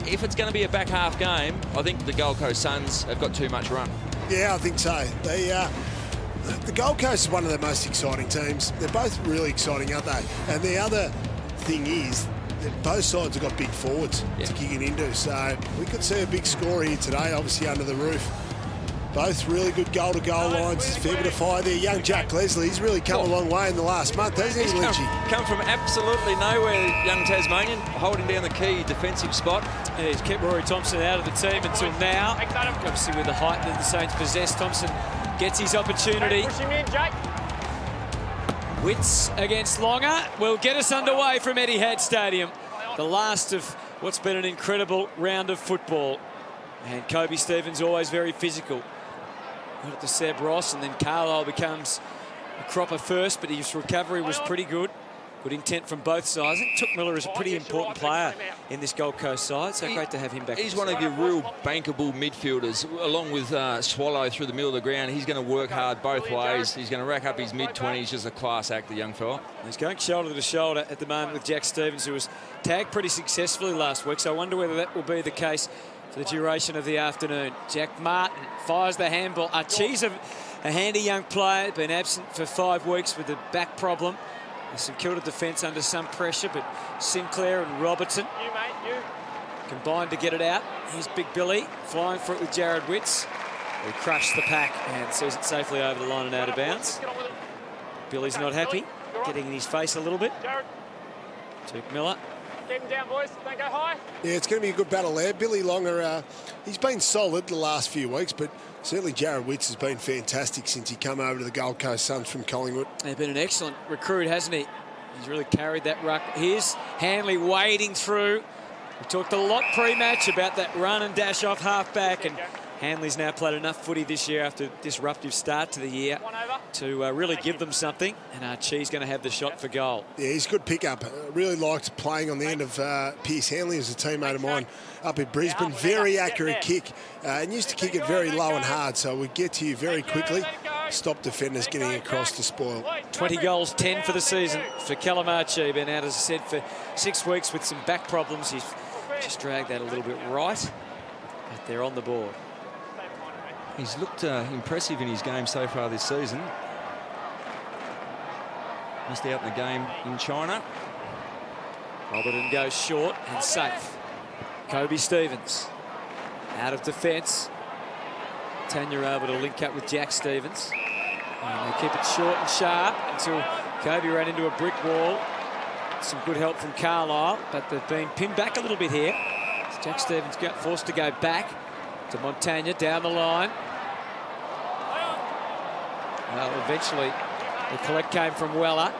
if it's going to be a back half game, I think the Gold Coast Suns have got too much run. Yeah, I think so. The Gold Coast is one of the most exciting teams. They're both really exciting, aren't they? And the other thing is that both sides have got big forwards to kick it into. So we could see a big score here today, obviously under the roof. Both really good goal-to-goal lines. There's a fair bit of fire there. Young Jack Leslie, he's really come a long way in the last month, hasn't he, Lynchy? Come from absolutely nowhere, young Tasmanian, holding down the key defensive spot. Yeah, he's kept Rory Thompson out of the team until now. Obviously, with the height that the Saints possess, Thompson gets his opportunity. Push him in, Jake. Wits against Longer will get us underway from Etihad Stadium. The last of what's been an incredible round of football. And Kobe Stevens always very physical. Got it to Seb Ross, and then Carlisle becomes a cropper first, but his recovery was pretty good. Good intent from both sides. I think Took Miller is a pretty important player in this Gold Coast side, so great to have him back. He's one of your real bankable midfielders, along with Swallow through the middle of the ground. He's going to work hard both ways. He's going to rack up his mid-20s. Just a class act, the young fella. He's going shoulder to shoulder at the moment with Jack Stevens, who was tagged pretty successfully last week, so I wonder whether that will be the case for the duration of the afternoon. Jack Martin fires the handball. Archie's a handy young player, been absent for 5 weeks with a back problem. The St Kilda defence under some pressure, but Sinclair and Robertson combined to get it out. Here's Big Billy flying for it with Jared Witts, who crushed the pack and sees it safely over the line and out of bounds. Billy's not happy, getting in his face a little bit. Took Miller. Keep him down, boys. Don't go high. Yeah, it's going to be a good battle there. Billy Longer, he's been solid the last few weeks, but certainly Jared Witts has been fantastic since he come over to the Gold Coast Suns from Collingwood. He's been an excellent recruit, hasn't he? He's really carried that ruck. Here's Hanley wading through. We talked a lot pre-match about that run and dash off half-back, and Hanley's now played enough footy this year after a disruptive start to the year to really give them something, and Archie's going to have the shot for goal. Yeah, he's a good pickup. Really liked playing on the end of Pierce Hanley, as a teammate of mine up in Brisbane. Very accurate kick, and used to kick it very low and hard, so we get to you very quickly. Stop defenders getting across to spoil. 20 goals, 10 for the season for Callum Archie. Been out, as I said, for 6 weeks with some back problems. He's just dragged that a little bit right, but they're on the board. He's looked impressive in his game so far this season. Missed out in the game in China. Robertson goes short and safe. Kobe Stevens out of defence. Tanya able to link up with Jack Stevens. And they keep it short and sharp until Kobe ran into a brick wall. Some good help from Carlisle, but they've been pinned back a little bit here. So Jack Stevens got forced to go back to Montagna down the line. Well, eventually the collect came from Weller.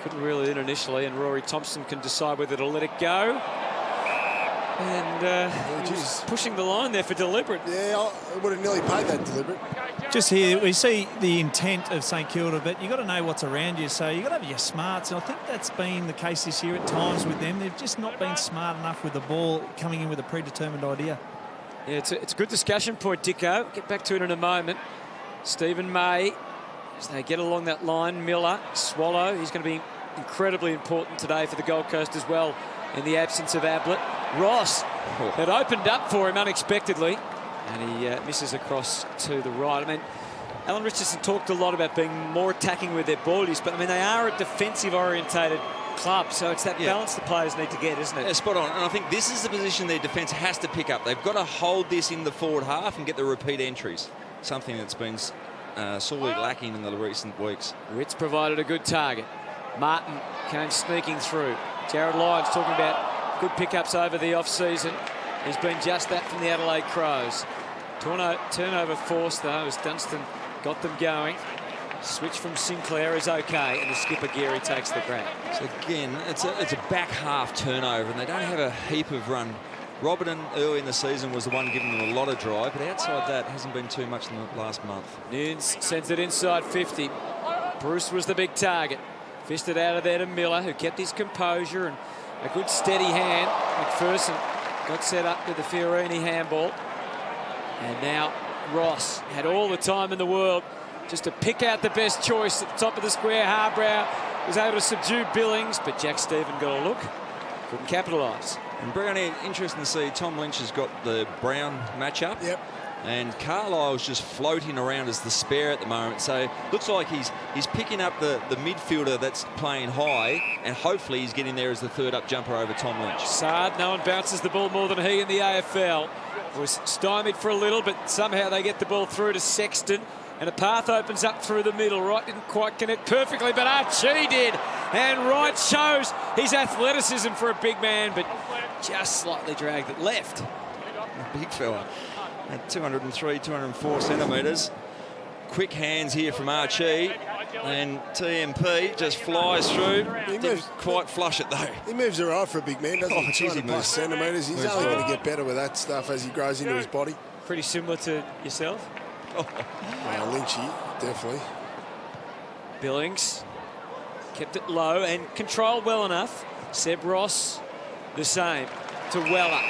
Couldn't reel it in initially, and Rory Thompson can decide whether to let it go. And he was pushing the line there for deliberate. Yeah, I would have nearly paid that deliberate. Just here, we see the intent of St Kilda, but you've got to know what's around you, so you've got to have your smarts, and I think that's been the case this year at times with them. They've just not been smart enough with the ball, coming in with a predetermined idea. Yeah, it's a good discussion point, Dicko. Get back to it in a moment. Stephen May, as they get along that line, Miller, Swallow, he's going to be incredibly important today for the Gold Coast as well in the absence of Ablett. Ross had opened up for him unexpectedly, and he misses across to the right. I mean, Alan Richardson talked a lot about being more attacking with their bodies, but I mean, they are a defensive-orientated club, so it's that balance the players need to get, isn't it? Yeah, spot on. And I think this is the position their defence has to pick up. They've got to hold this in the forward half and get the repeat entries, something that's been sorely lacking in the recent weeks. Ritz provided a good target. Martin came sneaking through. Jared Lyons talking about good pickups over the off-season. He's been just that from the Adelaide Crows. Turnover force, though, as Dunstan got them going. Switch from Sinclair is okay, and the skipper Geary takes the grab. So again, it's a back half turnover, and they don't have a heap of run. Robertson early in the season was the one giving them a lot of drive, but outside that hasn't been too much in the last month. Nunes sends it inside 50. Bruce was the big target. Fisted out of there to Miller, who kept his composure and a good steady hand. McPherson got set up with the Fiorini handball. And now Ross had all the time in the world just to pick out the best choice at the top of the square. Harbrow was able to subdue Billings, but Jack Stephen got a look. Couldn't capitalise. And Brownie, interesting to see Tom Lynch has got the Brown matchup. Yep. And Carlisle's just floating around as the spare at the moment. So looks like he's picking up the midfielder that's playing high, and hopefully he's getting there as the third up jumper over Tom Lynch. Saad, no one bounces the ball more than he in the AFL. Was stymied for a little, but somehow they get the ball through to Sexton. And a path opens up through the middle. Wright didn't quite connect perfectly, but Archie did. And Wright shows his athleticism for a big man, but just slightly dragged it left. A big fella. At 203, 204 centimetres. Quick hands here from Archie. And TMP just flies through. He didn't quite flush it, though. He moves all right for a big man, doesn't he? Geez, 200+ centimetres. He's only going to get better with that stuff as he grows into his body. Pretty similar to yourself. Lynchy, definitely. Billings kept it low and controlled well enough. Seb Ross, the same to Weller.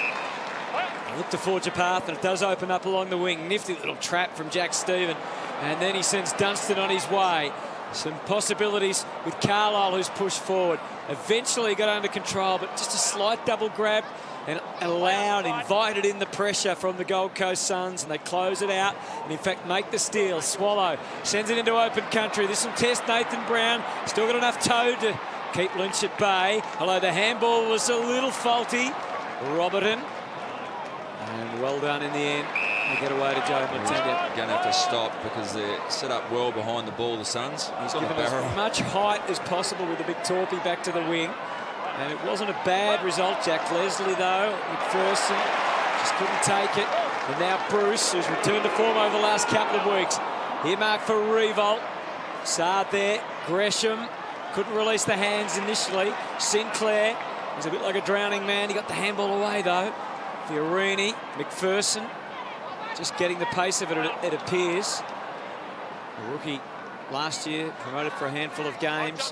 Look to forge a path, and it does open up along the wing. Nifty little trap from Jack Stephen. And then he sends Dunstan on his way. Some possibilities with Carlisle, who's pushed forward. Eventually got under control, but just a slight double grab and allowed, invited in the pressure from the Gold Coast Suns, and they close it out and, in fact, make the steal. Swallow sends it into open country. This will test Nathan Brown. Still got enough toe to keep Lynch at bay, although the handball was a little faulty. Roberton. And well done in the end. They get away to Joe Montana. Going to have to stop because they're set up well behind the ball, the Suns. He's given as much height as possible with the big torpy back to the wing. And it wasn't a bad result. Jack Leslie, though, McPherson just couldn't take it. And now Bruce, who's returned to form over the last couple of weeks. Earmarked for Revolt. Saad there. Gresham couldn't release the hands initially. Sinclair was a bit like a drowning man. He got the handball away, though. Fiorini, McPherson, just getting the pace of it, it appears. The rookie last year, promoted for a handful of games.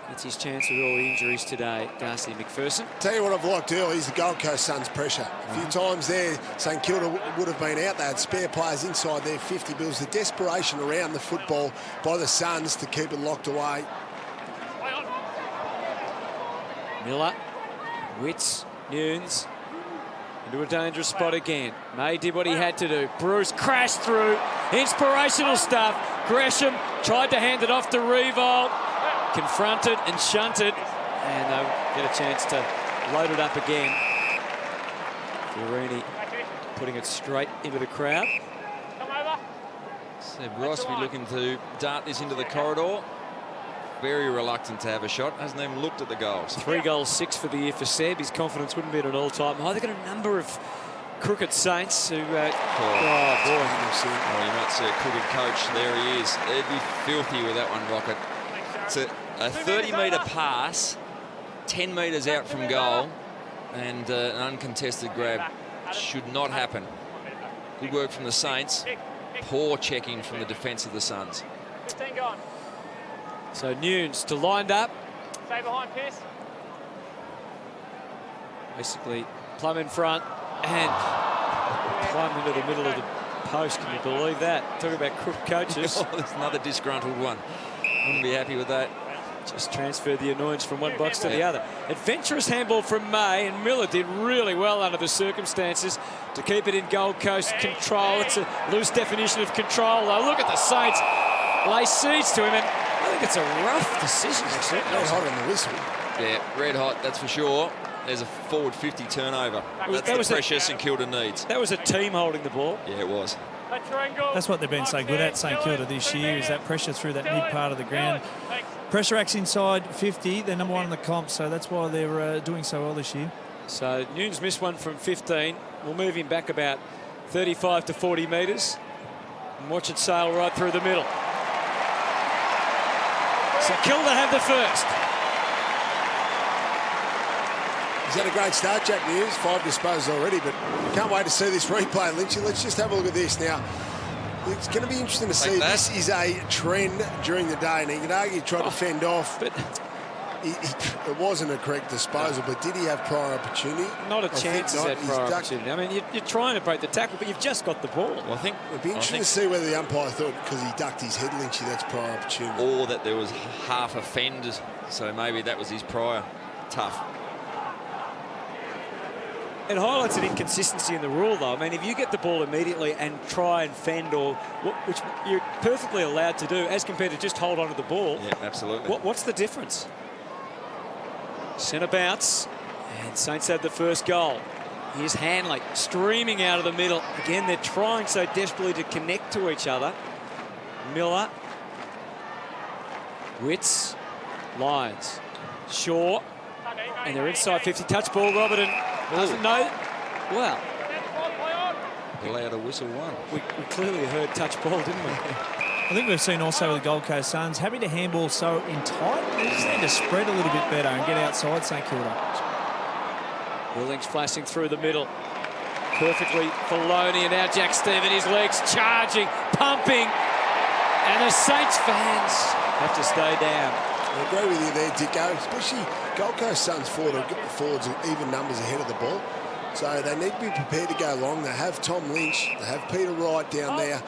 Gets his chance with all the injuries today, Darcy McPherson. Tell you what I've liked early is the Gold Coast Suns' pressure. A few times there, St Kilda would have been out. They had spare players inside their 50 bills. The desperation around the football by the Suns to keep it locked away. Miller, Witts, Nunes. Into a dangerous spot again. May did what he had to do. Bruce crashed through. Inspirational stuff. Gresham tried to hand it off to Revolt. Confronted and shunted. And they'll get a chance to load it up again. Fiorini putting it straight into the crowd. Seb Ross be looking to dart this into the corridor. Very reluctant to have a shot. Hasn't even looked at the goals. 3 goals, 6 for the year for Seb. His confidence wouldn't be at an all-time high. They've got a number of crooked Saints who... oh, boy. Oh, you might see a crooked coach. There he is. They'd be filthy with that one, Rocket. It's a 30-metre pass, 10 metres out from goal, and an uncontested grab. Should not happen. Good work from the Saints. Poor checking from the defence of the Suns. 15 gone. So Nunes to lined up. Stay behind, Pierce. Basically, plumb in front and plumb into the middle of the post. Can you believe that? Talking about crook coaches. Oh, there's another disgruntled one. Wouldn't be happy with that. Just transferred the annoyance from one box to the other. Adventurous handball from May, and Miller did really well under the circumstances to keep it in Gold Coast control. It's a loose definition of control, though. Look at the Saints lay siege to him, and I think it's a rough decision, actually. Red hot on the whistle. Yeah, red hot, that's for sure. There's a forward 50 turnover. That's the pressure St Kilda needs. That was a team holding the ball. Yeah, it was. That's what they've been so good at, St Kilda, this year, is that pressure through that mid part of the ground. Pressure acts inside 50. They're number 1 in the comp, so that's why they're doing so well this year. So Nunes missed one from 15. We'll move him back about 35 to 40 metres and watch it sail right through the middle. St Kilda have the first. He's had a great start, Jack Nunes. 5 disposals already, but can't wait to see this replay, Lynchy. Let's just have a look at this now. It's going to be interesting to see. This is a trend during the day, and he could argue he tried to fend off. But it wasn't a correct disposal, but did he have prior opportunity? Not a chance at prior opportunity. I mean, you're trying to break the tackle, but you've just got the ball. Well, I think it'd be interesting to see whether the umpire thought because he ducked his head, Lynchy, that's prior opportunity. Or that there was half a fend, so maybe that was his prior. Tough. It highlights an inconsistency in the rule, though. I mean, if you get the ball immediately and try and fend, or which you're perfectly allowed to do, as compared to just hold on to the ball. Yeah, absolutely. What's the difference? Centre bounce, and Saints had the first goal. Here's Hanley streaming out of the middle. Again, they're trying so desperately to connect to each other. Miller, Witts, Lyons, Shaw, and they're inside 50. Touch ball, Robertson doesn't know. Well, allowed a whistle one. we clearly heard touch ball, didn't we? I think we've seen also with the Gold Coast Suns having to handball so in tight. They just need to spread a little bit better and get outside St Kilda. Billings flashing through the middle. Perfectly for Loney, and now Jack Stephen, his legs charging, pumping. And the Saints fans have to stay down. I agree with you there, Dicko. Especially Gold Coast Suns forwards are even numbers ahead of the ball. So they need to be prepared to go long. They have Tom Lynch. They have Peter Wright down there.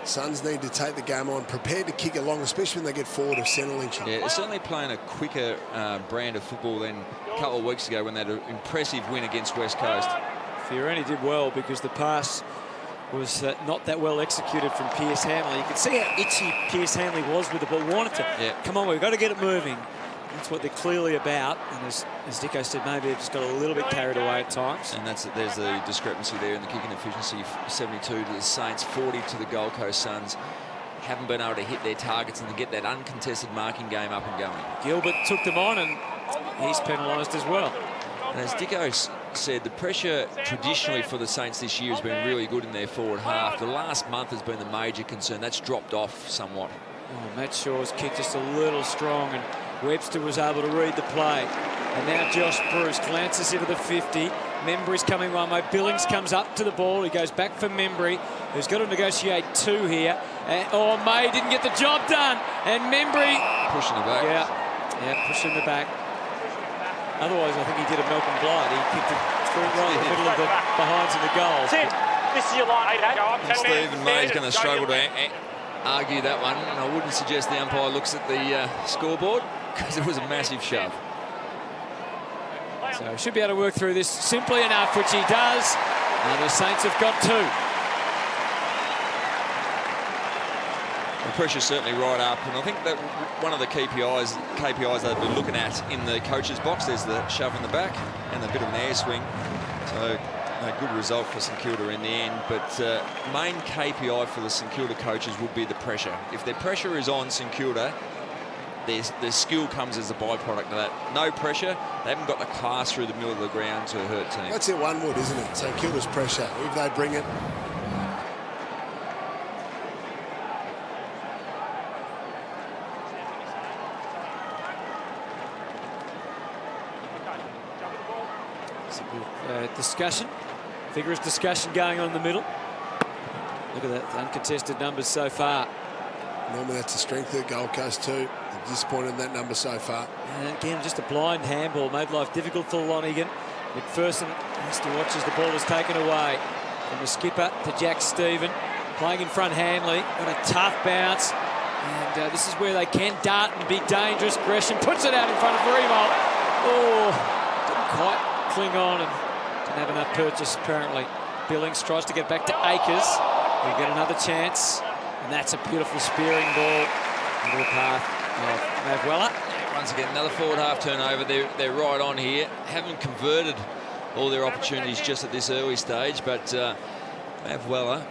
Suns need to take the game on, prepared to kick along, especially when they get forward of centre lynching. Yeah, they're certainly playing a quicker brand of football than a couple of weeks ago when they had an impressive win against West Coast. Fiorani did well because the pass was not that well executed from Pierce Hanley. You can see how itchy Pierce Hanley was with the ball. Wanted to, come on, we've got to get it moving. That's what they're clearly about. And as Dicko said, maybe they've just got a little bit carried away at times. And there's the discrepancy there in the kicking efficiency. 72 to the Saints, 40 to the Gold Coast Suns. Haven't been able to hit their targets and to get that uncontested marking game up and going. Gilbert took them on, and he's penalised as well. And as Dicko said, the pressure traditionally for the Saints this year has been really good in their forward half. The last month has been the major concern. That's dropped off somewhat. Oh, Matt Shaw's kick just a little strong, and Webster was able to read the play. And now Josh Bruce glances into the 50. Membry's coming one way. Billings comes up to the ball. He goes back for Membry, who's got to negotiate two here. And, May didn't get the job done. And Membry pushing the back. Yeah, pushing the back. Otherwise, I think he did a Malcolm Blight. He kicked it through right in the middle of the behinds of the goals. This is your line, go up 10 minutes. Stephen May's going to struggle to argue that one. And I wouldn't suggest the umpire looks at the scoreboard, because it was a massive shove. So he should be able to work through this simply enough, which he does. And the Saints have got two. The pressure's certainly right up, and I think that one of the KPIs they've been looking at in the coach's box, there's the shove in the back and a bit of an air swing. So a good result for St Kilda in the end, but main KPI for the St Kilda coaches would be the pressure. If their pressure is on St Kilda, their skill comes as a byproduct of that. No pressure, they haven't got the class through the middle of the ground to hurt teams. That's their one wood, isn't it? St Kilda's pressure. If they bring it. Discussion, vigorous discussion going on in the middle. Look at that, uncontested numbers so far. Normally that's the strength of the Gold Coast too. They're disappointed in that number so far. And again, just a blind handball made life difficult for Lonigan. McPherson has to watch as the ball is taken away from the skipper to Jack Stephen. Playing in front Hanley, got a tough bounce. And this is where they can dart and be dangerous. Gresham puts it out in front of Remold. Oh, didn't quite cling on and didn't have enough purchase apparently. Billings tries to get back to Akers. He'll get another chance. And that's a beautiful spearing ball into the path of Mavwella. Once again, another forward half turnover. They're right on here. Haven't converted all their opportunities just at this early stage, but Mavwella,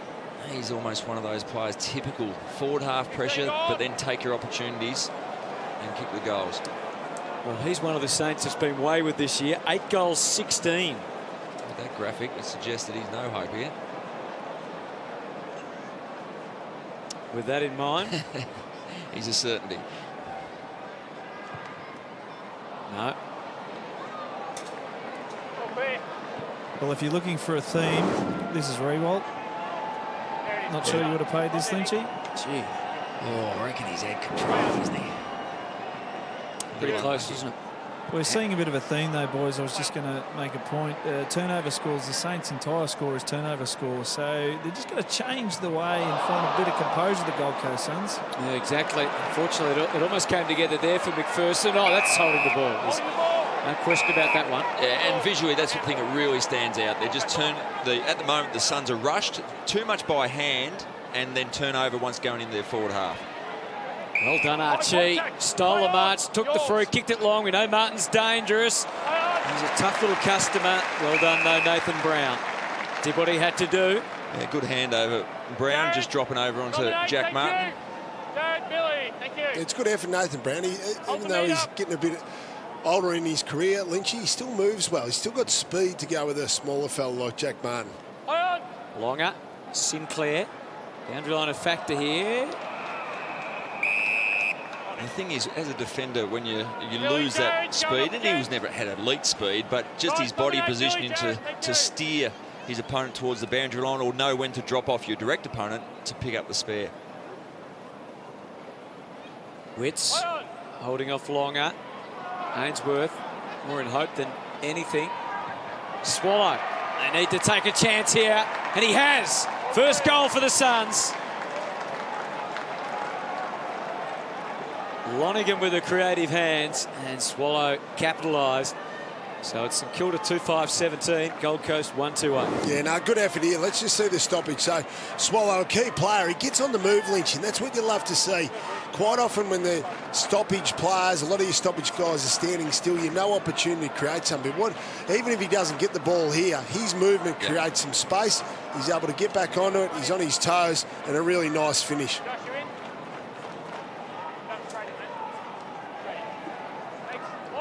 he's almost one of those players, typical forward half pressure, but then take your opportunities and kick the goals. Well, he's one of the Saints that's been wayward this year. 8 goals, 16. With that graphic, it suggests that he's no hope here. With that in mind, he's a certainty. No. Well, if you're looking for a theme, this is Rewalt. Not sure you would have paid this, Lynchy. Gee. Oh, I reckon he's had control, isn't he? Pretty close, isn't it? We're seeing a bit of a theme, though, boys. I was just going to make a point. Turnover scores, the Saints' entire score is turnover scores. So they're just going to change the way and find a bit of composure, the Gold Coast Suns. Yeah, exactly. Unfortunately, it almost came together there for McPherson. Oh, that's holding the ball. No question about that one. Yeah, and visually, that's the thing that really stands out. They just turn at the moment, the Suns are rushed too much by hand and then turn over once going into their forward half. Well done, Archie. Stole the march, took the free, kicked it long. We know Martin's dangerous. He's a tough little customer. Well done, though, Nathan Brown. Did what he had to do. Yeah, good handover. Brown just dropping over onto Jack Martin. It's good effort, Nathan Brown. Even though he's getting a bit older in his career, Lynchy, he still moves well. He's still got speed to go with a smaller fella like Jack Martin. Longer, Sinclair. Boundary line a factor here. The thing is, as a defender, when you lose that speed, and he was never had elite speed, but just his body positioning to steer his opponent towards the boundary line or know when to drop off your direct opponent to pick up the spare. Witts holding off Longer. Ainsworth more in hope than anything. Swallow. They need to take a chance here, and he has. First goal for the Suns. Lonigan with the creative hands, and Swallow capitalised. So it's St.Kilda 2-5-17, Gold Coast 1-2-1. Yeah, no, good effort here. Let's just see the stoppage. So Swallow, a key player, he gets on the move, Lynch, and that's what you love to see. Quite often when the stoppage players, a lot of your stoppage guys are standing still, you have no opportunity to create something. Even if he doesn't get the ball here, his movement creates some space. He's able to get back onto it. He's on his toes, and a really nice finish.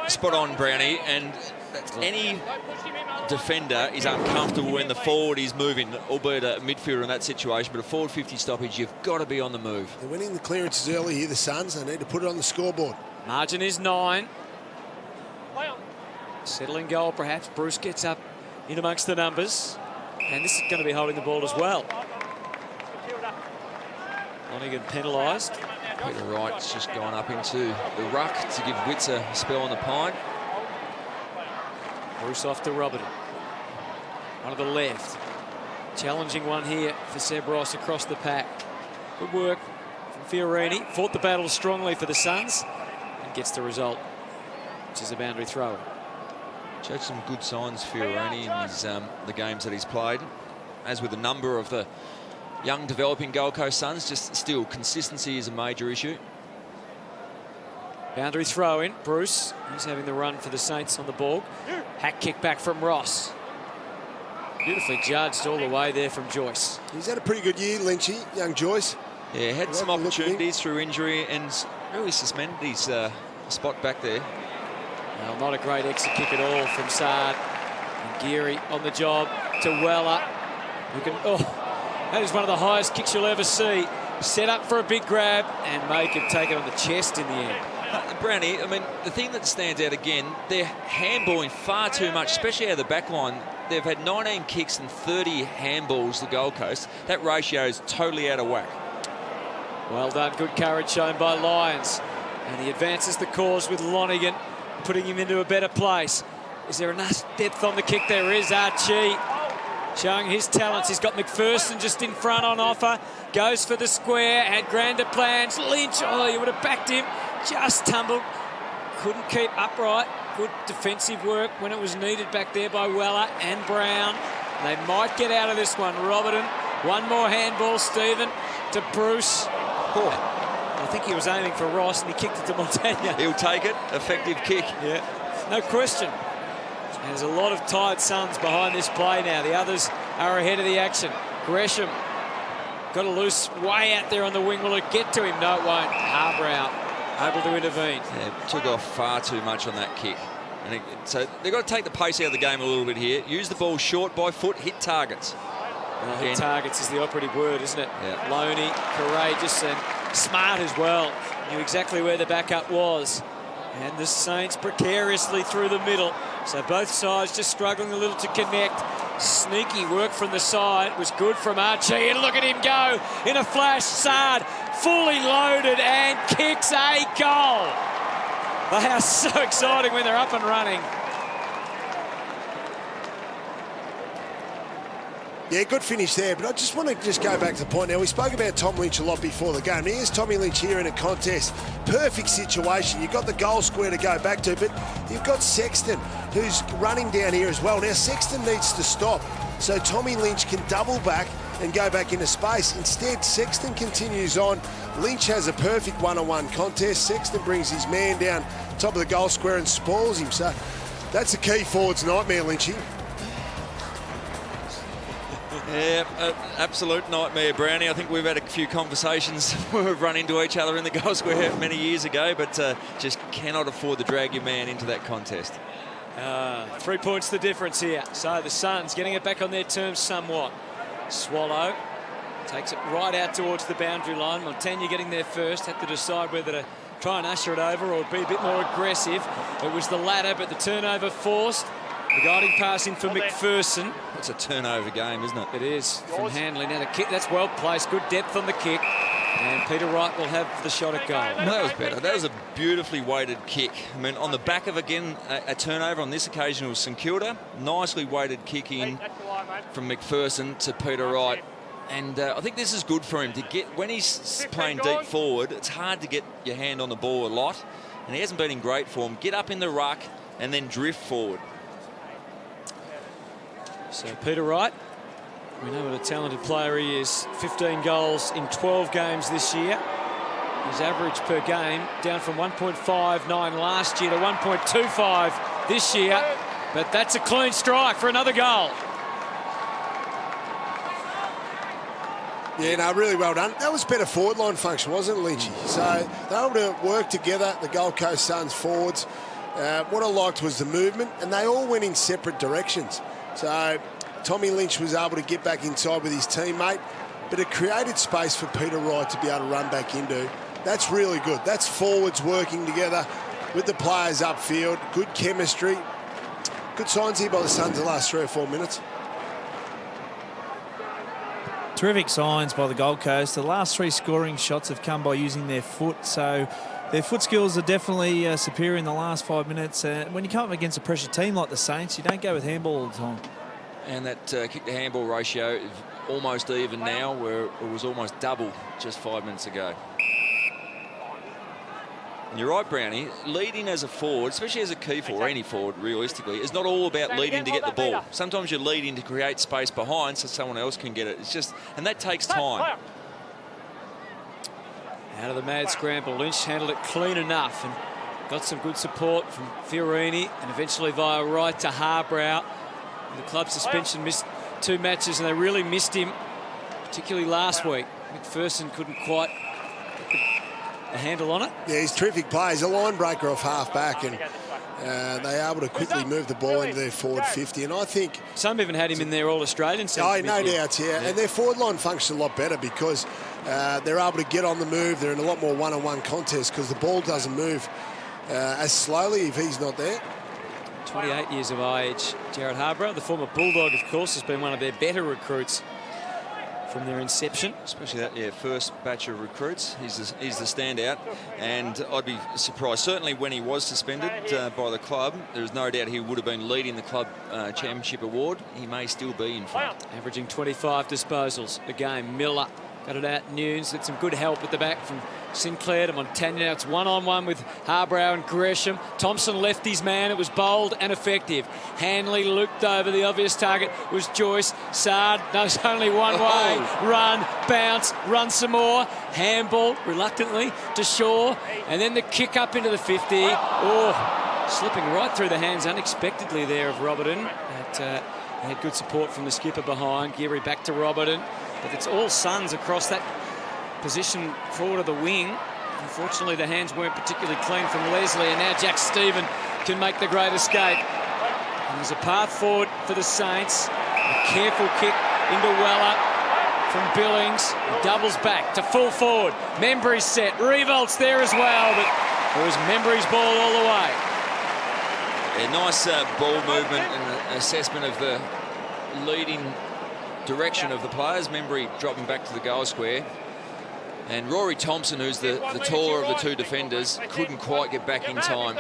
Spot on, Brownie, and any defender is uncomfortable when the forward is moving, albeit a midfielder in that situation, but a forward 50 stoppage, you've got to be on the move. They're winning the clearances early here, the Suns. They need to put it on the scoreboard. Margin is 9. Settling goal, perhaps. Bruce gets up in amongst the numbers, and this is going to be holding the ball as well. Lonigan penalised. Peter Wright's just gone up into the ruck to give Witts a spell on the pine. Bruce off to Robertson. One of the left. Challenging one here for Seb Ross across the pack. Good work from Fiorini. Fought the battle strongly for the Suns and gets the result, which is a boundary throw. Showed some good signs, Fiorini, in his, the games that he's played. As with a number of the young developing Gold Coast Suns, just still consistency is a major issue. Boundary throw in. Bruce, he's having the run for the Saints on the ball. Hack kick back from Ross. Beautifully judged all the way there from Joyce. He's had a pretty good year, Lynchy, young Joyce. Yeah, had some opportunities through injury and really suspended his spot back there. Well, not a great exit kick at all from Saad. And Geary on the job to Weller. Who can, that is one of the highest kicks you'll ever see. Set up for a big grab, and May can take it on the chest in the end. Brownie, I mean, the thing that stands out again, they're handballing far too much, especially out of the back line. They've had 19 kicks and 30 handballs, the Gold Coast. That ratio is totally out of whack. Well done, good courage shown by Lyons. And he advances the cause with Lonigan, putting him into a better place. Is there enough depth on the kick? There is. Archie showing his talents. He's got McPherson just in front on offer. Goes for the square, had grander plans. Lynch, you would have backed him. Just tumbled. Couldn't keep upright. Good defensive work when it was needed back there by Weller and Brown. They might get out of this one. Robertson, one more handball, Stephen, to Bruce. I think he was aiming for Ross and he kicked it to Montagna. He'll take it. Effective kick. Yeah, no question. There's a lot of tired Suns behind this play now. The others are ahead of the action. Gresham got a loose way out there on the wing. Will it get to him? No, it won't. Harbour out, able to intervene. Yeah, took off far too much on that kick. And so they've got to take the pace out of the game a little bit here. Use the ball short by foot, hit targets. Well, hit targets is the operative word, isn't it? Yeah. Loney, courageous and smart as well. Knew exactly where the backup was. And the Saints precariously through the middle. So both sides just struggling a little to connect. Sneaky work from the side was good from Archie. And look at him go in a flash. Saad fully loaded and kicks a goal. They are so exciting when they're up and running. Yeah, good finish there, but I just want to go back to the point. Now, we spoke about Tom Lynch a lot before the game. Here's Tommy Lynch here in a contest. Perfect situation. You've got the goal square to go back to, but you've got Sexton, who's running down here as well. Now, Sexton needs to stop, so Tommy Lynch can double back and go back into space. Instead, Sexton continues on. Lynch has a perfect one-on-one contest. Sexton brings his man down top of the goal square and spoils him. So that's a key forward's nightmare, Lynchy. Yeah, absolute nightmare, Brownie. I think we've had a few conversations where we've run into each other in the goal square many years ago, but just cannot afford to drag your man into that contest. 3 points the difference here. So the Suns getting it back on their terms somewhat. Swallow takes it right out towards the boundary line. Montagna getting there first, had to decide whether to try and usher it over or be a bit more aggressive. It was the latter, but the turnover forced. The guiding pass in for McPherson. It's a turnover game, isn't it? It is from Hanley. Now the kick, that's well placed. Good depth on the kick. And Peter Wright will have the shot at goal. No, that was better. That was a beautifully weighted kick. I mean, on the back of, again, a turnover. On this occasion, it was St Kilda. Nicely weighted kick in from McPherson to Peter Wright. And I think this is good for him to get, when he's playing deep forward, it's hard to get your hand on the ball a lot. And he hasn't been in great form. Get up in the ruck and then drift forward. So Peter Wright, we know what a talented player he is. 15 goals in 12 games this year. His average per game down from 1.59 last year to 1.25 this year. But that's a clean strike for another goal. Yeah, no, really well done. That was better forward line function, wasn't it, Lynchy? So they were able to work together, the Gold Coast Suns forwards. What I liked was the movement, and they all went in separate directions. So Tommy Lynch was able to get back inside with his teammate, but it created space for Peter Wright to be able to run back into. That's really good. That's forwards working together with the players upfield. Good chemistry. Good signs here by the Suns the last 3 or 4 minutes. Terrific signs by the Gold Coast. The last 3 scoring shots have come by using their foot, so their foot skills are definitely superior in the last 5 minutes. When you come up against a pressure team like the Saints, you don't go with handball all the time. And that kick-to-handball ratio is almost even now, where it was almost double just 5 minutes ago. And you're right, Brownie, leading as a forward, especially as a key forward, or any forward realistically, is not all about leading to get the ball. Sometimes you're leading to create space behind so someone else can get it. It's just, and that takes time. Out of the mad scramble, Lynch handled it clean enough and got some good support from Fiorini and eventually via Wright to Harbrow. The club suspension missed 2 matches and they really missed him, particularly last week. McPherson couldn't quite get the handle on it. Yeah, he's a terrific player. He's a line breaker off half-back, and they're able to quickly move the ball into their forward 50. And I think some even had him in their All-Australian centre. Oh, no doubt, yeah. And their forward line functions a lot better because they're able to get on the move. They're in a lot more one-on-one contests because the ball doesn't move as slowly if he's not there. 28 years of age, Jared Harbrow, the former Bulldog, of course, has been one of their better recruits from their inception. Especially that first batch of recruits. He's the standout, and I'd be surprised. Certainly when he was suspended by the club, there's no doubt he would have been leading the club championship award. He may still be in front. Averaging 25 disposals a game. Miller got it out. Nunes had some good help at the back from Sinclair to Montagna. Now it's one-on-one with Harbrow and Gresham. Thompson left his man. It was bold and effective. Hanley looped over. The obvious target was Joyce. Sard knows only one way. Run, bounce, run some more. Handball reluctantly to Shaw. And then the kick up into the 50. Oh, slipping right through the hands unexpectedly there of Roberton. But he had good support from the skipper behind. Geary back to Roberton. But it's all Suns across that position forward of the wing. Unfortunately, the hands weren't particularly clean from Leslie, and now Jack Stephen can make the great escape. And there's a path forward for the Saints. A careful kick into Weller from Billings. He doubles back to full forward. Membry's set. Revolt's there as well, but it was Membry's ball all the way. Yeah, nice ball movement and assessment of the leading direction of the players. Membry dropping back to the goal square. And Rory Thompson, who's the taller of the 2 defenders, couldn't quite get back in time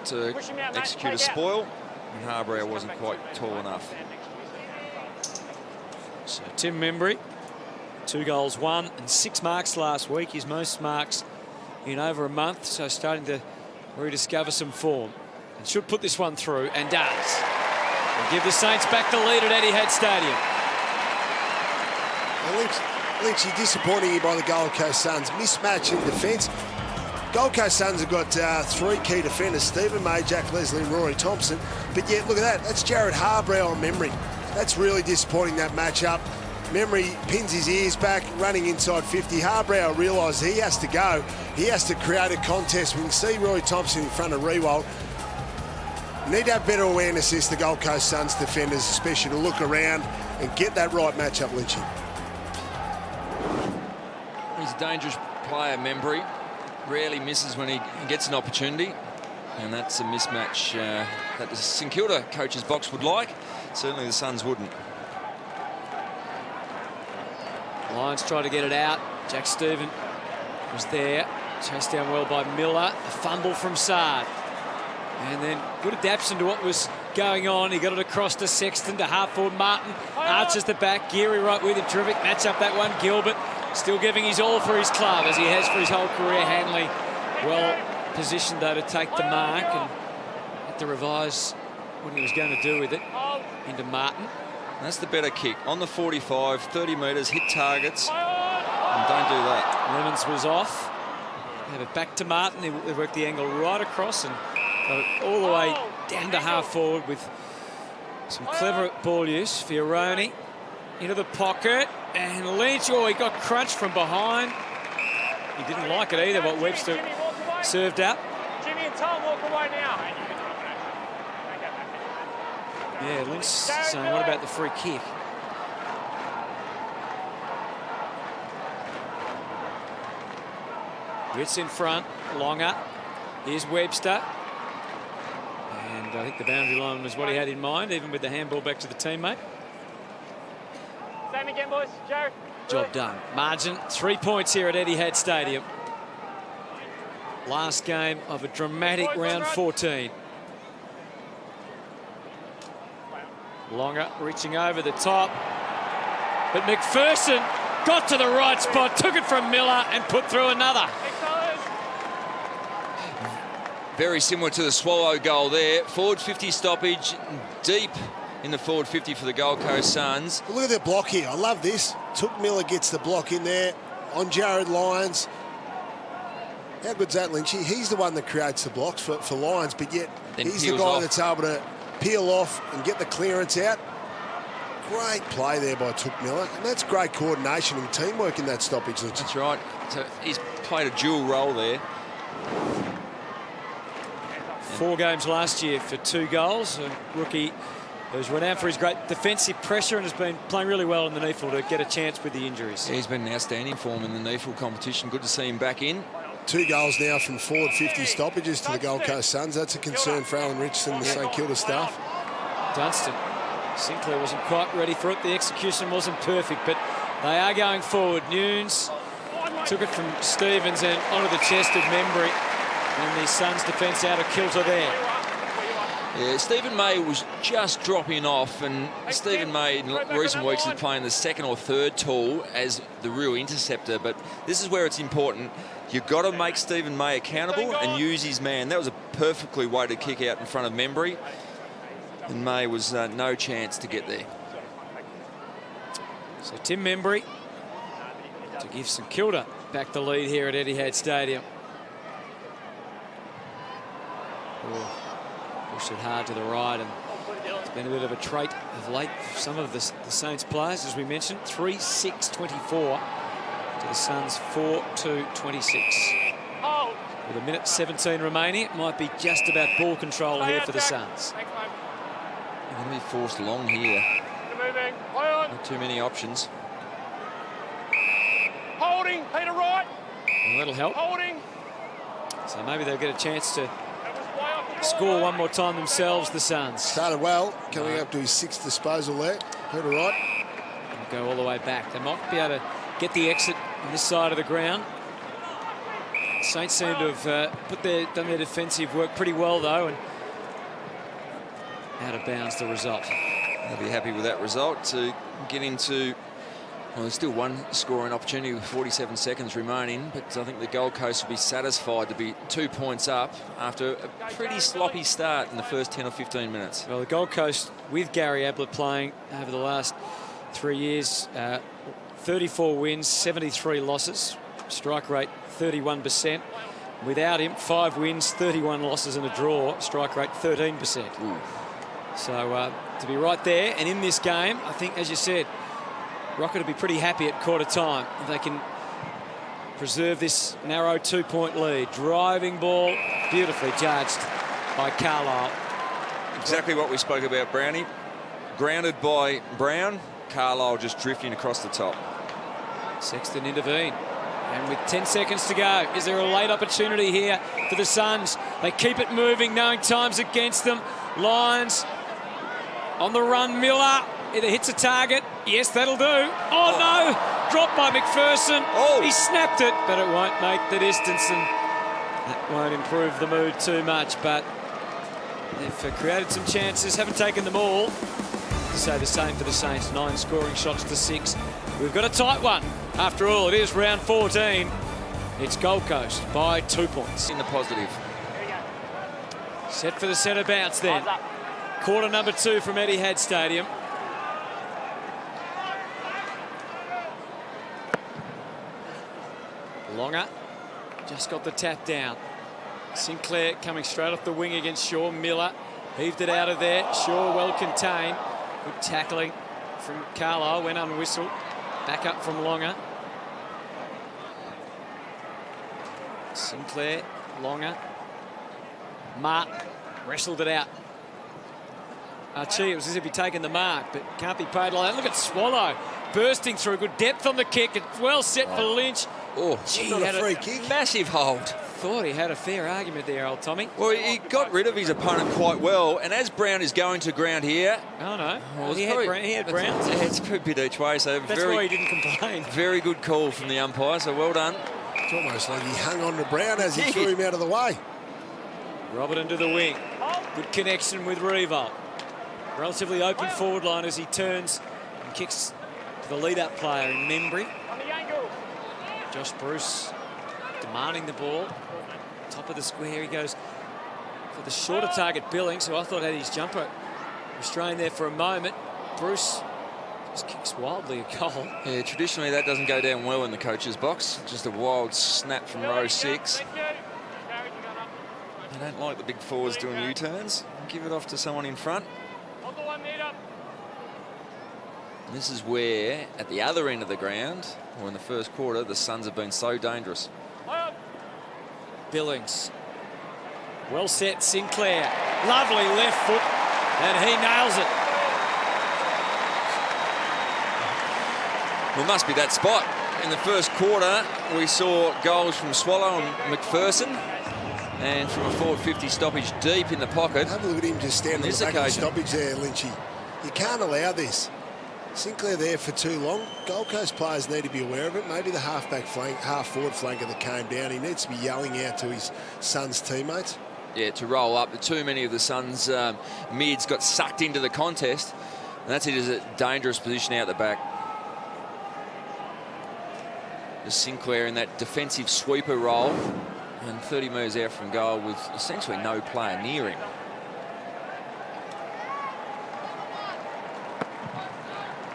to execute a spoil. And Harbrow wasn't quite tall enough. So Tim Membry, 2 goals, 1 and 6 marks last week. His most marks in over a month, so starting to rediscover some form. And should put this one through, and does. And give the Saints back the lead at Etihad Stadium. Well, Lynchy, disappointing here by the Gold Coast Suns. Mismatch in defence. Gold Coast Suns have got 3 key defenders, Stephen May, Jack Leslie and Rory Thompson. But yet, look at that. That's Jared Harbrow on Membry. That's really disappointing, that matchup. Membry pins his ears back, running inside 50. Harbrow realises he has to go. He has to create a contest. We can see Rory Thompson in front of Rewald. Need to have better awareness, this, the Gold Coast Suns defenders, especially to look around and get that right matchup, Lynchy. He's a dangerous player, Membry. Rarely misses when he gets an opportunity. And that's a mismatch that the St Kilda coach's box would like. Certainly the Suns wouldn't. Lions try to get it out. Jack Stephen was there. Chased down well by Miller. A fumble from Sard. And then good adaptation to what was going on. He got it across to Sexton, to half forward Martin. Arches the back. Geary right with him. Terrific match up that one. Gilbert still giving his all for his club, as he has for his whole career. Hanley well positioned, though, to take the mark and had to revise what he was going to do with it into Martin. That's the better kick. On the 45, 30 metres, hit targets. And don't do that. Lemons was off. Have it back to Martin. They worked the angle right across and got it all the way down to half forward with some clever ball use. Fioroni into the pocket. And Lynch, oh, he got crunched from behind. He didn't like it either, but Webster served up. Jimmy and Tom walk away now. Yeah, Lynch saying, what about the free kick? Ritz in front, Longer. Here's Webster. And I think the boundary line was what he had in mind, even with the handball back to the teammate. Same again, boys. Jared. Job done. Margin, 3 points here at Etihad Stadium. Last game of a dramatic round 14. Longer reaching over the top. But McPherson got to the right spot, took it from Miller and put through another. Very similar to the Swallow goal there. Forward 50 stoppage, deep in the forward 50 for the Gold Coast Suns. Look at the block here. I love this. Took Miller, gets the block in there on Jared Lyons. How good's that, Lynchy? He's the one that creates the blocks for Lyons, but yet Then he's the guy off. that's able to peel off and get the clearance out. Great play there by Took Miller, and that's great coordination and teamwork in that stoppage, Lynchy. That's right. So he's played a dual role there. 4 games last year for 2 goals. A rookie who's run out for his great defensive pressure and has been playing really well in the NEAFL to get a chance with the injuries. Yeah, he's been in outstanding form in the NEAFL competition. Good to see him back in. 2 goals now from forward 50 stoppages to the Gold Coast Suns. That's a concern for Alan Richardson and the St Kilda staff. Dunstan. Sinclair wasn't quite ready for it. The execution wasn't perfect, but they are going forward. Nunes took it from Stevens and onto the chest of Membry. And the Suns' defence out of kilter there. Yeah, Stephen May was just dropping off, and Stephen May in recent weeks is playing the second or third tool as the real interceptor, but this is where it's important. You've got to make Stephen May accountable and use his man. That was a perfectly weighted kick out in front of Membry, and May was no chance to get there. So Tim Membry to give St Kilda back the lead here at Etihad Stadium. Pushed it hard to the right, and it's been a bit of a trait of late for some of the Saints players, as we mentioned. 3-6-24 to the Suns 4-2-26. With a minute 17 remaining, it might be just about ball control here for the Suns. They're going to be forced long here. Not too many options. Holding, Peter Wright. And that'll help. Holding. So maybe they'll get a chance to score one more time themselves, the Suns. Started well, coming up to his 6th disposal there. Peter Wright. And go all the way back. They might be able to get the exit on this side of the ground. Saints seem to have done their defensive work pretty well, though, and out of bounds the result. They'll be happy with that result to get into. Well, there's still one scoring opportunity with 47 seconds remaining, but I think the Gold Coast will be satisfied to be 2 points up after a pretty sloppy start in the first 10 or 15 minutes. Well, the Gold Coast, with Gary Ablett playing over the last 3 years, 34 wins, 73 losses, strike rate 31%. Without him, 5 wins, 31 losses and a draw, strike rate 13%. Ooh. So to be right there and in this game, I think, as you said, Rocket will be pretty happy at quarter time if they can preserve this narrow 2-point lead. Driving ball, beautifully judged by Carlisle. Exactly what we spoke about, Brownie. Grounded by Brown, Carlisle just drifting across the top. Sexton intervened. And with 10 seconds to go, is there a late opportunity here for the Suns? They keep it moving, knowing time's against them. Lions on the run. Miller either hits a target. Yes, that'll do. Oh, no! Dropped by McPherson. Oh. He snapped it, but it won't make the distance, and that won't improve the mood too much. But they've created some chances, haven't taken them all. To say the same for the Saints. 9 scoring shots to 6. We've got a tight one. After all, it is round 14. It's Gold Coast by 2 points. In the positive. Set for the centre bounce then. Quarter number 2 from Etihad Stadium. Longer just got the tap down. Sinclair coming straight off the wing against Shaw. Miller heaved it out of there. Shaw well contained. Good tackling from Carlisle. Went unwhistled. Back up from Longer. Sinclair, Longer. Martin wrestled it out. Archie, it was as if he'd taken the mark, but can't be paid like that. Look at Swallow bursting through. Good depth on the kick. It's well set for Lynch. Oh, Gee, not a free kick. Massive hold. Thought he had a fair argument there, old Tommy. Well, he got rid of his opponent quite well, and as Brown is going to ground here... Oh, no. Well, he had Browns. It's a bit each way, so That's why he didn't complain. Very good call from the umpire, so well done. It's almost like he hung on to Brown as he threw him out of the way. Robertson to the wing. Good connection with Revo. Relatively open forward line as he turns and kicks to the lead-up player in Membry. Josh Bruce demanding the ball. Top of the square, he goes for the shorter target, Billings, who I thought had his jumper restrained there for a moment. Bruce just kicks wildly a goal. Yeah, traditionally that doesn't go down well in the coach's box. Just a wild snap from row 6. They don't like the big forwards doing U-turns. Give it off to someone in front. This is where, at the other end of the ground, or in the first quarter, the Suns have been so dangerous. Billings. Well set, Sinclair. Lovely left foot, and he nails it. Well, it must be that spot. In the first quarter, we saw goals from Swallow and McPherson, and from a forward 50 stoppage deep in the pocket. Have a look at him just standing on the back of the stoppage there, Lynchy. You can't allow this. Sinclair there for too long. Gold Coast players need to be aware of it. Maybe the half-back flank, half-forward flanker that came down, he needs to be yelling out to his Suns teammates. Yeah, to roll up. Too many of the Suns' mids got sucked into the contest. And that's it, is a dangerous position out the back. Just Sinclair in that defensive sweeper role. And 30 metres out from goal with essentially no player near him.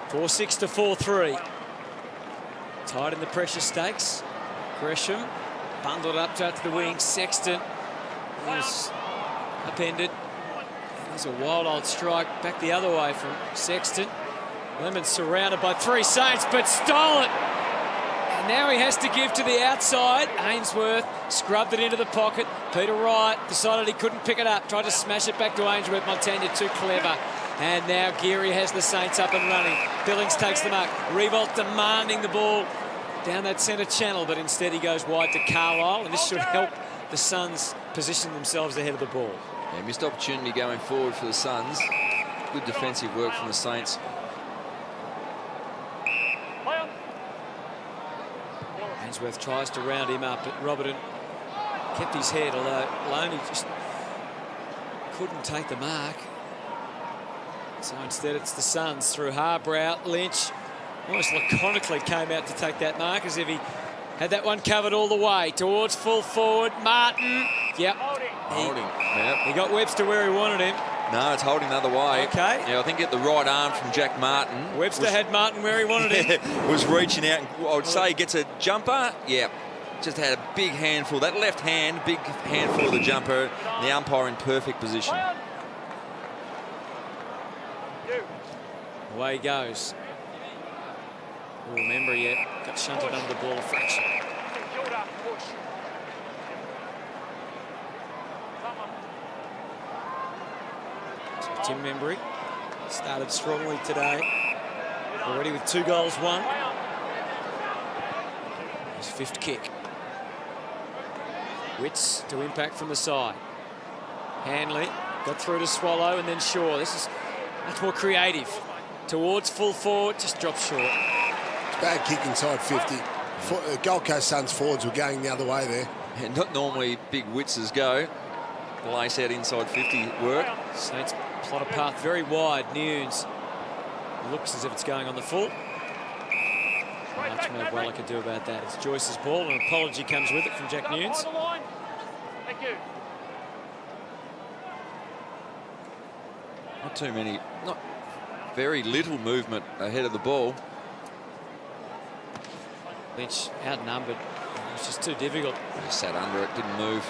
(4-6 to 4-3). Tied in the pressure stakes. Gresham bundled up to the wing. Sexton was upended. There's a wild old strike back the other way from Sexton. Lemon surrounded by 3 Saints, but stole it. And now he has to give to the outside. Ainsworth scrubbed it into the pocket. Peter Wright decided he couldn't pick it up. Tried to smash it back to Ainsworth. Montagna too clever. And now Geary has the Saints up and running. Billings takes the mark. Revolt demanding the ball down that centre channel, but instead he goes wide to Carlisle, and this should help the Suns position themselves ahead of the ball. Yeah, missed opportunity going forward for the Suns. Good defensive work from the Saints. Ainsworth tries to round him up, but Robertson kept his head, although Loney just couldn't take the mark. So instead it's the Suns through Harbrow. Lynch almost laconically came out to take that mark as if he had that one covered all the way towards full forward. Martin. Yep. Holding. Yep. He got Webster where he wanted him. No, it's holding the other way. Okay. Yeah, I think at the right arm from Jack Martin. Webster had Martin where he wanted him. Was reaching out. And I would say he gets a jumper. Yeah. Just had a big handful. That left hand, big handful of the jumper. The umpire in perfect position. Away he goes. We'll remember yet. Got shunted under the ball a fraction. St.Kilda, push. So Tim Membry started strongly today. Already with 2 goals won. His 5th kick. Witts to impact from the side. Hanley got through to Swallow and then Shaw. This is much more creative. Towards full forward, just drops short. Bad kick inside 50. Gold Coast Suns forwards were going the other way there. And not normally big Witzes go. Lace out inside 50 work. Saints plot a path very wide. Nunes looks as if it's going on the full. Not much more Weller could do about that. It's Joyce's ball, and an apology comes with it from Jack Nunes. Thank you. Not too many, not very little movement ahead of the ball. Lynch outnumbered. It's just too difficult. He sat under it, didn't move.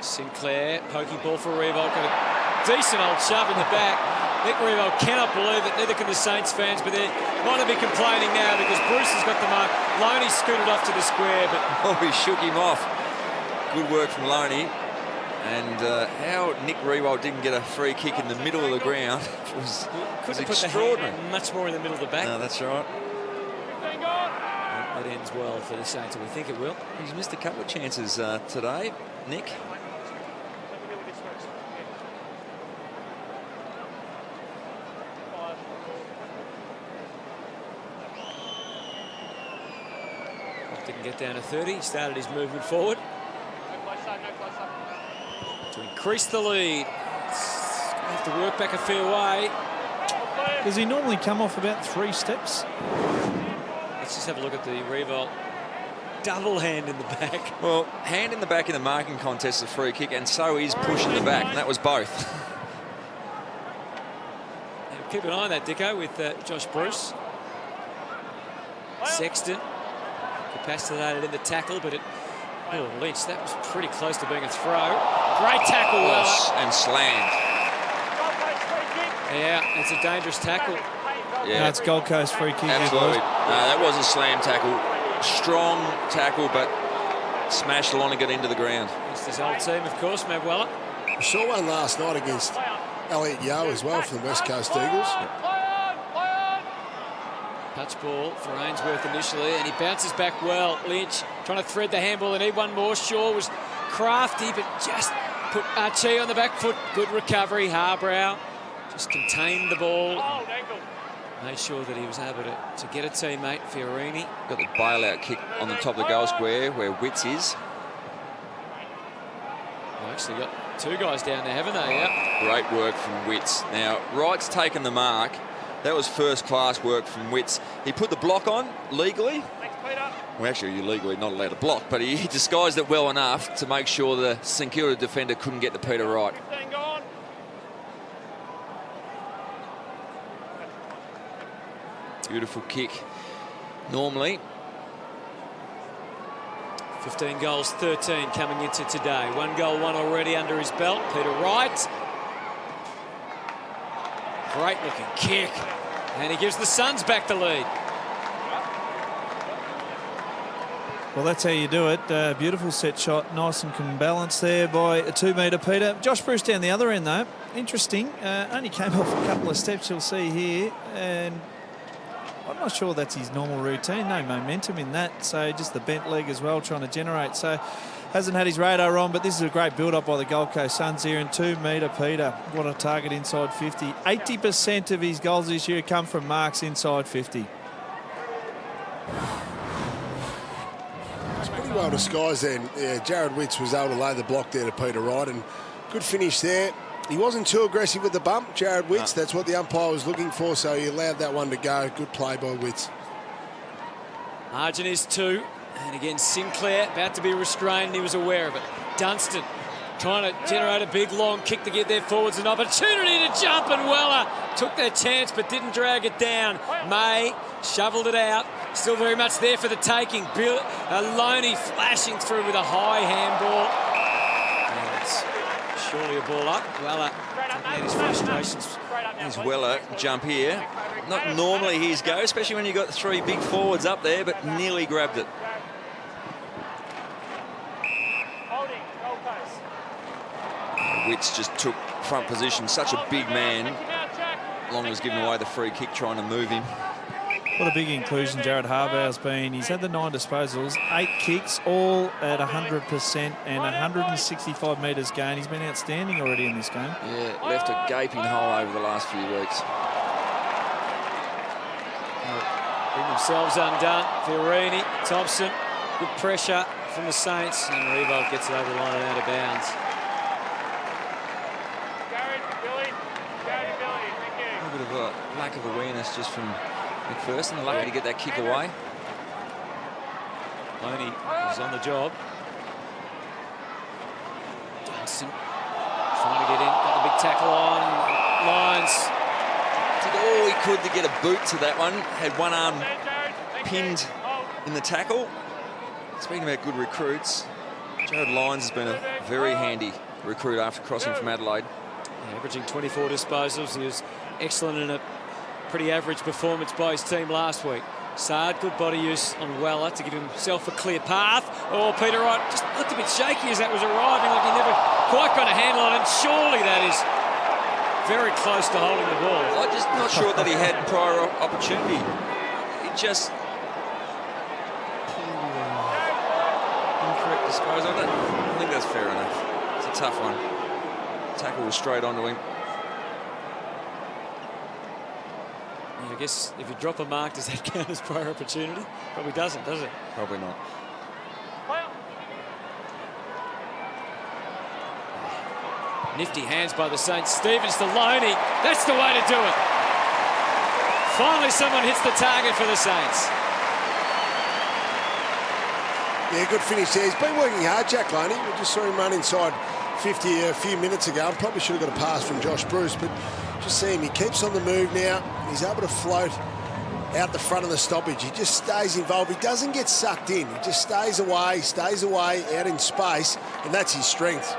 Sinclair, poking ball for Revolt. Got a decent old shove in the back. Nick Revolt cannot believe it. Neither can the Saints fans, but they might be complaining now because Bruce has got the mark. Loney scooted off to the square, but Oh, he shook him off. Good work from Loney. And how Nick Revolt didn't get a free kick in the middle of the ground was couldn't put extraordinary. the hand much more in the middle of the back. No, that's right. That ends well for the Saints, and we think it will. He's missed a couple of chances today, Nick. Didn't get down to 30. He started his movement forward to increase the lead. Have to work back a fair way. Does he normally come off about 3 steps? Let's just have a look at the Revolt double hand in the back. Well, hand in the back in the marking contest, a free kick, and so is push in the back, and that was both. Now, keep an eye on that, Dicko, with Josh Bruce. Sexton capacitated in the tackle, but oh, Lynch, that was pretty close to being a throw. Great tackle, Weller. And slammed. Yeah, it's a dangerous tackle. Yeah, No, it's Gold Coast free kick. absolutely. No, that was a slam tackle. Strong tackle, but smashed along and got into the ground. It's his old team, of course, Matt Weller. We saw one last night against Elliot Yeo as well from the West Coast Eagles. Touch ball for Ainsworth initially, and he bounces back well. Lynch trying to thread the handball. They need one more. Shaw was crafty, but just put Archie on the back foot. Good recovery. Harbrow just contained the ball. Made sure that he was able to get a teammate, Fiorini. Got the bailout kick on the top of the goal square where Witts is. They've actually got 2 guys down there, haven't they? Yeah. Great work from Witts. Now, Wright's taken the mark. That was first-class work from Witts. He put the block on legally. Well, actually, you're legally not allowed to block, but he disguised it well enough to make sure the St Kilda defender couldn't get to Peter Wright. Beautiful kick. Normally. 15 goals, 13 coming into today. 1 goal, 1 already under his belt. Peter Wright. Great looking kick. And he gives the Suns back the lead. Well, that's how you do it. Beautiful set shot. Nice and balanced there by a 2-metre Peter. Josh Bruce down the other end, though. Interesting. Only came off a couple of steps, you'll see here. And I'm not sure that's his normal routine. No momentum in that. So just the bent leg as well, trying to generate. So hasn't had his radar on, but this is a great build-up by the Gold Coast Suns here. And 2-metre Peter. What a target inside 50. 80% of his goals this year come from marks inside 50. It's pretty well disguised then. Yeah, Jared Witts was able to lay the block there to Peter Wright, and good finish there. He wasn't too aggressive with the bump, Jared Witts. That's what the umpire was looking for, so he allowed that one to go. Good play by Witts. Margin is 2. And again, Sinclair about to be restrained. He was aware of it. Dunstan trying to generate a big, long kick to give their forwards an opportunity to jump, and Weller took their chance but didn't drag it down. May shoveled it out. Still very much there for the taking. Loney flashing through with a high handball. And it's surely a ball up. Weller taking out his frustrations. There's Weller jump here. Not normally his go, especially when you've got 3 big forwards up there, but nearly grabbed it. Witts just took front position. Such a big man. Long was giving away the free kick trying to move him. What a big inclusion Jared Harbaugh's been. He's had the 9 disposals, 8 kicks, all at 100% and 165 metres gain. He's been outstanding already in this game. Yeah, left a gaping hole over the last few weeks. Bring themselves undone. Fiorini, Thompson, good pressure from the Saints, and Revolt gets it over the line and out of bounds. A bit of a lack of awareness just from McPherson. Lucky to get that kick away. Loney is on the job. Dunstan trying to get in. Got the big tackle on. Lyons Did all he could to get a boot to that one. Had one arm pinned in the tackle. Speaking about good recruits, Jared Lyons has been a very handy recruit after crossing from Adelaide. Yeah, averaging 24 disposals. He was excellent in a pretty average performance by his team last week. Sard, good body use on Weller to give himself a clear path. Oh, Peter Wright just looked a bit shaky as that was arriving, like he never quite got a handle on it. Surely that is very close to holding the ball. I'm just not sure that he had prior opportunity. It just... incorrect disposal. I think that's fair enough. It's a tough one. Tackle was straight onto him. I guess if you drop a mark, does that count as prior opportunity? Probably doesn't, does it? Probably not. Nifty hands by the Saints. Stevens to Loney. That's the way to do it. Finally, someone hits the target for the Saints. Yeah, good finish there. He's been working hard, Jack Loney. We just saw him run inside 50 a few minutes ago. I probably should have got a pass from Josh Bruce, but just see him. He keeps on the move now. He's able to float out the front of the stoppage. He just stays involved. He doesn't get sucked in. He just stays away, out in space, and that's his strength.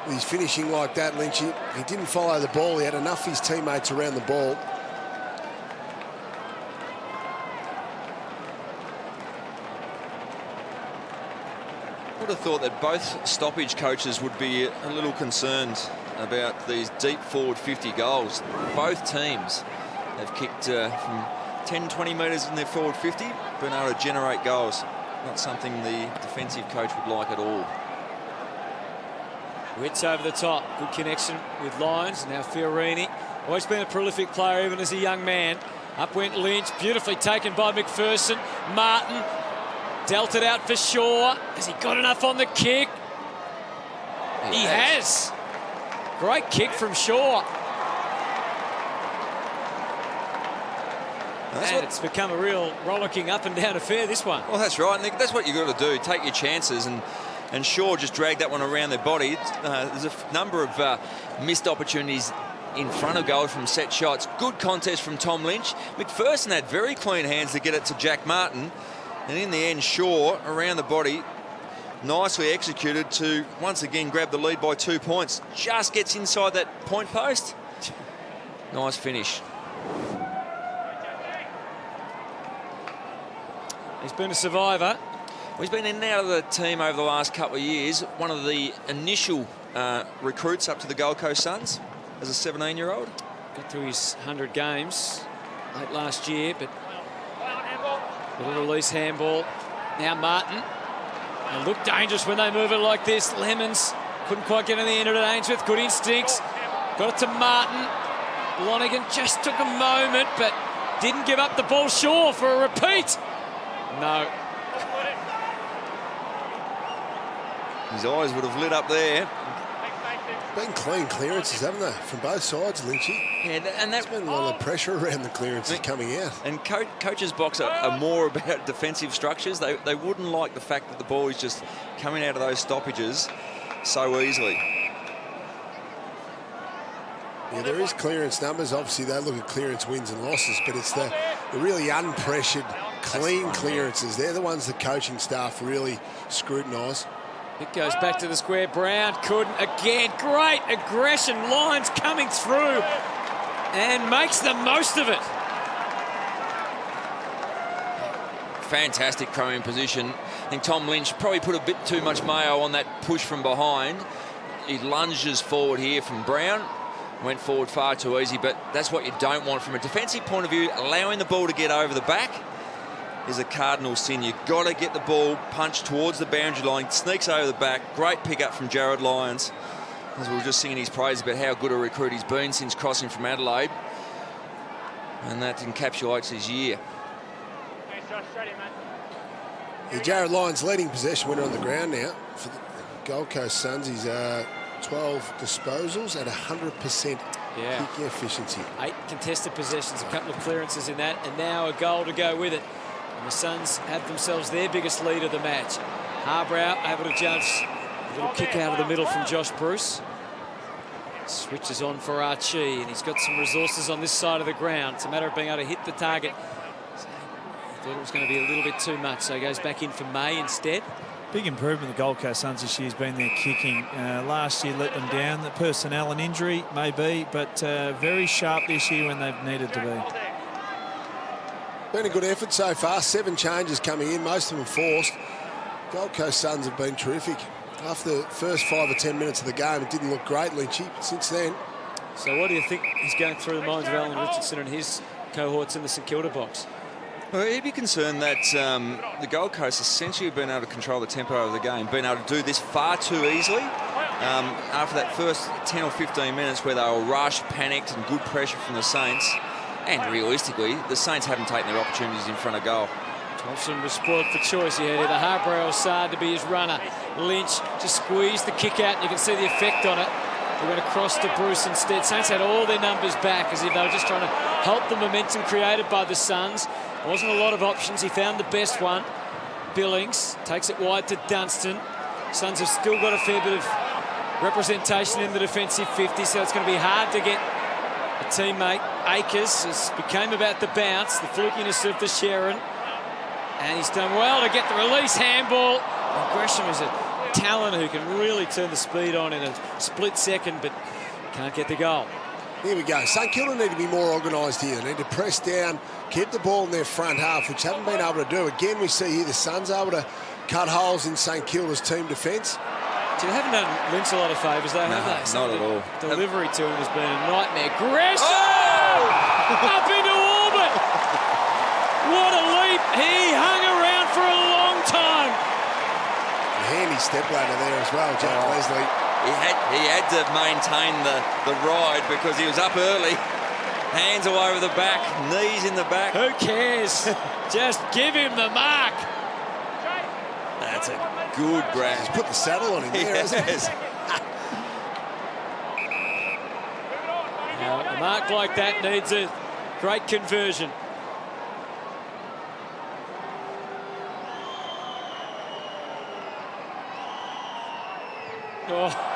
He's finishing like that, Lynchy. He didn't follow the ball. He had enough of his teammates around the ball. I would have thought that both stoppage coaches would be a little concerned about these deep forward 50 goals. Both teams have kicked from 10, 20 metres in their forward 50, been able to generate goals. Not something the defensive coach would like at all. Witts over the top. Good connection with Lyons. Now Fiorini. Always been a prolific player even as a young man. Up went Lynch. Beautifully taken by McPherson. Martin dealt it out for Shaw. Has he got enough on the kick? He has. Great kick from Shaw. And it's become a real rollicking up and down affair, this one. Well, that's right, Nick. That's what you've got to do. Take your chances, and Shaw just dragged that one around their body. There's a number of missed opportunities in front of goal from set shots. Good contest from Tom Lynch. McPherson had very clean hands to get it to Jack Martin. And in the end, Shaw, around the body, nicely executed to once again grab the lead by 2 points. Just gets inside that point post. Nice finish. He's been a survivor. Well, he's been in and out of the team over the last couple of years. One of the initial recruits up to the Gold Coast Suns as a 17-year-old. Got through his 100 games late last year, but little release handball. Now Martin. They look dangerous when they move it like this. Lemons couldn't quite get in the end of it. Ainsworth, good instincts. Got it to Martin. Lonergan just took a moment, but didn't give up the ball. Shaw for a repeat. No. His eyes would have lit up there. been clean clearances, haven't they, from both sides, Lynchy? Yeah, and There's been a lot of pressure around the clearances coming out. And coaches' box are more about defensive structures. They wouldn't like the fact that the ball is just coming out of those stoppages so easily. Yeah, there is clearance numbers. Obviously, they look at clearance wins and losses, but it's the really unpressured, clean clearances. They're the ones the coaching staff really scrutinise. It goes back to the square. Brown couldn't again. Great aggression. Lyons coming through and makes the most of it. Fantastic crowing position. I think Tom Lynch probably put a bit too much mayo on that push from behind. He lunges forward here from Brown. Went forward far too easy, but that's what you don't want from a defensive point of view. Allowing the ball to get over the back is a cardinal sin. You've got to get the ball punched towards the boundary line. Sneaks over the back. Great pick-up from Jared Lyons. As we were just singing his praise about how good a recruit he's been since crossing from Adelaide. And that encapsulates his year. Yeah, Jared Lyons leading possession winner on the ground now for the Gold Coast Suns. He's 12 disposals at 100% kicking efficiency. 8 contested possessions, a couple of clearances in that, and now a goal to go with it. And the Suns have themselves their biggest lead of the match. Harbrow able to judge a little kick out of the middle from Josh Bruce. Switches on for Archie, and he's got some resources on this side of the ground. It's a matter of being able to hit the target. I thought it was going to be a little bit too much, so he goes back in for May instead. Big improvement the Gold Coast Suns this year has been their kicking. Last year let them down. The personnel and injury, maybe, but very sharp this year when they've needed to be. Been a good effort so far. 7 changes coming in, most of them forced. Gold Coast Suns have been terrific. After the first 5 or 10 minutes of the game, it didn't look great, Lynchy. Since then. So what do you think is going through the minds of Alan Richardson and his cohorts in the St Kilda box? Well, he'd be concerned that the Gold Coast essentially have been able to control the tempo of the game, been able to do this far too easily. After that first 10 or 15 minutes where they were rushed, panicked and good pressure from the Saints, and realistically, the Saints haven't taken their opportunities in front of goal. Thompson was spoiled for choice. He had either Harbrow or Saad to be his runner. Lynch just squeezed the kick out, and you can see the effect on it. He went across to Bruce instead. Saints had all their numbers back as if they were just trying to help the momentum created by the Suns. Wasn't a lot of options. He found the best one. Billings takes it wide to Dunstan. Suns have still got a fair bit of representation in the defensive 50, so it's going to be hard to get a teammate. Akers, it became about the bounce, the flukiness of the Sharon. And he's done well to get the release handball. Gresham is a talent who can really turn the speed on in a split second, but can't get the goal. Here we go. St Kilda need to be more organised here. They need to press down, keep the ball in their front half, which haven't been able to do. Again, we see here the Suns able to cut holes in St Kilda's team defence. They haven't done Lynch a lot of favours, though, have they? Not at all. Delivery to him has been a nightmare. Gresham! Up into orbit! What a leap! He hung around for a long time. A handy stepladder there as well, Jack Leslie. He had to maintain the ride because he was up early. Hands all over the back, knees in the back. Who cares? Just give him the mark. That's a good grab. He's put the saddle on him there, hasn't he? Now, a mark like that needs a great conversion. Oh.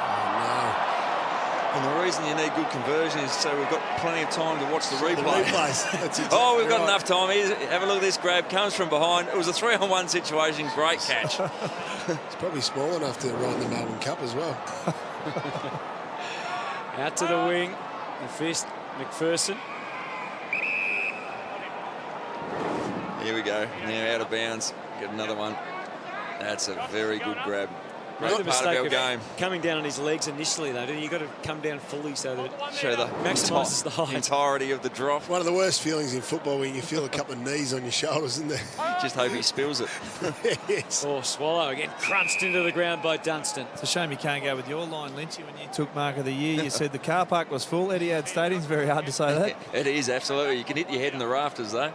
And the reason you need good conversion is so we've got plenty of time to watch the replay. That's exactly we've got right. enough time. Have a look at this grab. Comes from behind. It was a 3-on-1 situation. Great catch. It's probably small enough to ride the Melbourne Cup as well. Out to the wing. The fist, McPherson. Here we go. Now out of bounds. Get another one. That's a very good grab. Made the Part of our mistake game. of coming down on his legs initially, though. You've got to come down fully so that it Show the maximises the height. entirety of the drop. One of the worst feelings in football when you feel a couple of knees on your shoulders, isn't there? Just hope he spills it. Yes. Oh, Swallow again crunched into the ground by Dunstan. It's a shame you can't go with your line, Lynchy. When you took Mark of the Year, you said the car park was full. Etihad Stadium's very hard to say that. It is, absolutely. You can hit your head in the rafters, though.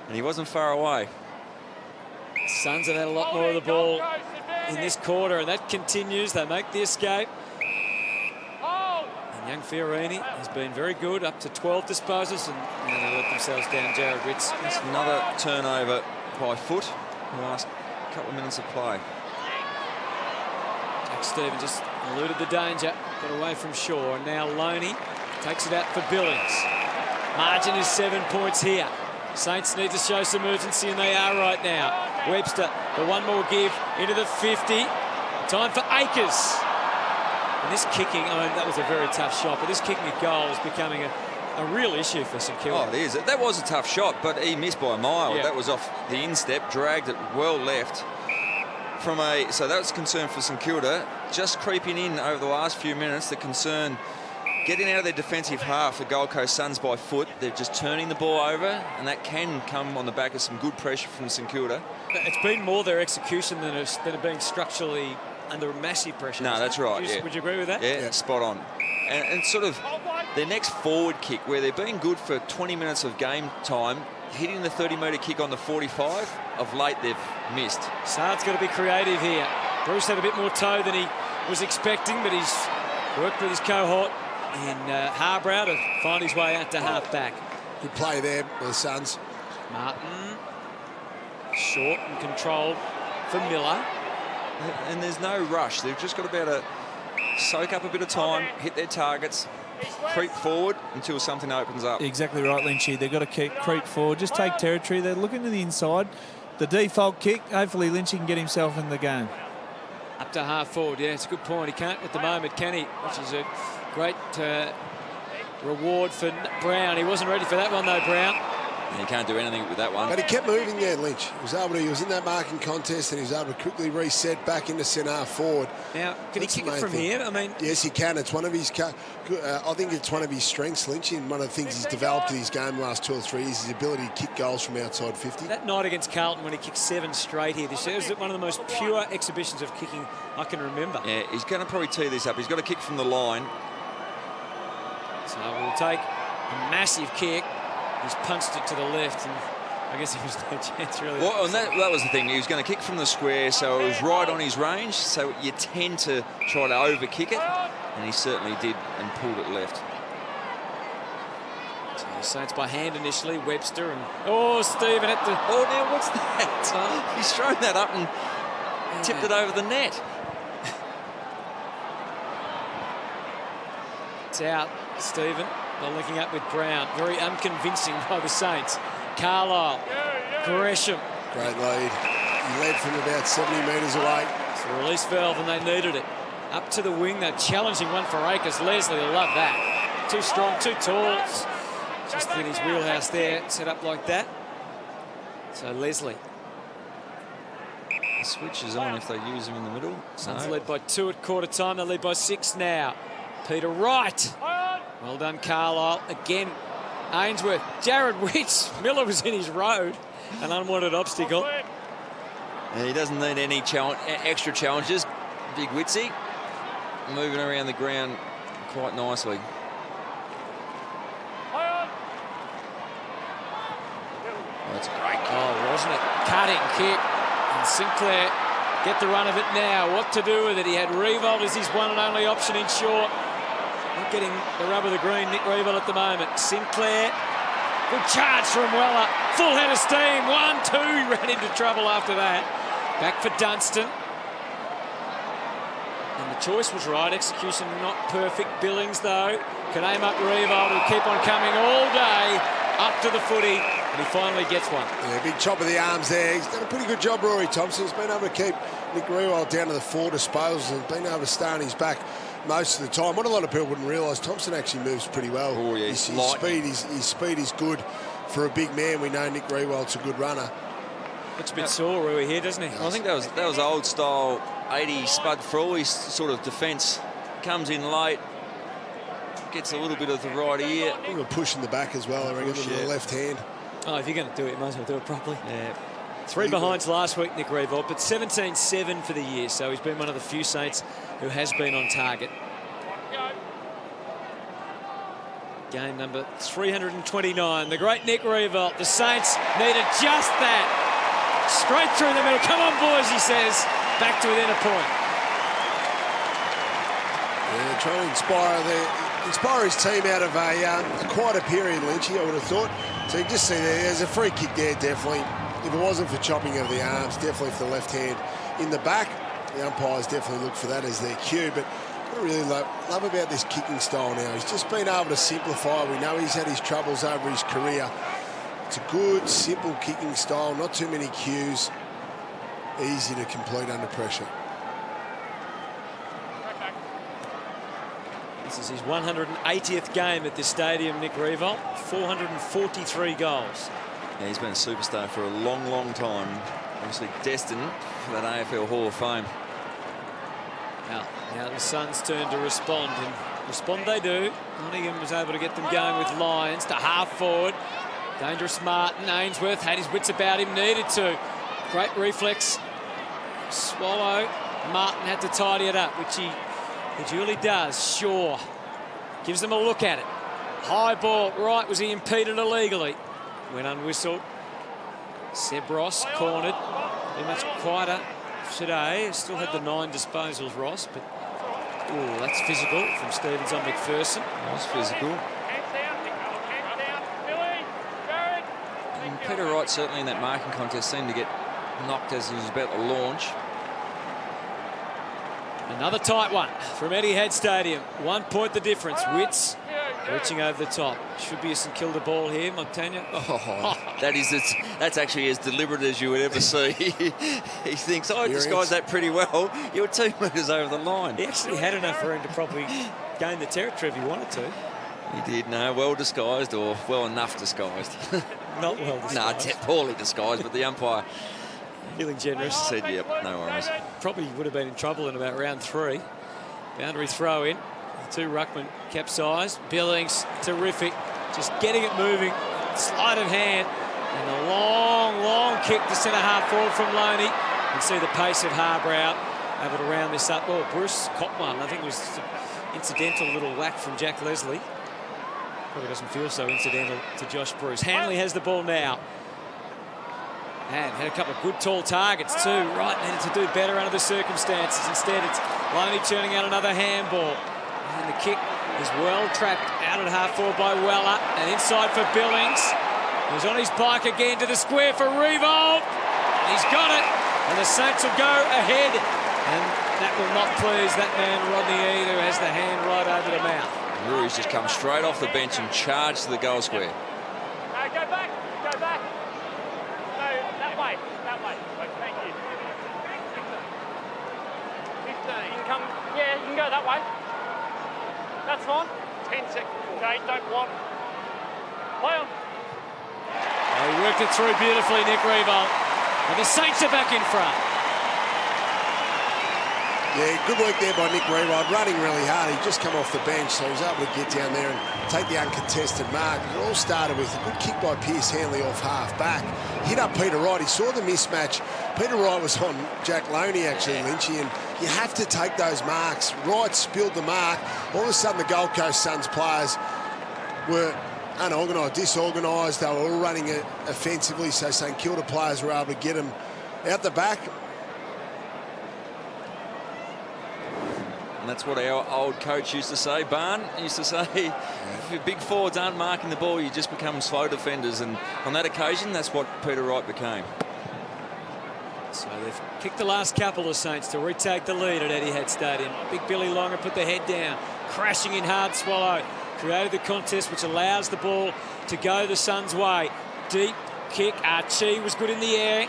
And he wasn't far away. Suns have had a lot more of the ball in this quarter, and that continues. They make the escape. Young Fiorini has been very good, up to 12 disposals, and now they let themselves down. Jared Witts. That's another turnover by foot in the last couple of minutes of play. Jack Stevens just eluded the danger, got away from Shaw, and now Loney takes it out for Billings. Margin is 7 points here. Saints need to show some urgency, and they are right now. Webster, the one more give into the 50. Time for Akers. And this kicking, I mean, that was a very tough shot, but this kicking at goal is becoming a real issue for St Kilda. Oh, it is. That was a tough shot, but he missed by a mile. Yeah. That was off the instep, dragged it well left. So that was a concern for St Kilda. Just creeping in over the last few minutes, the concern getting out of their defensive half, the Gold Coast Suns by foot. They're just turning the ball over, and that can come on the back of some good pressure from St Kilda. It's been more their execution than it being structurally under massive pressure. No, that's right. Would you agree with that? Yeah, spot on. And sort of their next forward kick, where they've been good for 20 minutes of game time, hitting the 30-metre kick on the 45, of late they've missed. Sard's got to be creative here. Bruce had a bit more toe than he was expecting, but he's worked with his cohort in Harbrow to find his way out to half-back. Good play there by the Suns. Martin, short and controlled for Miller. And there's no rush. They've just got to be able to soak up a bit of time, hit their targets, creep forward until something opens up. Exactly right, Lynchy. They've got to creep forward, just take territory. They're looking to the inside. The default kick, hopefully Lynchy can get himself in the game. Up to half forward, yeah, it's a good point. He can't at the moment, can he? Which is a great reward for Brown. He wasn't ready for that one, though, Brown. And he can't do anything with that one. But he kept moving there, Lynch. He was in that marking contest, and he was able to quickly reset back into centre half forward. Now, can he kick it from here? I mean, yes, he can. It's one of his. I think it's one of his strengths, Lynch, and one of the things he's developed in his game the last 2 or 3 years, his ability to kick goals from outside 50. That night against Carlton, when he kicked 7 straight here, this was one of the most pure exhibitions of kicking I can remember. Yeah, he's going to probably tee this up. He's got to kick from the line. So we'll take a massive kick. He's punched it to the left, and I guess there was no chance, really. Well, and that was the thing. He was going to kick from the square, so it was right on his range. So you tend to try to over-kick it, and he certainly did and pulled it left. So the Saints by hand initially, Webster, and Stephen at the... Oh, now what's that? He's thrown that up and tipped it over the net. It's out, Stephen. They're linking up with Brown. Very unconvincing by the Saints. Carlisle, Gresham. Great lead. He led from about 70 metres away. It's the release valve, and they needed it. Up to the wing, they're challenging one for Akers. Leslie will love that. Too strong, too tall. Just in his wheelhouse there, set up like that. So Leslie. The switch is on if they use him in the middle. Suns led by 2 at quarter time. They lead by 6 now. Peter Wright. Well done, Carlisle. Again, Ainsworth. Jared Witts. Miller was in his road. An unwanted obstacle. And he doesn't need any extra challenges. Big Witsy. Moving around the ground quite nicely. Oh, that's a great kick. Oh, wasn't it? Cutting kick. And Sinclair get the run of it now. What to do with it? He had Revolt as his one and only option in short. Not getting the rub of the green, Nick Revolt at the moment. Sinclair, good charge from Weller. Full head of steam, 1-2. He ran into trouble after that. Back for Dunstan. And the choice was right. Execution not perfect. Billings, though, can aim up Revolt, who'll keep on coming all day up to the footy. And he finally gets one. Yeah, big chop of the arms there. He's done a pretty good job, Rory Thompson. He's been able to keep Nick Revolt down to the 4 disposals and been able to stay on his back most of the time. What a lot of people wouldn't realise, Thompson actually moves pretty well. Oh, yeah, his speed is good for a big man. We know Nick Revolt's a good runner. Looks a bit sore, Rui, here, doesn't he? I think that was old style 80 Spud Frawley sort of defence. Comes in late, gets a little bit of the right ear. A little push in the back as well, I reckon, with the left hand. Oh, if you're going to do it, you might as well do it properly. Yeah. 3 behinds last week, Nick Revolt, but 17-7 for the year, so he's been one of the few Saints who has been on target. Game number 329. The great Nick Revolt. The Saints needed just that. Straight through the middle. Come on, boys, he says. Back to within a point. Yeah, trying to inspire inspire his team out of a quieter period, Lynchy, I would have thought. So you can just see there's a free kick there, definitely. If it wasn't for chopping of the arms, definitely for the left hand in the back. The umpires definitely look for that as their cue. But what I really love about this kicking style now, he's just been able to simplify. We know he's had his troubles over his career. It's a good, simple kicking style, not too many cues. Easy to complete under pressure. This is his 180th game at this stadium, Nick Riewoldt. 443 goals. Yeah, he's been a superstar for a long, long time. Obviously destined for that AFL Hall of Fame. Now the Suns' turn to respond, and respond they do. Monaghan was able to get them going with Lyons to half forward. Dangerous Martin. Ainsworth had his wits about him, needed to. Great reflex. Swallow. Martin had to tidy it up, which he duly does. Shaw gives them a look at it. High ball, right, was he impeded illegally? Went unwhistled. Seb Ross cornered. Very much quieter today. Still had the 9 disposals, Ross, but ooh, that's physical from Stevens on McPherson. That's physical. And Peter Wright certainly in that marking contest seemed to get knocked as he was about to launch. Another tight one from Etihad Stadium. 1 point the difference. Wits reaching over the top. Should be a St Kilda ball here, Montagna. Oh, that's actually as deliberate as you would ever see. He thinks, I disguised that pretty well. You're 2 metres over the line. He actually had enough room to probably gain the territory if he wanted to. He did, no, well disguised or well enough disguised. Not well disguised. No, poorly disguised, but the umpire feeling generous. Said, yep, no worries. Probably would have been in trouble in about round 3. Boundary throw in. The 2 ruckman capsized. Billings, terrific. Just getting it moving. Sleight of hand. And a long, long kick to centre half forward from Loney. You can see the pace of Harbrow able to round this up. Oh, Bruce caught one. I think it was an incidental little whack from Jack Leslie. Probably doesn't feel so incidental to Josh Bruce. Hanley has the ball now. And had a couple of good tall targets too. Right, needed to do better under the circumstances. Instead, it's Loney turning out another handball. And the kick is well trapped out at half forward by Weller. And inside for Billings. He's on his bike again to the square for Riewoldt. He's got it. And the Saints will go ahead. And that will not please that man, Rodney Eade, who has the hand right over the mouth. Rui's just come straight off the bench and charged to the goal square. Go back. Go back. No, that way. That way. Thank you. 15. You can come. Yeah, you can go that way. That's fine. 10 seconds. Okay, don't want. Play on. Oh, he worked it through beautifully, Nick Riewoldt. And the Saints are back in front. Yeah, good work there by Nick Riewoldt, running really hard. He just come off the bench, so he was able to get down there and take the uncontested mark. It all started with a good kick by Pierce Hanley off half back. Hit up Peter Wright. He saw the mismatch. Peter Wright was on Jack Loney, actually, Lynchy, and you have to take those marks. Wright spilled the mark. All of a sudden, the Gold Coast Suns players were unorganised, disorganised. They were all running it offensively, so St Kilda players were able to get them out the back. And that's what our old coach used to say, Barn. He used to say, if your big forwards aren't marking the ball, you just become slow defenders. And on that occasion, that's what Peter Wright became. So they've kicked the last couple of Saints to retake the lead at Etihad Stadium. Big Billy Longer put the head down, crashing in hard. Swallow created the contest, which allows the ball to go the Suns' way. Deep kick. Archie was good in the air.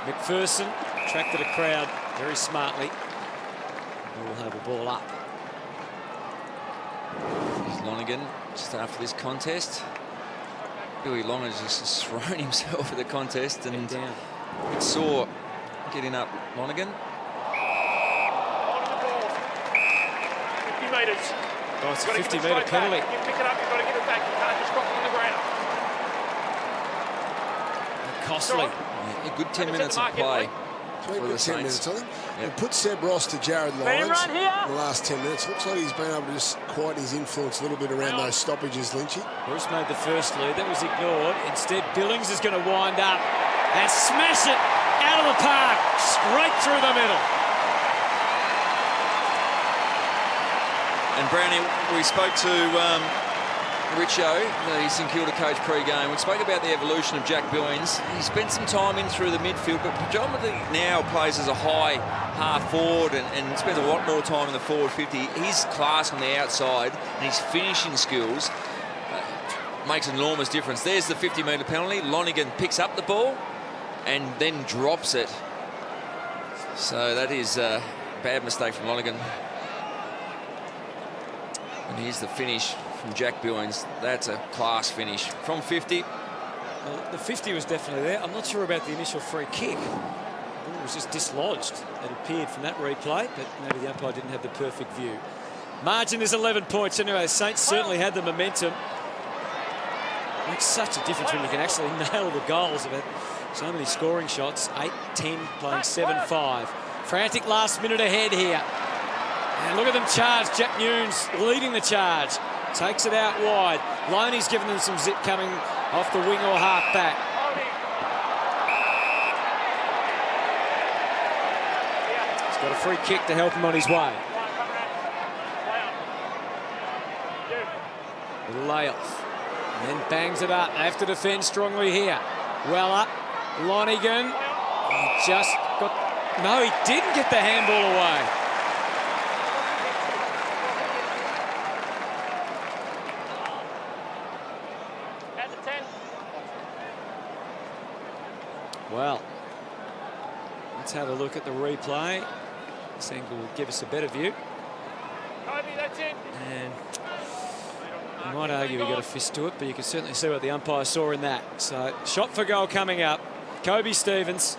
McPherson attracted a crowd very smartly. We'll have a ball up. Here's Lonergan just after this contest. Billy Longer just thrown himself at the contest and down. It's sore getting up Lonergan. 50 metres. Oh, it's a 50-metre penalty. You pick it up, you've got to get it back. You can't just drop it on the ground. Costly. Yeah, a good 10 minutes of play. For the 10 minutes, I think. Yep. And put Seb Ross to Jared Lyons in the last 10 minutes. Looks like he's been able to just quieten his influence a little bit around those stoppages, Lynchy. Bruce made the first lead. That was ignored. Instead, Billings is going to wind up and smash it out of the park, straight through the middle. And Brownie, we spoke to Richo, the St Kilda coach pre-game. We spoke about the evolution of Jack Billings. He spent some time in through the midfield, but predominantly now plays as a high half forward and spends a lot more time in the forward 50. His class on the outside and his finishing skills makes an enormous difference. There's the 50-metre penalty. Lonigan picks up the ball and then drops it. So that is a bad mistake from Lonigan. And here's the finish from Jack Billings. That's a class finish from 50. Well, the 50 was definitely there. I'm not sure about the initial free kick. It was just dislodged. It appeared from that replay, but maybe the umpire didn't have the perfect view. Margin is 11 points. Anyway, the Saints certainly had the momentum. It makes such a difference when you can actually nail the goals. Of it. So many scoring shots. 8-10, playing 7-5. Frantic last minute ahead here. And look at them charge. Jack Nunes leading the charge. Takes it out wide. Loney's given them some zip coming off the wing or half back. He's got a free kick to help him on his way. The layoff. And then bangs it up. They have to defend strongly here. Well up. Lonigan. He just got... No, he didn't get the handball away. Well, let's have a look at the replay. This angle will give us a better view. And you might argue he got a fist to it, but you can certainly see what the umpire saw in that. So, shot for goal coming up. Kobe Stevens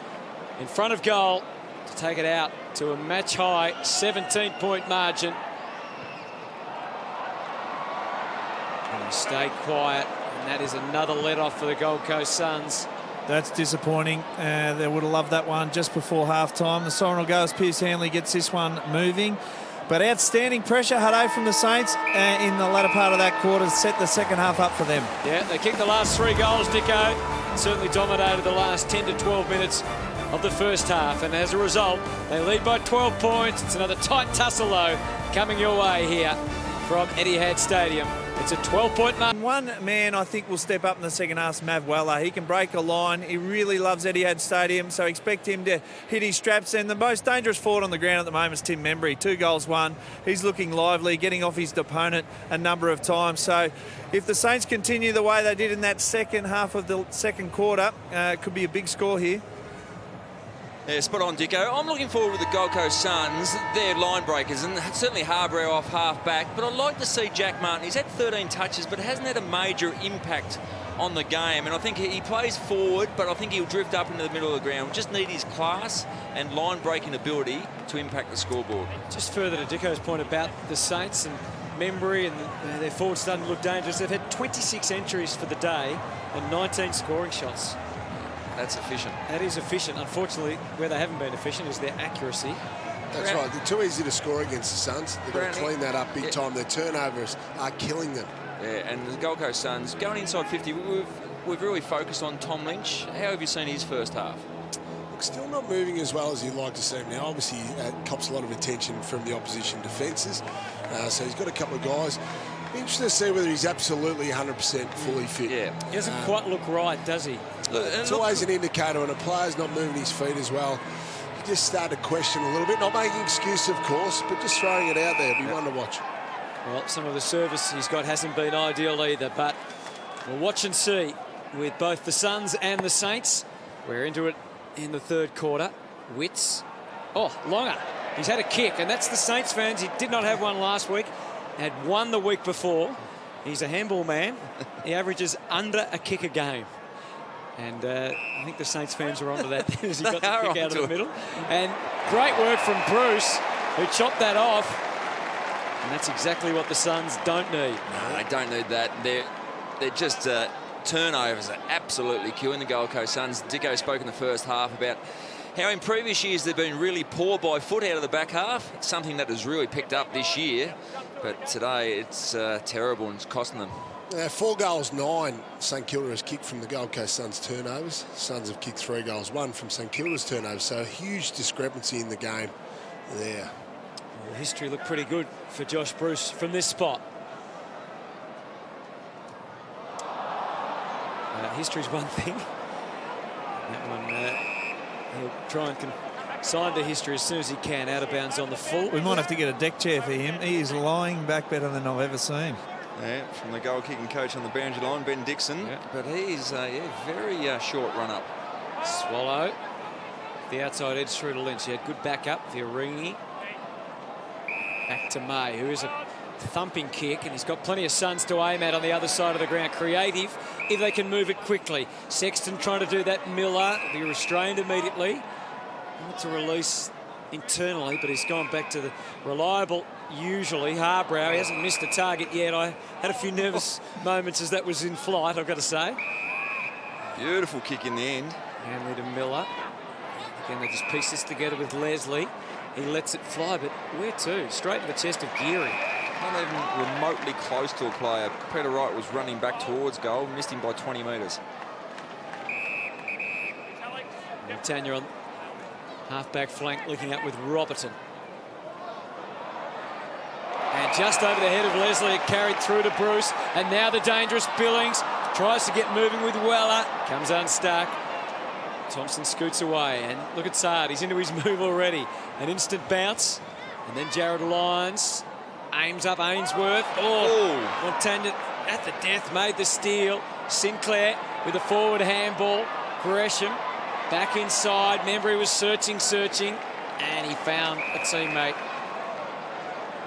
in front of goal to take it out to a match-high 17-point margin. And they stay quiet, and that is another let-off for the Gold Coast Suns. That's disappointing. They would have loved that one just before half-time. The siren will go as Pierce Hanley gets this one moving. But outstanding pressure, Hutto, from the Saints in the latter part of that quarter, set the second half up for them. Yeah, they kicked the last 3 goals, Dicko. Certainly dominated the last 10 to 12 minutes of the first half. And as a result, they lead by 12 points. It's another tight tussle, though, coming your way here from Etihad Stadium. It's a 12-point mark. One man I think will step up in the second half is Mav Weller. He can break a line. He really loves Etihad Stadium, so expect him to hit his straps. And the most dangerous forward on the ground at the moment is Tim Membry. 2 goals, 1. He's looking lively, getting off his opponent a number of times. So if the Saints continue the way they did in that second half of the second quarter, it could be a big score here. Yeah, spot on, Dicko. I'm looking forward to the Gold Coast Suns. They're line breakers, and certainly Harbrow off half-back. But I'd like to see Jack Martin. He's had 13 touches, but hasn't had a major impact on the game. And I think he plays forward, but I think he'll drift up into the middle of the ground. We just need his class and line-breaking ability to impact the scoreboard. Just further to Dicko's point about the Saints and Membry and their forwards starting to look dangerous. They've had 26 entries for the day and 19 scoring shots. That's efficient. That is efficient. Unfortunately, where they haven't been efficient is their accuracy. That's right. They're too easy to score against the Suns. They've got to clean that up big time. Their turnovers are killing them. Yeah, and the Gold Coast Suns going inside 50. We've really focused on Tom Lynch. How have you seen his first half? Look, still not moving as well as you'd like to see him now. Obviously, cops a lot of attention from the opposition defences. So he's got a couple of guys. Interesting to see whether he's absolutely 100% fully fit. Yeah. He doesn't quite look right, does he? It's always an indicator when a player's not moving his feet as well. You just start to question a little bit. Not making excuse, of course, but just throwing it out there. It'll be one to watch. Well, some of the service he's got hasn't been ideal either, but we'll watch and see with both the Suns and the Saints. We're into it in the third quarter. Witts. Oh, Longer. He's had a kick, and that's the Saints fans. He did not have one last week. Had one the week before. He's a handball man. He averages under a kick a game. And I think the Saints fans are onto that as he got the kick out of the middle. And great work from Bruce, who chopped that off. And that's exactly what the Suns don't need. No, they don't need that. They're just turnovers are absolutely killing the Gold Coast Suns. Dicko spoke in the first half about how in previous years they've been really poor by foot out of the back half, something that has really picked up this year. But today it's terrible and it's costing them. 4 goals, 9 St Kilda has kicked from the Gold Coast Suns turnovers. Suns have kicked 3 goals, 1 from St Kilda's turnovers. So a huge discrepancy in the game there. The history looked pretty good for Josh Bruce from this spot. History's one thing. That one, he'll try and consign to history as soon as he can. Out of bounds on the full. We might have to get a deck chair for him. He is lying back better than I've ever seen. Yeah, from the goal-kicking coach on the boundary line, Ben Dixon. Yeah. But he's very short run-up. Swallow. The outside edge through to Lynch. He had good backup. Fiorini. Back to May, who is a thumping kick, and he's got plenty of Suns to aim at on the other side of the ground. Creative if they can move it quickly. Sexton trying to do that. Miller will be restrained immediately. Not to release internally, but he's gone back to the reliable, usually, Harbrow. He hasn't missed a target yet. I had a few nervous moments as that was in flight, I've got to say. Beautiful kick in the end. Hanley to Miller. Again, they just piece this together with Leslie. He lets it fly, but where to? Straight to the chest of Geary. Not even remotely close to a player. Peter Wright was running back towards goal, missed him by 20 metres. Tanya on half-back flank, looking up with Robertson. And just over the head of Leslie, it carried through to Bruce. And now the dangerous Billings tries to get moving with Weller. Comes unstuck. Thompson scoots away, and look at Sard. He's into his move already. An instant bounce, and then Jared Lyons aims up Ainsworth. Oh, Montagna at the death made the steal. Sinclair with a forward handball. Gresham back inside. Membry was searching, and he found a teammate.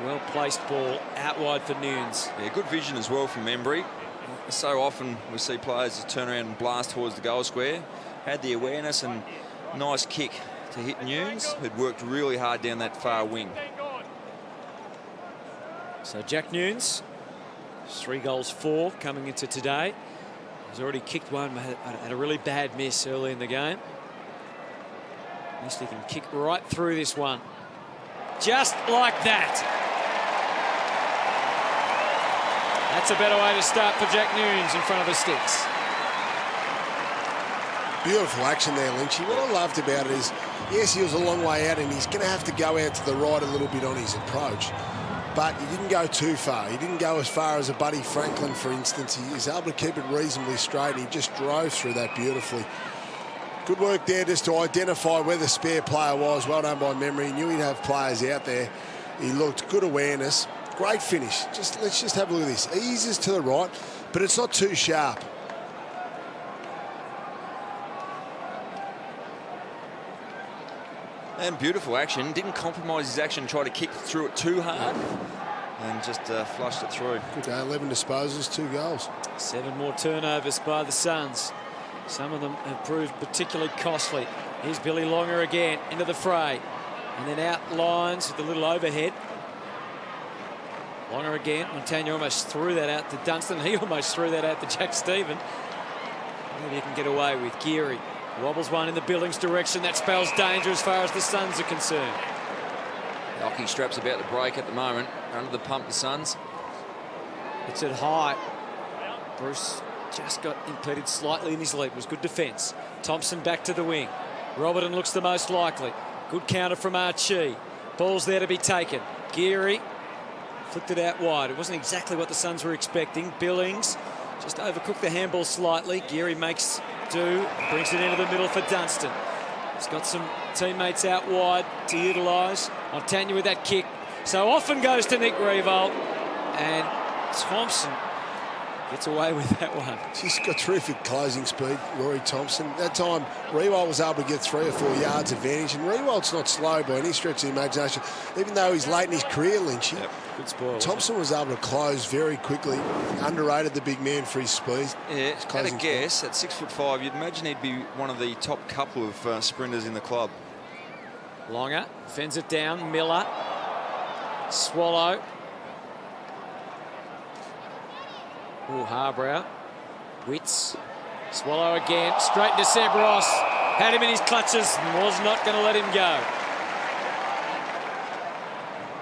Well-placed ball out wide for Nunes. Yeah, good vision as well from Membry. So often we see players just turn around and blast towards the goal square. Had the awareness and nice kick to hit Nunes, who'd worked really hard down that far wing. So Jack Nunes, 3 goals, 4 coming into today. He's already kicked one, had a really bad miss early in the game. At least he can kick right through this one. Just like that. That's a better way to start for Jack Nunes in front of the sticks. Beautiful action there, Lynchy. What I loved about it is, yes, he was a long way out and he's going to have to go out to the right a little bit on his approach. But he didn't go too far. He didn't go as far as a Buddy Franklin, for instance. He was able to keep it reasonably straight. He just drove through that beautifully. Good work there just to identify where the spare player was. Well done by Memory. He knew he'd have players out there. He looked good awareness. Great finish. Let's just have a look at this. Eases to the right, but it's not too sharp. And beautiful action. Didn't compromise his action, tried to kick through it too hard and just flushed it through. Good day, 11 disposals, 2 goals. 7 more turnovers by the Suns. Some of them have proved particularly costly. Here's Billy Longer again into the fray. And then out Lyons with the little overhead. Longer again. Montagna almost threw that out to Dunstan. He almost threw that out to Jack Stephen. Maybe he can get away with Geary. Wobbles one in the Billings direction. That spells danger as far as the Suns are concerned. The hockey strap's about to break at the moment. Under the pump, the Suns. It's at high. Bruce just got impeded slightly in his leap. It was good defence. Thompson back to the wing. Robertson looks the most likely. Good counter from Archie. Ball's there to be taken. Geary flicked it out wide. It wasn't exactly what the Suns were expecting. Billings just overcooked the handball slightly. Geary makes do, brings it into the middle for Dunstan. He's got some teammates out wide to utilise. Montagna with that kick. So often goes to Nick Revolt, and Thompson gets away with that one. She's got terrific closing speed, Rory Thompson. That time, Rewold was able to get 3 or 4 yards advantage, and Rewold's not slow by any stretch of the imagination, even though he's late in his career, Lynchy. Yep, good spoil. Thompson was able to close very quickly. Underrated the big man for his speed. Yeah, at a guess, at 6'5", you'd imagine he'd be one of the top couple of sprinters in the club. Longer fends it down. Miller. Swallow. Oh, Harbrow. Wits. Swallow again. Straight into Seb Ross. Had him in his clutches and was not going to let him go.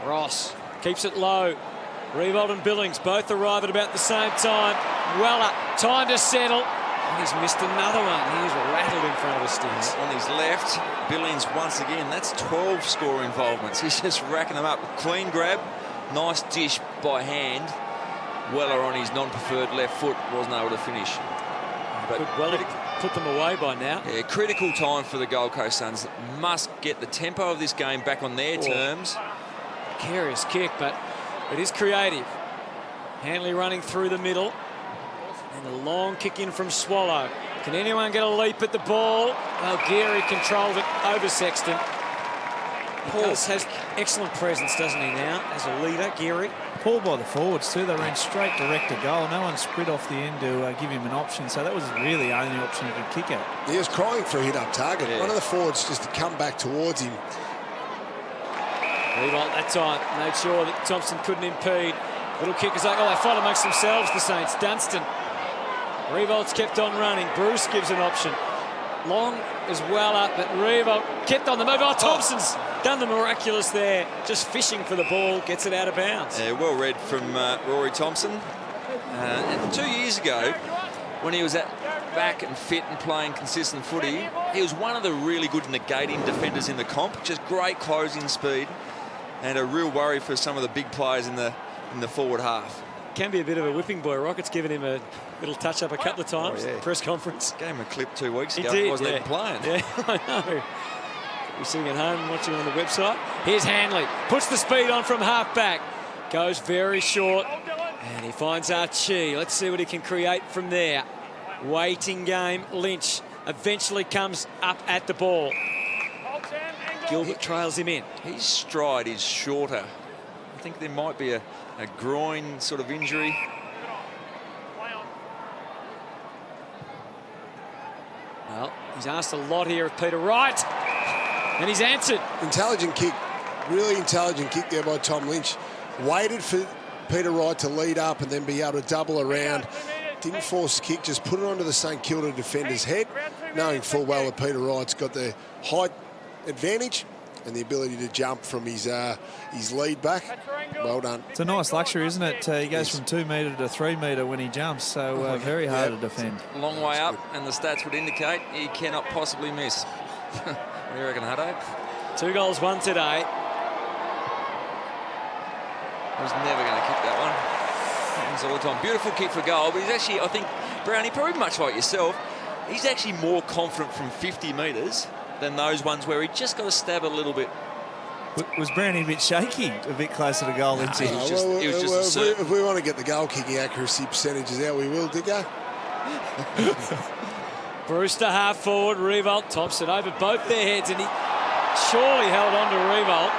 Ross keeps it low. Revolt and Billings both arrive at about the same time. Weller, time to settle. And he's missed another one. He's rattled in front of the sticks. On his left, Billings once again. That's 12 score involvements. He's just racking them up. Clean grab, nice dish by hand. Weller on his non-preferred left foot wasn't able to finish. But could well have put them away by now. Yeah, critical time for the Gold Coast Suns. Must get the tempo of this game back on their terms. Curious kick, but it is creative. Hanley running through the middle. And a long kick in from Swallow. Can anyone get a leap at the ball? Well, Geary controlled it over Sexton. He has excellent presence, doesn't he, now, as a leader, Geary? Pulled by the forwards too. They ran straight direct to goal. No one spread off the end to give him an option, so that was really the only option he could kick at. He was crying for a hit-up target. Yeah. One of the forwards just to come back towards him. Revolt that time made sure that Thompson couldn't impede. Little kick is like, oh, they fight amongst themselves, the Saints. Dunstan. Revolt's kept on running. Bruce gives an option. Long is well up, but Revolt kept on the move. Oh, Thompson's done the miraculous there. Just fishing for the ball, gets it out of bounds. Yeah, well read from Rory Thompson. And 2 years ago, when he was back and fit and playing consistent footy, he was one of the really good negating defenders in the comp. Just great closing speed and a real worry for some of the big players in the forward half. Can be a bit of a whipping boy. Rocket's given him a little touch-up a couple of times. Oh, yeah. Press conference. Gave him a clip 2 weeks ago. He did, He wasn't even playing. Yeah, I know. You're sitting at home watching on the website. Here's Hanley. Puts the speed on from half-back. Goes very short. And he finds Archie. Let's see what he can create from there. Waiting game. Lynch eventually comes up at the ball. Gilbert trails him in. His stride is shorter. I think there might be a groin sort of injury. Well, he's asked a lot here of Peter Wright. And he's answered. Intelligent kick. Really intelligent kick there by Tom Lynch. Waited for Peter Wright to lead up and then be able to double around. Didn't force the kick, just put it onto the St Kilda defender's head, knowing full well that Peter Wright's got the height advantage and the ability to jump from his lead back. Well done. It's a nice luxury, isn't it? He goes from 2 metre to 3 metre when he jumps, so very hard to defend. Long way up, and the stats would indicate he cannot possibly miss. What do you reckon, Hutto? 2 goals, 1 today. I was never going to kick that one. Happens all the time. Beautiful kick for goal, but he's actually, I think, Brownie, probably much like yourself, he's actually more confident from 50 metres than those ones where he just got to stab a little bit. Was Brownie a bit shaky, a bit closer to goal, isn't he? If we want to get the goal-kicking accuracy percentages out, we will, Dicko. Brewster half forward, Revolt tops it over both their heads, and he surely held on to Revolt.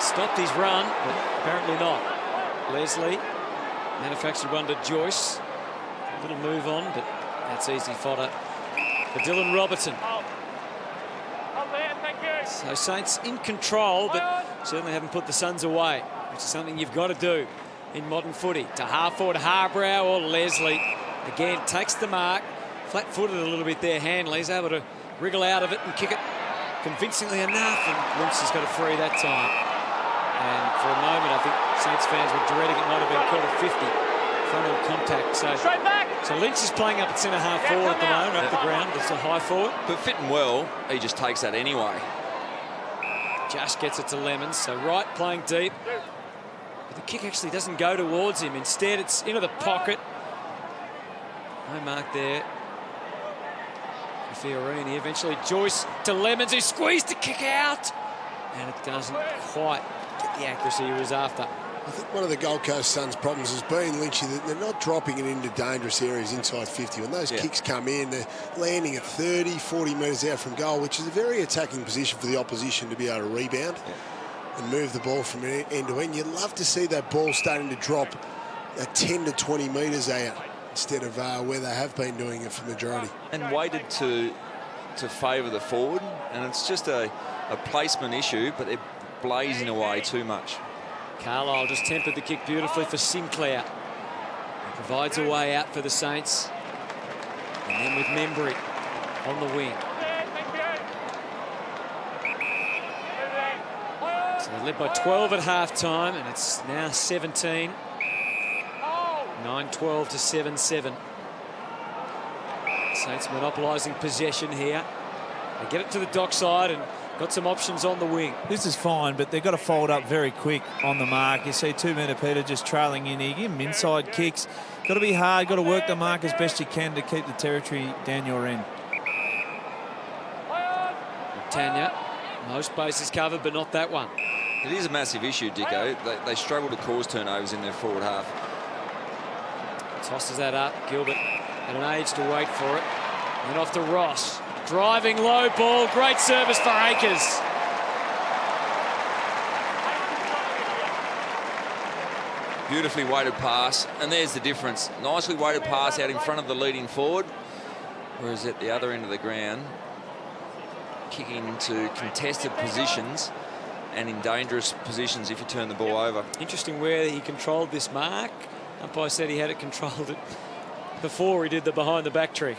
Stopped his run, but apparently not. Leslie manufactured one to Joyce. A little move on, but that's easy fodder for Dylan Robertson. So Saints in control, but certainly haven't put the Suns away, which is something you've got to do in modern footy. To half forward, Harbrow or Leslie. Again, takes the mark. Flat-footed a little bit there, Hanley's able to wriggle out of it and kick it convincingly enough, and Lynch has got a free that time. And for a moment, I think Saints fans were dreading it might have been called a 50. Frontal contact. So Lynch is playing up at centre-half forward at the moment, up the ground. It's a high forward. But fitting well, he just takes that anyway. Just gets it to Lemons, so Wright playing deep. But the kick actually doesn't go towards him. Instead, it's into the pocket. No mark there. Fiorini, eventually Joyce to Lemons, who squeezed the kick out. And it doesn't quite get the accuracy he was after. I think one of the Gold Coast Suns' problems has been, Lynchy, that they're not dropping it into dangerous areas inside 50. When those kicks come in, they're landing at 30, 40 metres out from goal, which is a very attacking position for the opposition to be able to rebound and move the ball from end to end. You'd love to see that ball starting to drop at 10 to 20 metres out instead of where they have been doing it for the majority. And waited to favour the forward, and it's just a placement issue, but they're blazing away too much. Carlisle just tempered the kick beautifully for Sinclair. He provides a way out for the Saints. And then with Membry on the wing. So they led by 12 at half-time, and it's now 17. 9-12 to 7-7. Saints monopolising possession here. They get it to the dockside and got some options on the wing. This is fine, but they've got to fold up very quick on the mark. You see 2-metre Peter just trailing in here. Give him inside kicks. Got to be hard, got to work the mark as best you can to keep the territory down your end. Tanya, most bases covered, but not that one. It is a massive issue, Dicko. They struggle to cause turnovers in their forward half. Tosses that up. Gilbert at an age to wait for it. Then off to Ross. Driving low ball. Great service for Akers. Beautifully weighted pass, and there's the difference. Nicely weighted pass out in front of the leading forward, whereas at the other end of the ground, kicking into contested positions and in dangerous positions if you turn the ball over. Interesting where he controlled this mark. Umpire said he had it controlled it before he did the behind the back trick.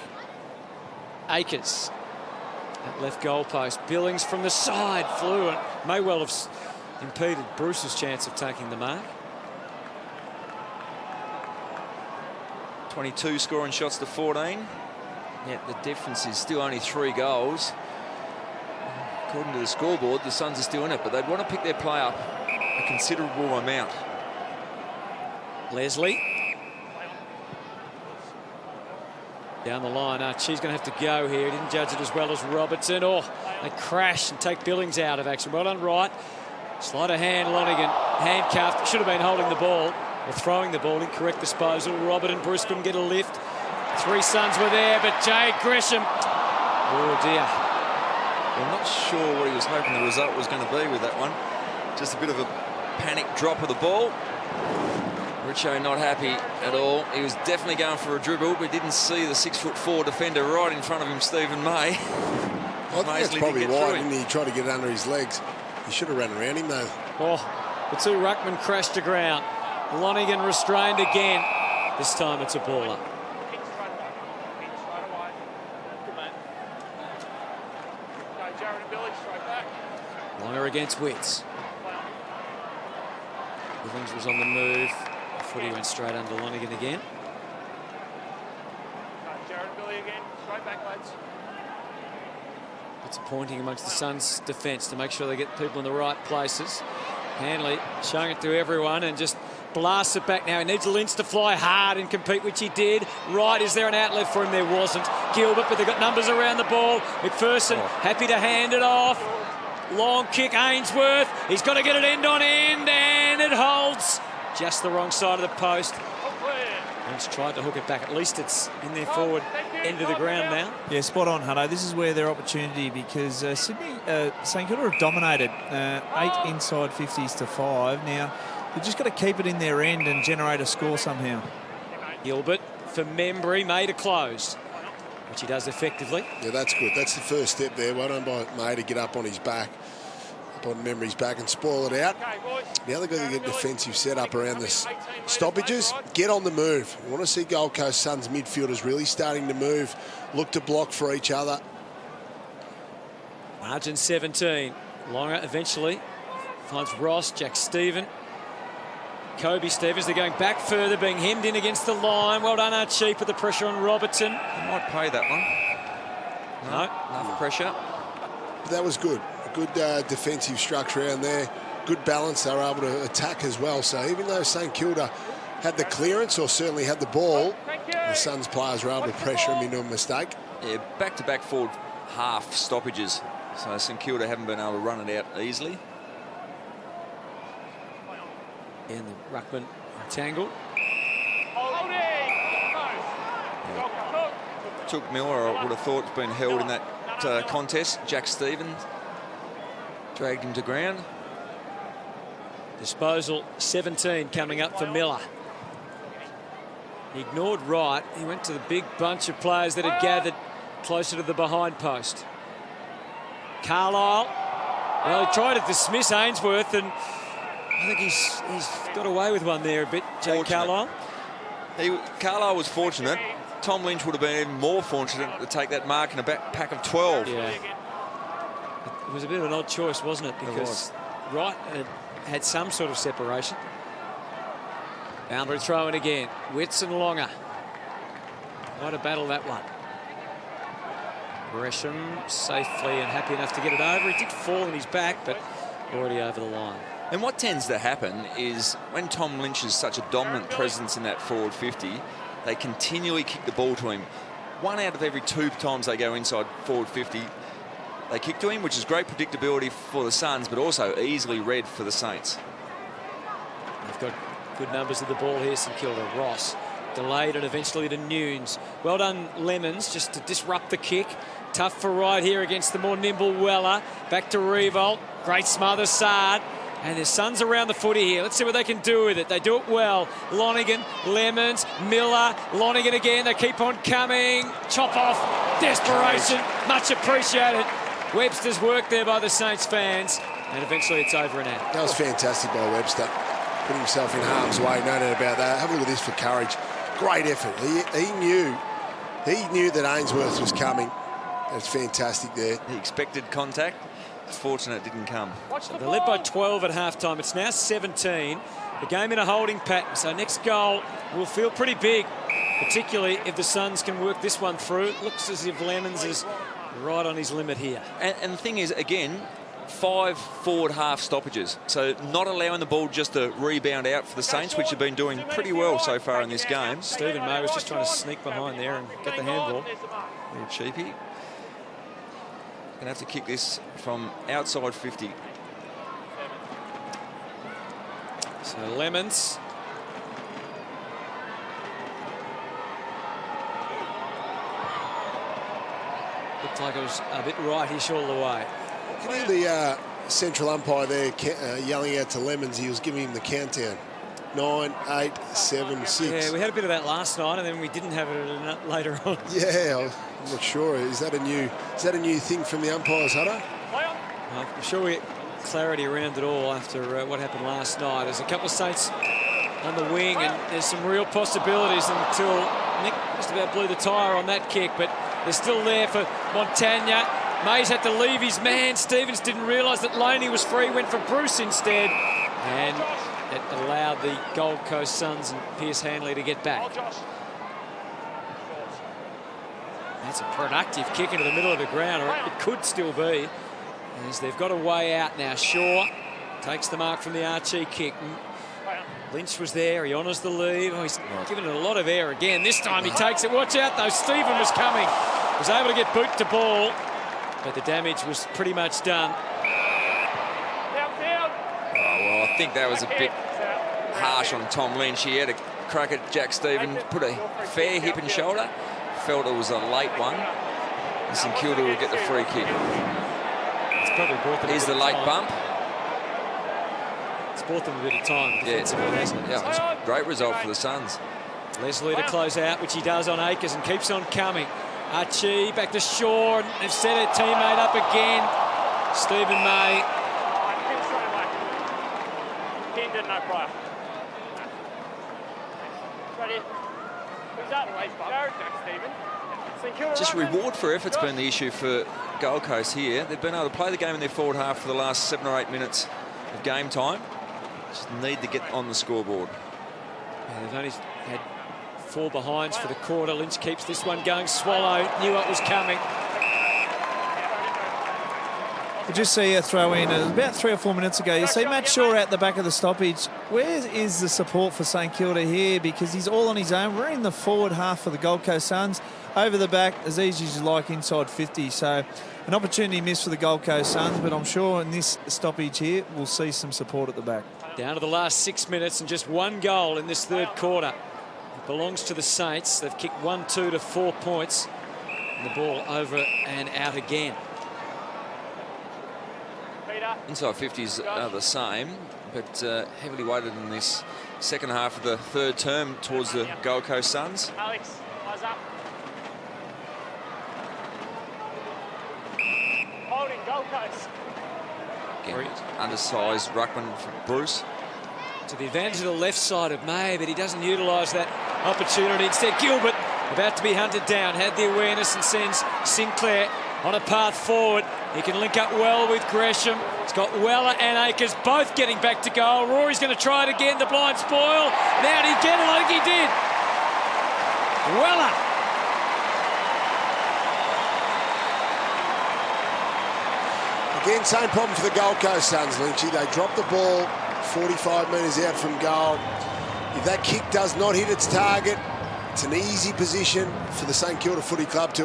Akers at left goal post. Billings from the side flew and may well have impeded Bruce's chance of taking the mark. 22 scoring shots to 14. Yet the difference is still only 3 goals. According to the scoreboard, the Suns are still in it, but they'd want to pick their play up a considerable amount. Leslie. Down the line. She's going to have to go here. Didn't judge it as well as Robertson. Oh, they crash and take Billings out of action. Well done, Wright. Sleight of hand, Lonigan. Handcuffed. Should have been holding the ball or throwing the ball. Incorrect disposal. Robert and Bruce couldn't get a lift. 3 Suns were there, but Jay Gresham. Oh, dear. I'm not sure what he was hoping the result was going to be with that one. Just a bit of a panic drop of the ball. Richo not happy at all. He was definitely going for a dribble, but didn't see the 6'4" defender right in front of him, Stephen May. I think that's probably why, didn't he? Try to get under his legs. He should have run around him, though. Oh, the 2 ruckmen crashed to ground. Lonigan restrained again. This time it's a baller. Longer against Witts. Billings was on the move. The footy went straight under Lonigan again. It's a pointing amongst the Suns' defence to make sure they get people in the right places. Hanley showing it to everyone and just blasts it back now. He needs Lynch to fly hard and compete, which he did. Right, is there an outlet for him? There wasn't. Gilbert, but they've got numbers around the ball. McPherson happy to hand it off. Long kick, Ainsworth. He's got to get it end on end, and it holds just the wrong side of the post. Lynch tried to hook it back. At least it's in their forward end of the ground now. Yeah, spot on, Hutto. This is where their opportunity, because Sydney, St Kilda have dominated 8 inside 50s to 5. Now, they've just got to keep it in their end and generate a score somehow. Gilbert for Membry made a close, which he does effectively. Yeah, that's good. That's the first step there. Well done by May to get up on his back, up on Membry's back and spoil it out. Now they've got to get defensive setup around this stoppages. Get on the move. We want to see Gold Coast Suns midfielders really starting to move, look to block for each other. Margin 17. Longer eventually finds Ross, Jack Stephen, Kobe Stevens. They're going back further, being hemmed in against the line. Well done, Archie, with the pressure on Robertson. He might pay that one. No, enough pressure. That was good. A good defensive structure around there. Good balance. They were able to attack as well. So even though St Kilda had the clearance or certainly had the ball, the Suns players were able to pressure him into a mistake. Yeah, back-to-back forward half stoppages. So St Kilda haven't been able to run it out easily. And the ruckman entangled. Took Miller, I would have thought, been held in that contest. Jack Stevens dragged him to ground. Disposal 17 coming up for Miller. He ignored Wright. He went to the big bunch of players that had gathered closer to the behind post. Carlisle. Well, he tried to dismiss Ainsworth, and I think he's got away with one there a bit, Jay Carlisle. Carlisle was fortunate. Tom Lynch would have been even more fortunate to take that mark in a back pack of 12. Yeah. It was a bit of an odd choice, wasn't it? Because Wright had some sort of separation. Boundary throw in again. Witts and Longer. Quite a battle, that one. Gresham safely and happy enough to get it over. He did fall on his back, but already over the line. And what tends to happen is when Tom Lynch is such a dominant presence in that forward 50, they continually kick the ball to him. 1 out of every 2 times they go inside forward 50, they kick to him, which is great predictability for the Suns, but also easily read for the Saints. They've got good numbers of the ball here, St Kilda. Ross delayed and eventually to Nunes. Well done, Lemons, just to disrupt the kick. Tough for right here against the more nimble Weller. Back to Revolt. Great smother, Sard. And there's Suns around the footy here. Let's see what they can do with it. They do it well. Lonigan, Lemons, Miller, Lonigan again. They keep on coming. Chop off. Desperation. Much appreciated. Webster's work there by the Saints fans. And eventually it's over and out. That was fantastic by Webster. Putting himself in harm's way. No doubt about that. Have a look at this for courage. Great effort. He knew that Ainsworth was coming. That's fantastic there. He expected contact. It's fortunate it didn't come. They led by 12 at halftime. It's now 17. The game in a holding pattern. So next goal will feel pretty big, particularly if the Suns can work this one through. It looks as if Lemons is right on his limit here. And the thing is, again, 5 forward half stoppages. So not allowing the ball just to rebound out for the Saints, which have been doing pretty well so far in this game. Stephen May was just trying to sneak behind there and get the handball. A little cheapy. Going to have to kick this from outside 50. So Lemons. Looked like it was a bit rightish all the way. You can hear the central umpire there yelling out to Lemons. He was giving him the countdown. 9, 8, 7, 6. Yeah, we had a bit of that last night, and then we didn't have it later on. Yeah, I'm not sure. Is that a new thing from the umpires, Hutto? I'm sure we get clarity around it all after what happened last night. There's a couple of Saints on the wing, and there's some real possibilities until Nick just about blew the tyre on that kick, but they're still there for Montagna. Mays had to leave his man. Stevens didn't realise that Loney was free, went for Bruce instead, and it allowed the Gold Coast Suns and Pierce Hanley to get back. That's a productive kick into the middle of the ground, or it could still be, as they've got a way out now. Shaw takes the mark from the Archie kick. Lynch was there, he honours the lead. Oh, he's given it a lot of air again. This time he takes it. Watch out though, Stephen was coming. Was able to get boot to ball, but the damage was pretty much done. Well, I think that was a bit harsh on Tom Lynch. He had a crack at Jack Stevens, put a fair hip and shoulder. Felt it was a late one. And St Kilda will get the free kick. It's probably brought them Here's the late bump. It's brought them a bit of time defensively, hasn't it? Yeah, it was a great result for the Suns. Leslie to close out, which he does on Akers and keeps on coming. Archie back to Shaw, and they've set a teammate up again. Stephen May. No prior. Just reward for effort's been the issue for Gold Coast here. They've been able to play the game in their forward half for the last 7 or 8 minutes of game time. Just need to get on the scoreboard. Yeah, they've only had 4 behinds for the quarter. Lynch keeps this one going. Swallow knew what was coming. You just see a throw in about 3 or 4 minutes ago. You see Matt Shaw out the back of the stoppage. Where is the support for St Kilda here? Because he's all on his own. We're in the forward half for the Gold Coast Suns. Over the back, as easy as you like, inside 50. So an opportunity missed for the Gold Coast Suns, but I'm sure in this stoppage here, we'll see some support at the back. Down to the last 6 minutes and just 1 goal in this 3rd quarter. It belongs to the Saints. They've kicked 1-2 to 4 points. And the ball over and out again. Inside 50s are the same, but heavily weighted in this second half of the 3rd term towards the Gold Coast Suns. Alex, eyes up. Holding Gold Coast. Again, undersized ruckman from Bruce. To the advantage of the left side of May, but he doesn't utilise that opportunity. Instead, Gilbert, about to be hunted down, had the awareness and sends Sinclair on a path forward. He can link up well with Gresham. He's got Weller and Akers both getting back to goal. Rory's going to try it again. The blind spoil. Now did he get it? I think he did. Weller. Again, same problem for the Gold Coast Suns, Lynchy. They drop the ball 45 metres out from goal. If that kick does not hit its target, it's an easy position for the St Kilda Footy Club to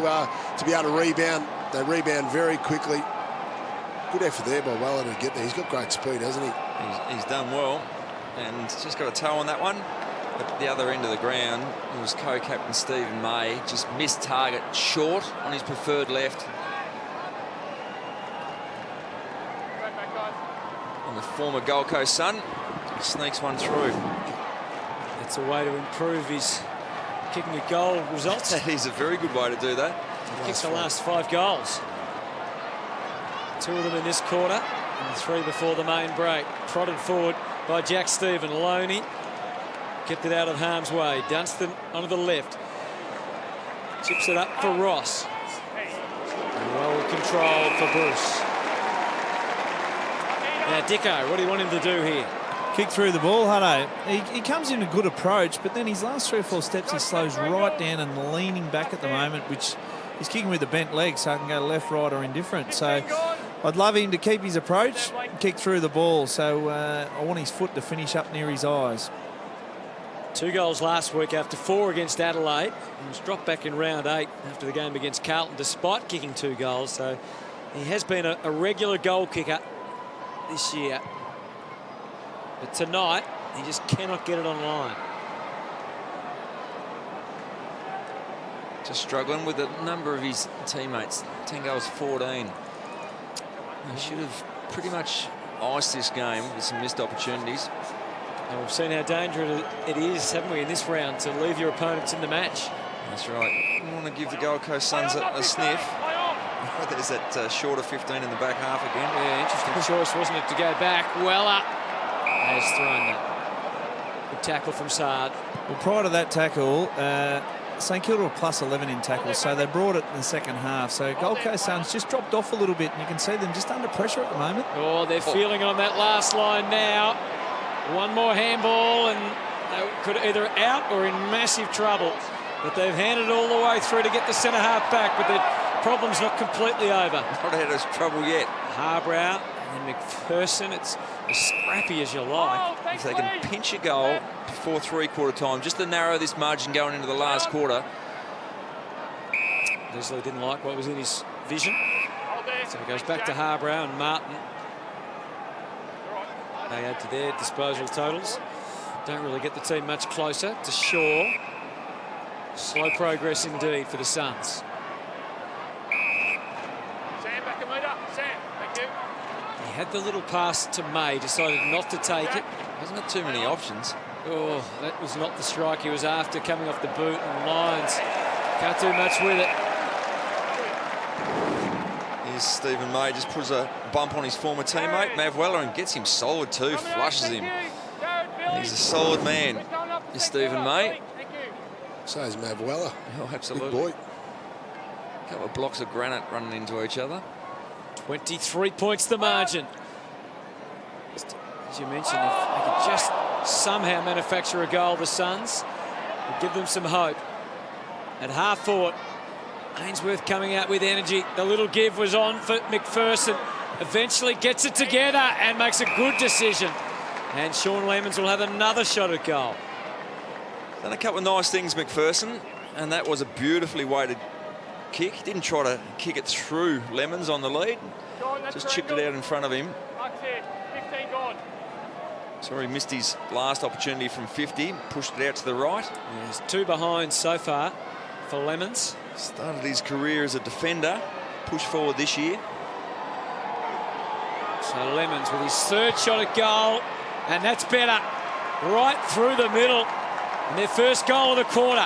be able to rebound. They rebound very quickly. Good effort there by Weller to get there. He's got great speed, hasn't he? He's done well, and just got a toe on that one. At the other end of the ground, it was co-captain Stephen May. Just missed target short on his preferred left. And the former Gold Coast Sun sneaks one through. That's a way to improve his kicking a goal results. That is a very good way to do that. He kicks the last 5 goals. 2 of them in this quarter and 3 before the main break. Trotted forward by Jack Stephen. Loney kept it out of harm's way. Dunstan onto the left. Chips it up for Ross. Well controlled for Bruce. Now, Dicko, what do you want him to do here? Kick through the ball, Hutto. He comes in a good approach, but then his last 3 or 4 steps, he slows right down and leaning back at the moment, which he's kicking with a bent leg, so I can go left, right, or indifferent. So I'd love him to keep his approach, kick through the ball. So I want his foot to finish up near his eyes. 2 goals last week after 4 against Adelaide. He was dropped back in round 8 after the game against Carlton, despite kicking 2 goals. So he has been a regular goal kicker this year. But tonight, he just cannot get it online. Just struggling with a number of his teammates. 10 goals, 14. He should have pretty much iced this game with some missed opportunities. And we've seen how dangerous it is, haven't we, in this round, to leave your opponents in the match. That's right. We want to give the Gold Coast Suns a sniff. There's that shorter 15 in the back half again. Yeah, interesting choice, wasn't it, to go back. Weller has thrown that. Good tackle from Saad. Well, prior to that tackle, St Kilda were plus 11 in tackles, so they brought it in the second half. So Gold Coast Suns just dropped off a little bit, and you can see them just under pressure at the moment. Oh, they're feeling on that last line now. One more handball, and they could either out or in massive trouble. But they've handed it all the way through to get the centre half back, but the problem's not completely over. Not out of trouble yet. Harbrow and McPherson, it's as scrappy as you like. If they can pinch a goal before 3/4 time, just to narrow this margin going into the last quarter. Leslie didn't like what was in his vision. So it goes back to Harbrow and Martin. They add to their disposal totals. Don't really get the team much closer to Shaw. Slow progress indeed for the Suns. Sam, back a metre. Sam, thank you. He had the little pass to May, decided not to take it. Hasn't got too many options. Oh, that was not the strike he was after, coming off the boot, and Lyons can't do much with it. Here's Stephen May, just puts a bump on his former teammate, Mav Weller, and gets him solid too, flushes him. He's a solid man, is Stephen May. So is Mav Weller. Oh, absolutely. Big boy. A couple of blocks of granite running into each other. 23 points the margin. As you mentioned, if they could just somehow manufacture a goal, the Suns would give them some hope. At half forward, Ainsworth coming out with energy. The little give was on for McPherson. Eventually gets it together and makes a good decision. And Sean Lemons will have another shot at goal. Done a couple of nice things, McPherson, and that was a beautifully weighted kick. He didn't try to kick it through Lemons on the lead. Just chipped it out in front of him. 15 gone. Sorry, he missed his last opportunity from 50. Pushed it out to the right. There's 2 behind so far for Lemons. Started his career as a defender. Pushed forward this year. So Lemons with his 3rd shot at goal, and that's better. Right through the middle. And their first goal of the quarter.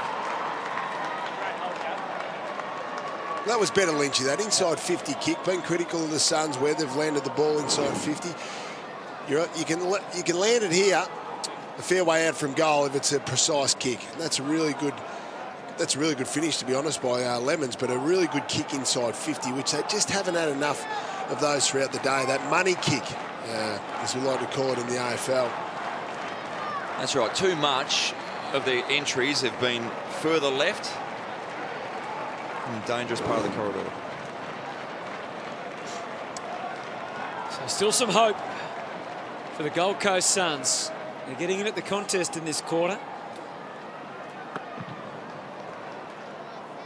That was better, Lynchy. That inside 50 kick, been critical of the Suns where they've landed the ball inside 50. You can land it here, a fair way out from goal if it's a precise kick. And that's a really good finish, to be honest, by Lemons, but a really good kick inside 50, which they just haven't had enough of those throughout the day. That money kick, as we like to call it in the AFL. That's right. Too much of the entries have been further left in the dangerous part of the corridor. So still some hope for the Gold Coast Suns. They're getting in at the contest in this quarter.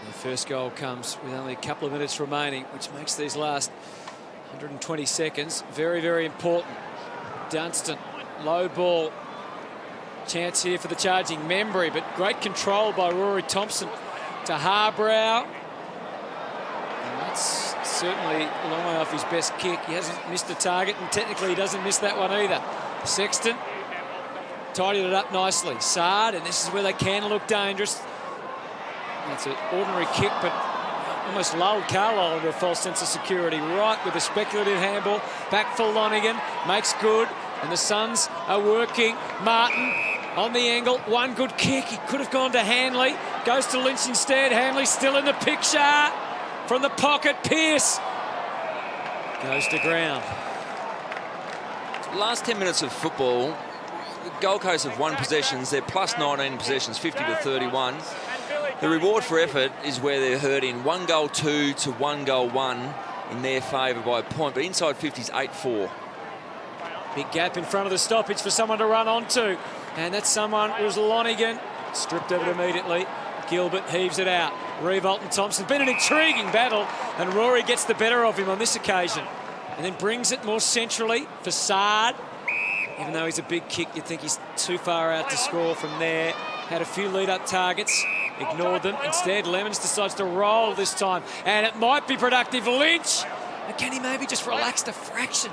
The first goal comes with only a couple of minutes remaining, which makes these last 120 seconds very, very important. Dunstan, low ball. Chance here for the charging Membry, but great control by Rory Thompson to Harbrow. And that's certainly a long way off his best kick. He hasn't missed a target, and technically he doesn't miss that one either. Sexton tidied it up nicely. Sard, and this is where they can look dangerous. That's an ordinary kick, but almost lulled Carlisle into a false sense of security. Right with a speculative handball. Back for Lonigan. Makes good. And the Suns are working. Martin on the angle. One good kick. He could have gone to Hanley. Goes to Lynch instead. Hanley still in the picture. From the pocket, Pearce goes to ground. Last 10 minutes of football, the Gold Coast have won possessions. They're plus 19 possessions, 50 to 31. The reward for effort is where they're hurting 1 goal 2 to 1 goal 1 in their favour by a point, but inside 50's 8-4. Big gap in front of the stoppage for someone to run onto, and that someone was Lonigan. Stripped of it immediately. Gilbert heaves it out. Revolt and Thompson. Been an intriguing battle, and Rory gets the better of him on this occasion, and then brings it more centrally for Sard. Even though he's a big kick, you'd think he's too far out to score from there. Had a few lead-up targets, ignored them. Instead, Lemons decides to roll this time, and it might be productive. Lynch, and can he maybe just relax a fraction?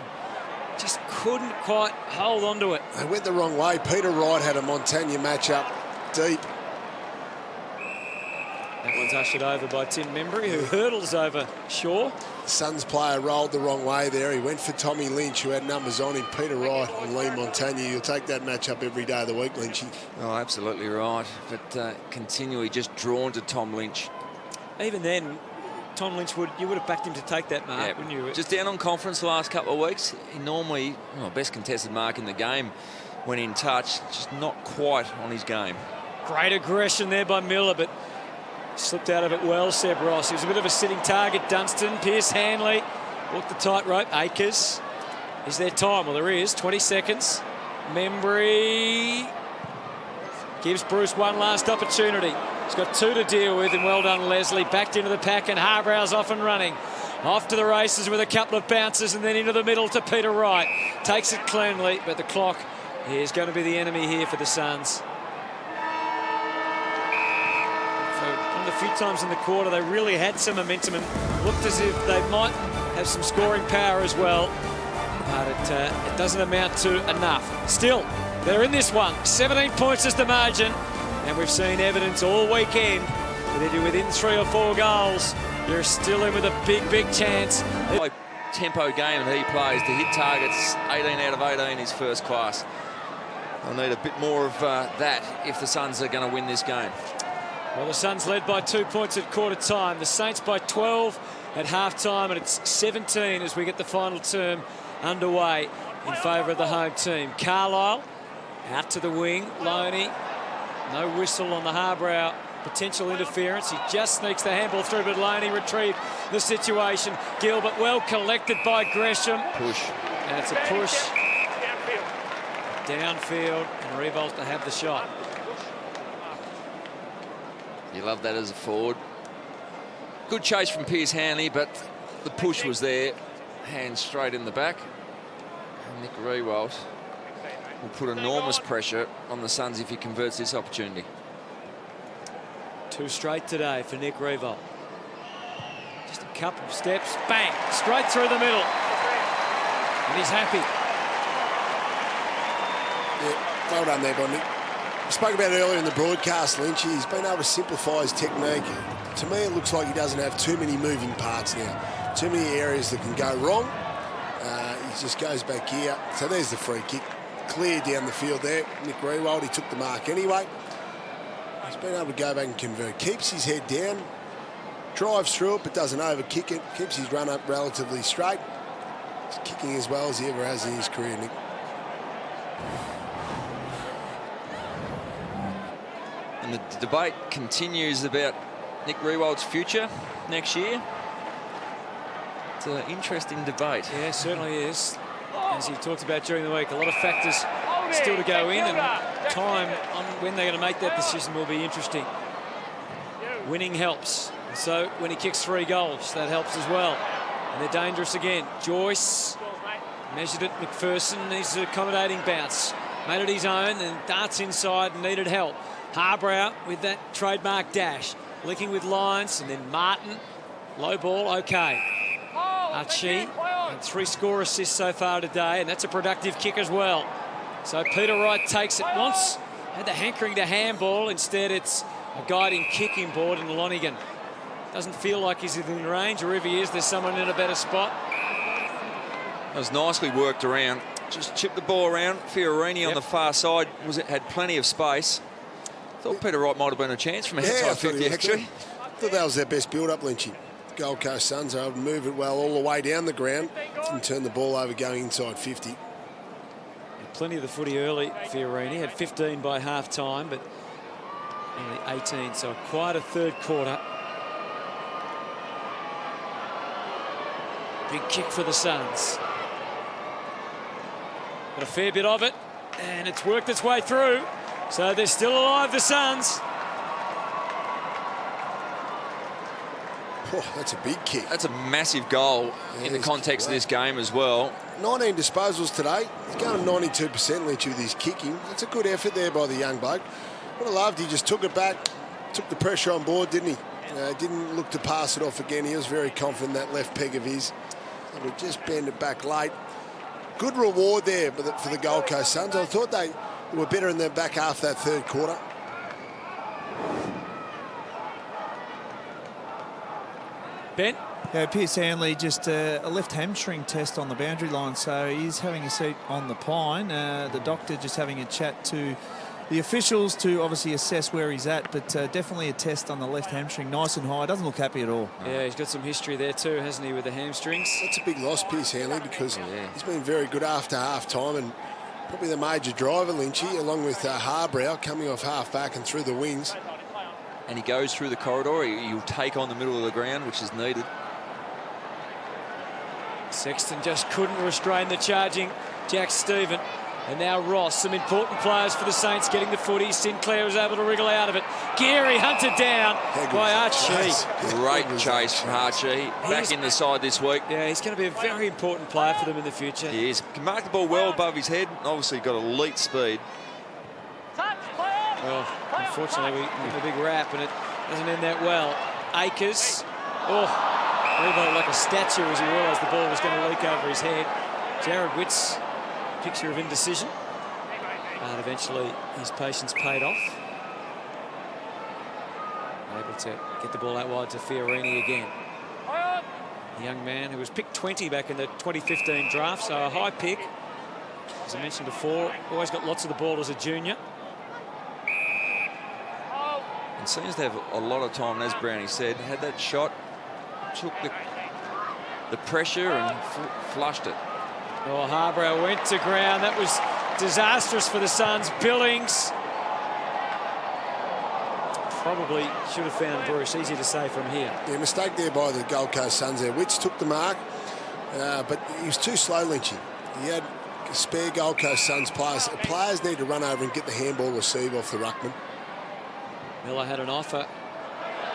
Just couldn't quite hold on to it. They went the wrong way. Peter Wright had a Montagna matchup deep. That one's ushered over by Tim Membry, who hurdles over Shaw. Suns player rolled the wrong way there. He went for Tommy Lynch, who had numbers on him. Peter Wright and Lee Montagna. You'll take that matchup every day of the week, Lynchy. Oh, absolutely right. But continually just drawn to Tom Lynch. Even then, Tom Lynch you would have backed him to take that mark, Yeah, wouldn't you? just down on conference the last couple of weeks. He normally, best contested mark in the game when in touch. Just not quite on his game. Great aggression there by Miller, but slipped out of it well, Seb Ross. He was a bit of a sitting target. Dunstan, Pearce, Hanley, walked the tightrope. Akers. Is there time? Well, there is. 20 seconds. Membry gives Bruce one last opportunity. He's got 2 to deal with, and well done, Leslie. Backed into the pack, and Harbrow's off and running. Off to the races with a couple of bounces, and then into the middle to Peter Wright. Takes it cleanly, but the clock is going to be the enemy here for the Suns. One of the few times in the quarter they really had some momentum and looked as if they might have some scoring power as well, but it doesn't amount to enough. Still, they're in this one. 17 points is the margin, and we've seen evidence all weekend that if you're within 3 or 4 goals, you're still in with a big, big chance. High tempo game that he plays to hit targets. 18 out of 18 is first class. They'll need a bit more of that if the Suns are going to win this game. Well, the Suns led by 2 points at quarter time. The Saints by 12 at half time, and it's 17 as we get the final term underway in favour of the home team. Carlisle out to the wing. Loney, no whistle on the Harbrow potential interference. He just sneaks the handball through, but Loney retrieved the situation. Gilbert well collected by Gresham. Push. And it's a push downfield, and Revolt to have the shot. You love that as a forward. Good chase from Pearce Hanley, but the push was there. Hands straight in the back. And Nick Rewalt will put enormous pressure on the Suns if he converts this opportunity. 2 straight today for Nick Rewalt. Just a couple of steps, bang, straight through the middle. And he's happy. Yeah, well done there by Nick. We spoke about it earlier in the broadcast, Lynch. He's been able to simplify his technique. To me, it looks like he doesn't have too many moving parts now. Too many areas that can go wrong. He just goes back here. So there's the free kick. Clear down the field there. Nick Rewald, he took the mark anyway. He's been able to go back and convert. Keeps his head down. Drives through it, but doesn't overkick it. Keeps his run up relatively straight. He's kicking as well as he ever has in his career, Nick. And the debate continues about Nick Rewald's future next year. It's an interesting debate. Yeah, certainly is. as he talked about during the week, a lot of factors still to go in, and time on when they're going to make that decision will be interesting. Winning helps. So when he kicks 3 goals, that helps as well. And they're dangerous again. Joyce measured it. McPherson needs an accommodating bounce. Made it his own and darts inside and needed help. Harbrow with that trademark dash. Linking with Lyons, and then Martin. Low ball, okay. Archie, and 3 score assists so far today, and that's a productive kick as well. So Peter Wright takes it once. Had the hankering to handball. Instead, it's a guiding kicking board in Lonigan. Doesn't feel like he's within range, or if he is, there's someone in a better spot. That was nicely worked around. Just chipped the ball around. Fiorini on the far side had plenty of space. Thought Peter Wright might have been a chance from outside 50, actually. I thought that was their best build-up, Lynchy. Gold Coast Suns are able to move it well all the way down the ground and turn the ball over going inside 50. Plenty of the footy early, Fiorini. Had 15 by half-time, but only 18, so quite a third quarter. Big kick for the Suns. Got a fair bit of it, and it's worked its way through. So they're still alive, the Suns. Oh, that's a big kick. That's a massive goal in the context of this game as well. 19 disposals today. He's going 92% Lynchy with his kicking. That's a good effort there by the young bloke. Would have loved he just took it back, took the pressure on board, didn't he? Didn't look to pass it off again. He was very confident that left peg of his. And we just bend it back late. Good reward there for the Gold Coast Suns. I thought they were better in the back half of that third quarter. Ben? Yeah, Pierce Hanley just a left hamstring test on the boundary line, so he's having a seat on the pine. The doctor just having a chat to the officials to obviously assess where he's at, but definitely a test on the left hamstring, nice and high. Doesn't look happy at all. Yeah, he's got some history there too, hasn't he, with the hamstrings? That's a big loss, Pierce Hanley, because he's been very good after half-time, and probably the major driver, Lynchy, along with Harbrow, coming off half-back and through the wings. And he goes through the corridor. He'll take on the middle of the ground, which is needed. Sexton just couldn't restrain the charging Jack Stephen. And now Ross, some important players for the Saints getting the footy. Sinclair was able to wriggle out of it. Gary hunted down by Archie. Great chase from Archie. Back in the side this week. Yeah, he's going to be a very important player for them in the future. He is. Can mark the ball well above his head. Obviously got elite speed. Well, unfortunately, we give a big wrap, and it doesn't end that well. Akers, Revo like a statue as he realised the ball was going to leak over his head. Jared Witt's picture of indecision, but eventually his patience paid off. Able to get the ball out wide to Fiorini again. The young man who was picked 20 back in the 2015 draft, so a high pick. As I mentioned before, always got lots of the ball as a junior. And seems to have a lot of time, as Brownie said, had that shot, took the pressure and flushed it. Oh, Harbrow went to ground. That was disastrous for the Suns. Billings probably should have found Bruce. Easy to say from here. Yeah, mistake there by the Gold Coast Suns there. Witts took the mark, but he was too slow, Lynchy. He had spare Gold Coast Suns players. Players need to run over and get the handball receive off the ruckman. Miller had an offer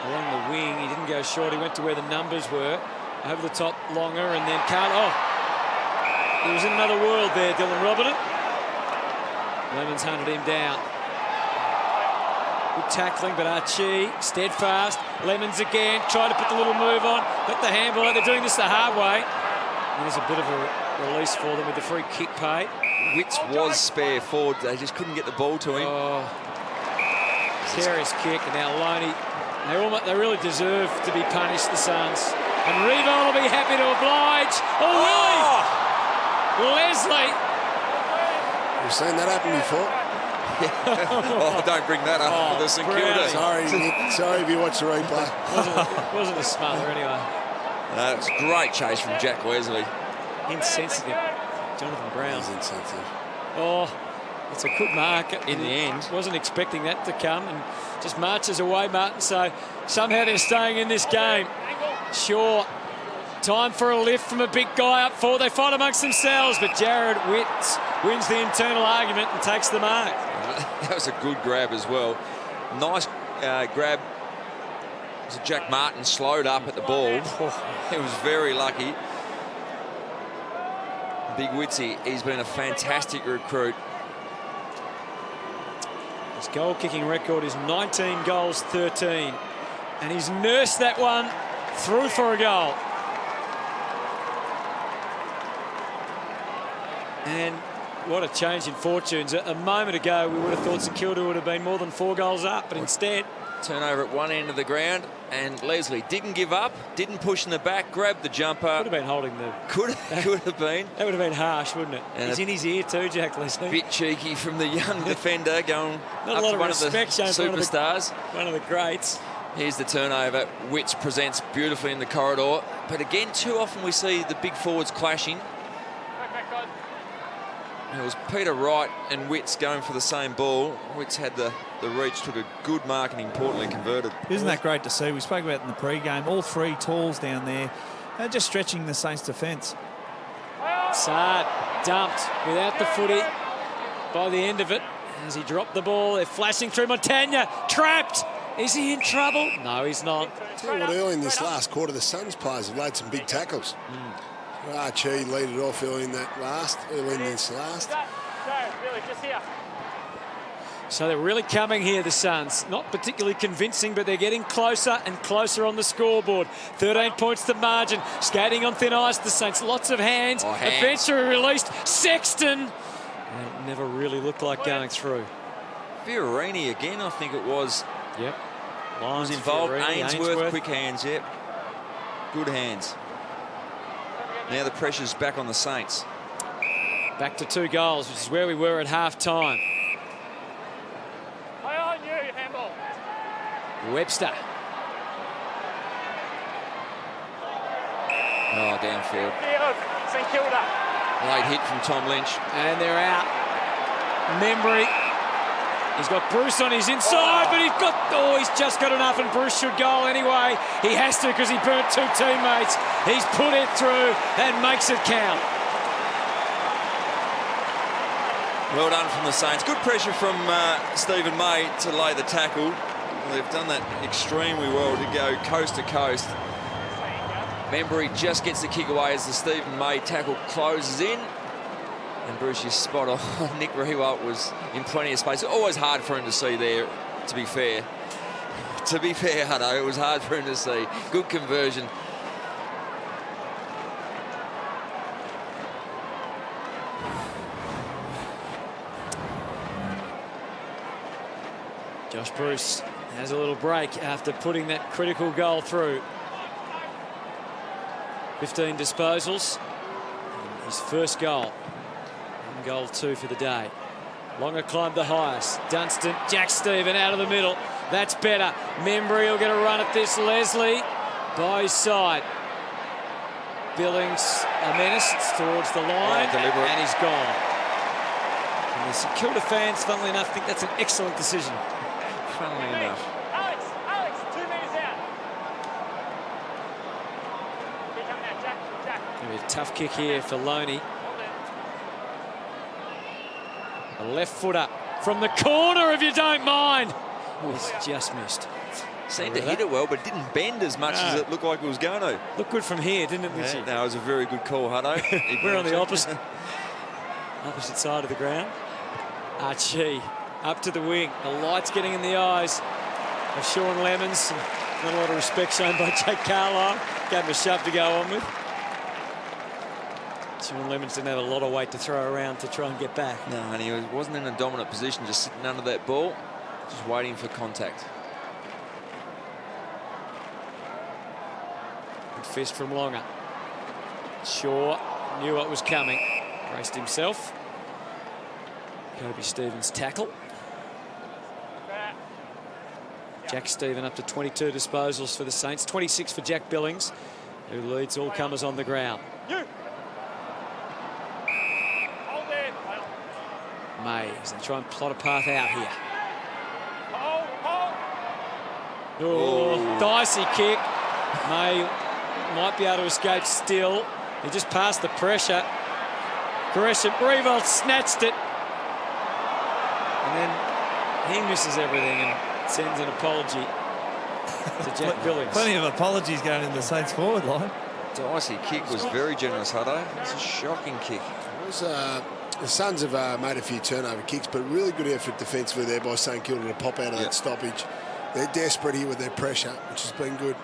along the wing. He didn't go short. He went to where the numbers were. Over the top, longer, and then he was in another world there, Dylan Roberton. Lemons hunted him down. Good tackling, but Archie, steadfast. Lemons again, tried to put the little move on. Got the handball out. They're doing this the hard way. And there's a bit of a release for them with the free kick pay. Witts was spare forward. They just couldn't get the ball to him. Serious kick, and now Loney. They really deserve to be punished, the Suns. And Revo will be happy to oblige. Leslie. You've seen that happen before. Don't bring that up for the St.Kilda. Sorry, Nick. Sorry if you watch the replay. Wasn't a smother anyway. That's great chase from Jack Wesley. Insensitive. Jonathan Brown. He's insensitive. It's a good mark in the end. Wasn't expecting that to come, and just marches away, Martin. So somehow they're staying in this game. Shaw Time for a lift from a big guy up forward. They fight amongst themselves, but Jared Witts wins the internal argument and takes the mark. That was a good grab as well. Nice grab. So Jack Martin slowed up at the ball. He was very lucky. Big Witsy, he's been a fantastic recruit. His goal-kicking record is 19 goals, 13. And he's nursed that one through for a goal. And what a change in fortunes. A moment ago, we would have thought St Kilda would have been more than 4 goals up, but instead... Turnover at one end of the ground, and Leslie didn't give up, didn't push in the back, grabbed the jumper. Could have been holding the... Could have been. That would have been harsh, wouldn't it? And he's in his ear too, Jack Leslie. Bit cheeky from the young defender going Not up a lot to of one of the respect shown for superstars. One of the greats. Here's the turnover, which presents beautifully in the corridor. But again, too often we see the big forwards clashing. And it was Peter Wright and Witts going for the same ball. Witts had the reach, took a good mark and importantly converted. Isn't that great to see? We spoke about it in the pre-game. All 3 talls down there. They're just stretching the Saints' defence. Saad dumped without the footy by the end of it. As he dropped the ball, they're flashing through Montagna. Trapped! Is he in trouble? No, he's not. Tell you what, early in this last quarter, the Suns players have laid some big tackles. Archie lead it off early in this last. So they're really coming here, the Suns. Not particularly convincing, but they're getting closer and closer on the scoreboard. 13 points to margin. Skating on thin ice, the Saints. Lots of hands. Eventually released. Sexton. And it never really looked like going through. Fiorini again, I think it was. Yep. Was involved. Ainsworth, quick hands, yep. Good hands. Now the pressure's back on the Saints. Back to 2 goals, which is where we were at half-time. Play on you, handball. Webster. Oh, downfield. St Kilda. Late hit from Tom Lynch. And they're out. Membry. He's got Bruce on his inside, but he's just got enough, and Bruce should goal anyway. He has to because he burnt 2 teammates. He's put it through and makes it count. Well done from the Saints. Good pressure from Stephen May to lay the tackle. They've done that extremely well to go coast to coast. Membry just gets the kick away as the Stephen May tackle closes in. And Bruce is spot on. Nick Rewalt was in plenty of space. Always hard for him to see there, to be fair. To be fair, Hutto, it was hard for him to see. Good conversion. Josh Bruce has a little break after putting that critical goal through. 15 disposals. And his first goal. And goal 2 for the day. Longer climbed the highest. Dunstan, Jack Stephen out of the middle. That's better. Membry will get a run at this. Leslie by his side. Billings a menace towards the line, and he's gone. And the St Kilda fans, funnily enough, think that's an excellent decision. Funnily enough. Alex, 2 metres out. Keep coming out, Jack. Maybe a tough kick here for Loney. A left footer from the corner, if you don't mind. He's just missed. Seemed to hit it well, but didn't bend as much as it looked like it was going to. Looked good from here, didn't it, Mitchie? No, it was a very good call, Hutto. We're on the opposite side of the ground. Archie up to the wing. The light's getting in the eyes of Sean Lemons. Not a lot of respect shown by Jake Carlisle. Gave him a shove to go on with. Sean Lemons didn't have a lot of weight to throw around to try and get back. No, and he wasn't in a dominant position, just sitting under that ball, just waiting for contact. Good fist from Longer. Shaw knew what was coming. Braced himself. Kobe Stevens' tackle. Jack Stephen up to 22 disposals for the Saints. 26 for Jack Billings, who leads all comers on the ground. May, he's going to try and plot a path out here. Oh, dicey kick. May might be able to escape still. He just passed the pressure. Gresham, Revolt snatched it. And then he misses everything and sends an apology to Jack Billings. Plenty of apologies going in the Saints forward line. Dicey kick was very generous, Hutto. It's a shocking kick. It was, the Suns have made a few turnover kicks, but really good effort defensively there by St Kilda to pop out of that stoppage. They're desperate here with their pressure, which has been good.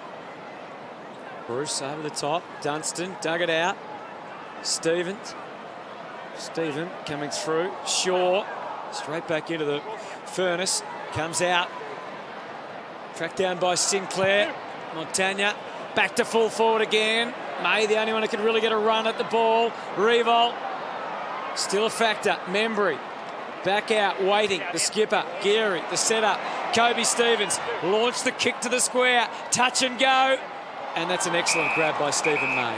Bruce over the top. Dunstan dug it out. Stephen coming through. Shaw straight back into the furnace. Comes out. Tracked down by Sinclair. Montagna back to full forward again. May, the only one who could really get a run at the ball. Revolt still a factor. Membry back out, waiting. The skipper, Geary, the setup. Kobe Stevens launched the kick to the square. Touch and go. And that's an excellent grab by Stephen May.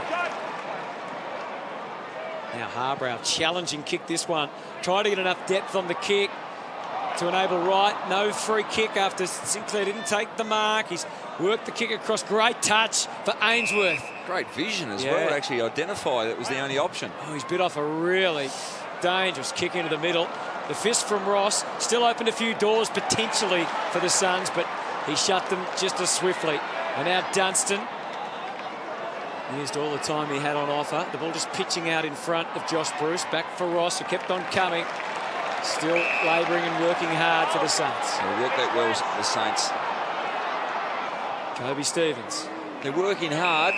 Now Harbrow, challenging kick this one. Trying to get enough depth on the kick to enable Wright. No free kick after Sinclair didn't take the mark. He's worked the kick across. Great touch for Ainsworth. Great vision as well to actually identify that was the only option. Oh, he's bit off a really dangerous kick into the middle. The fist from Ross still opened a few doors potentially for the Suns, but he shut them just as swiftly. And now Dunstan used all the time he had on offer. The ball just pitching out in front of Josh Bruce. Back for Ross, who kept on coming. Still labouring and working hard for the Saints. They work that well, the Saints. Kobe Stevens. They're working hard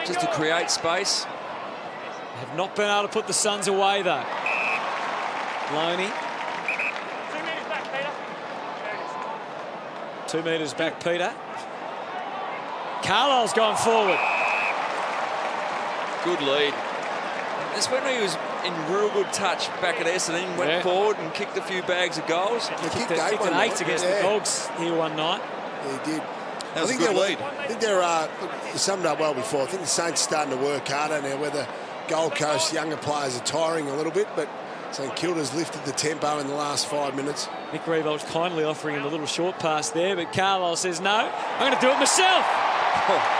just to create space. Have not been able to put the Suns away, though. Loney. 2 metres back, Peter. 2 metres back, Peter. Carlisle's gone forward. Good lead. That's when he was in real good touch back at Essendon. Went forward and kicked a few bags of goals. He kicked an 8 against the Dogs here one night. Yeah, he did. That was a good lead. I think you summed it up well before. I think the Saints are starting to work harder now, where the Gold Coast younger players are tiring a little bit, but St Kilda's lifted the tempo in the last 5 minutes. Nick Revolt's kindly offering him a little short pass there, but Carlisle says, no, I'm going to do it myself. Oh.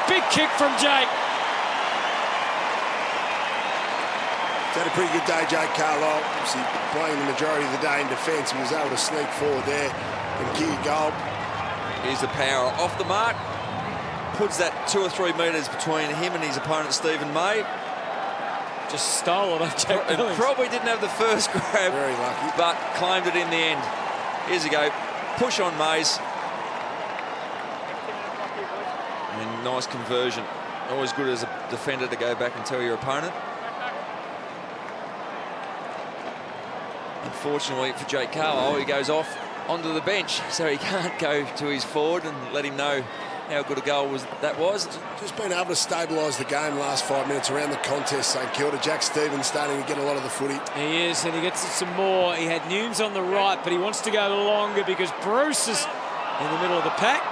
Big kick from Jake. He's had a pretty good day, Jake Carlisle. Obviously playing the majority of the day in defence. He was able to sneak forward there and kick a goal. Here's the power off the mark. Puts that 2 or 3 metres between him and his opponent, Stephen May. Just stole it off Jack Billings. Probably didn't have the first grab. Very lucky. But claimed it in the end. Here's a go. Push on Mays. And nice conversion. Always good as a defender to go back and tell your opponent. Unfortunately for Jake Carlisle, he goes off onto the bench, so he can't go to his forward and let him know how good a goal that was. Just been able to stabilise the game the last 5 minutes around the contest, St Kilda. Jack Stevens starting to get a lot of the footy. He is, and he gets some more. He had Nunes on the right, but he wants to go longer because Bruce is in the middle of the pack.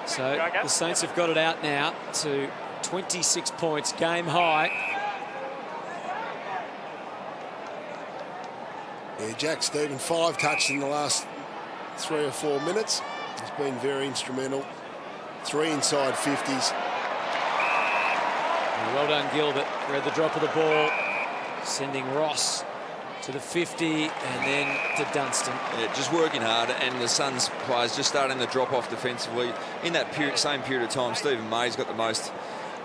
So the Saints have got it out now to 26 points, game high. Yeah, Jack Stevens, 5 touches in the last 3 or 4 minutes. He's been very instrumental. 3 inside 50s. Well done, Gilbert. Read the drop of the ball, sending Ross to the 50 and then to Dunstan. Yeah, just working hard, and the Suns players just starting to drop off defensively. In that same period of time, Stephen May's got the most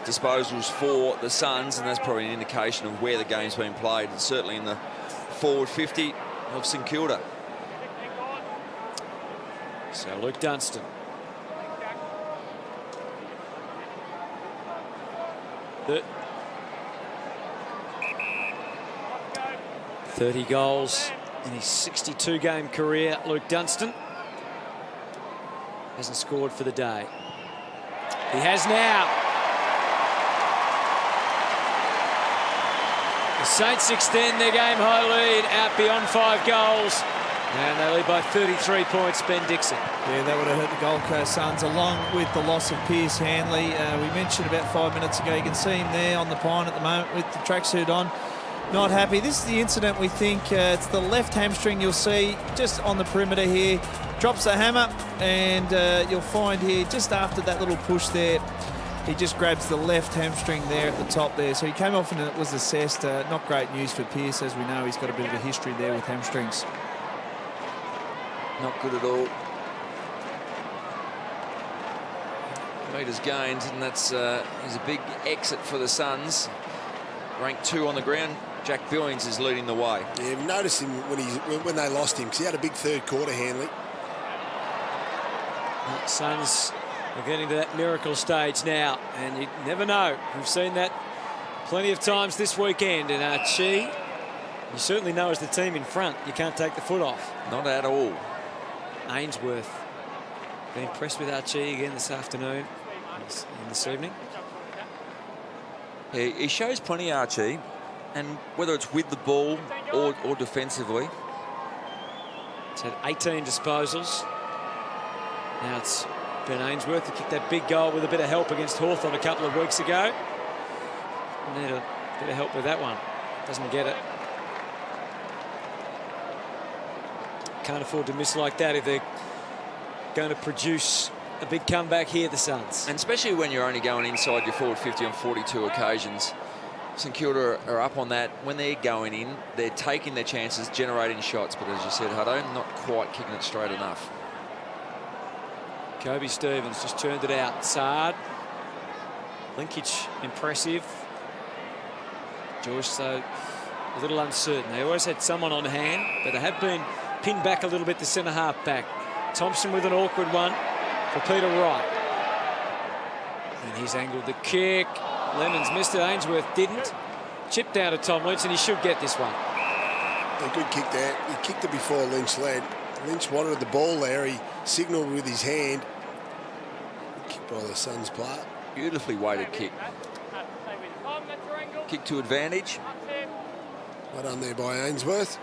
disposals for the Suns, and that's probably an indication of where the game's been played. And certainly in the forward 50 of St Kilda. So Luke Dunstan. The 30 goals in his 62-game career. Luke Dunstan hasn't scored for the day. He has now. The Saints extend their game-high lead out beyond 5 goals. And they lead by 33 points, Ben Dixon. Yeah, that would have hurt the Gold Coast Suns, along with the loss of Pierce Hanley. We mentioned about 5 minutes ago, you can see him there on the pine at the moment with the tracksuit on. not happy. This is the incident we think. It's the left hamstring you'll see just on the perimeter here. Drops the hammer, and you'll find here just after that little push there, he just grabs the left hamstring there at the top there. So he came off and it was assessed. Not great news for Pearce. As we know, he's got a bit of a history there with hamstrings. Not good at all. Metres gained, and that's is a big exit for the Suns. Ranked 2 on the ground. Jack Billings is leading the way. Yeah, we noticed him when they lost him, because he had a big third quarter handling. The Suns are getting to that miracle stage now, and you never know. We've seen that plenty of times this weekend. And Archie, you certainly know as the team in front, you can't take the foot off. Not at all. Ainsworth, been impressed with Archie again this afternoon, and this evening. Yeah, he shows plenty, Archie, and whether it's with the ball or defensively. He's had 18 disposals. Now it's Ben Ainsworth who kicked that big goal with a bit of help against Hawthorn a couple of weeks ago. Need a bit of help with that one. Doesn't get it. Can't afford to miss like that if they're going to produce a big comeback here, the Suns. And especially when you're only going inside your forward 50 on 42 occasions. St Kilda are up on that. When they're going in, they're taking their chances, generating shots. But as you said, Hutto, not quite kicking it straight enough. Kobe Stevens just turned it out. Saad. Linkage impressive. George, so a little uncertain. They always had someone on hand, but they have been pinned back a little bit, the centre half back. Thompson with an awkward one for Peter Wright. And he's angled the kick. Lemons missed it, Ainsworth didn't. Chipped down to Tom Lynch, and he should get this one. A good kick there. He kicked it before Lynch led. Lynch wanted the ball there. He signalled with his hand. Kick by the Suns player. Beautifully weighted kick. Kick to advantage. Well done there by Ainsworth.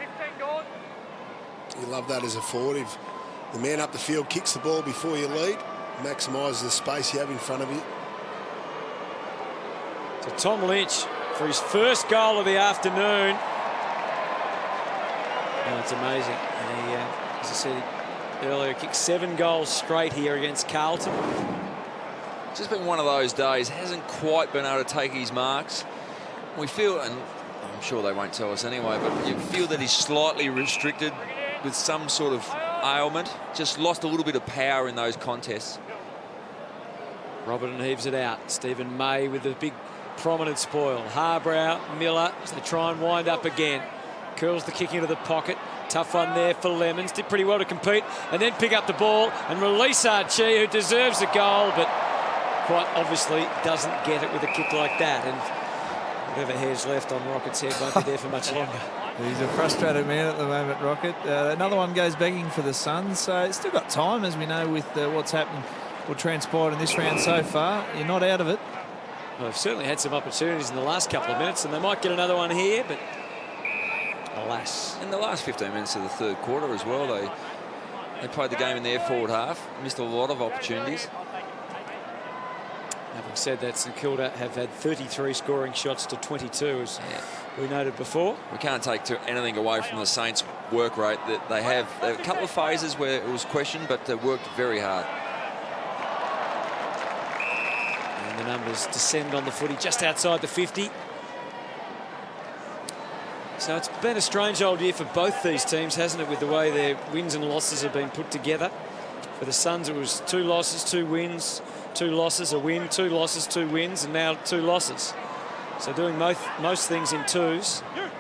You love that as a forward. If the man up the field kicks the ball before you lead, maximises the space you have in front of you. So Tom Lynch for his first goal of the afternoon. Oh, it's amazing. And he, as I said earlier, kicked 7 goals straight here against Carlton. It's just been one of those days. Hasn't quite been able to take his marks. We feel, and I'm sure they won't tell us anyway, but you feel that he's slightly restricted with some sort of ailment. Just lost a little bit of power in those contests. Robertson heaves it out. Stephen May with the big prominent spoil. Harbrow, Miller, as they try and wind up again. Curls the kick into the pocket. Tough one there for Lemons. Did pretty well to compete and then pick up the ball and release Archie, who deserves a goal, but quite obviously doesn't get it with a kick like that. And whatever hair's left on Rocket's head won't be there for much longer. He's a frustrated man at the moment, Rocket. Another one goes begging for the Suns, so it's still got time, as we know, with what's happened or transpired in this round so far. You're not out of it. Well, they've certainly had some opportunities in the last couple of minutes, and they might get another one here, but alas. In the last 15 minutes of the third quarter as well, they played the game in their forward half, missed a lot of opportunities. Having said that, St Kilda have had 33 scoring shots to 22, as we noted before. We can't take anything away from the Saints' work rate. That they have a couple of phases where it was questioned, but they worked very hard. And the numbers descend on the footy just outside the 50. So it's been a strange old year for both these teams, hasn't it, with the way their wins and losses have been put together. For the Suns, it was 2 losses, 2 wins, 2 losses, a win, 2 losses, 2 wins, and now 2 losses. So doing most things in twos. And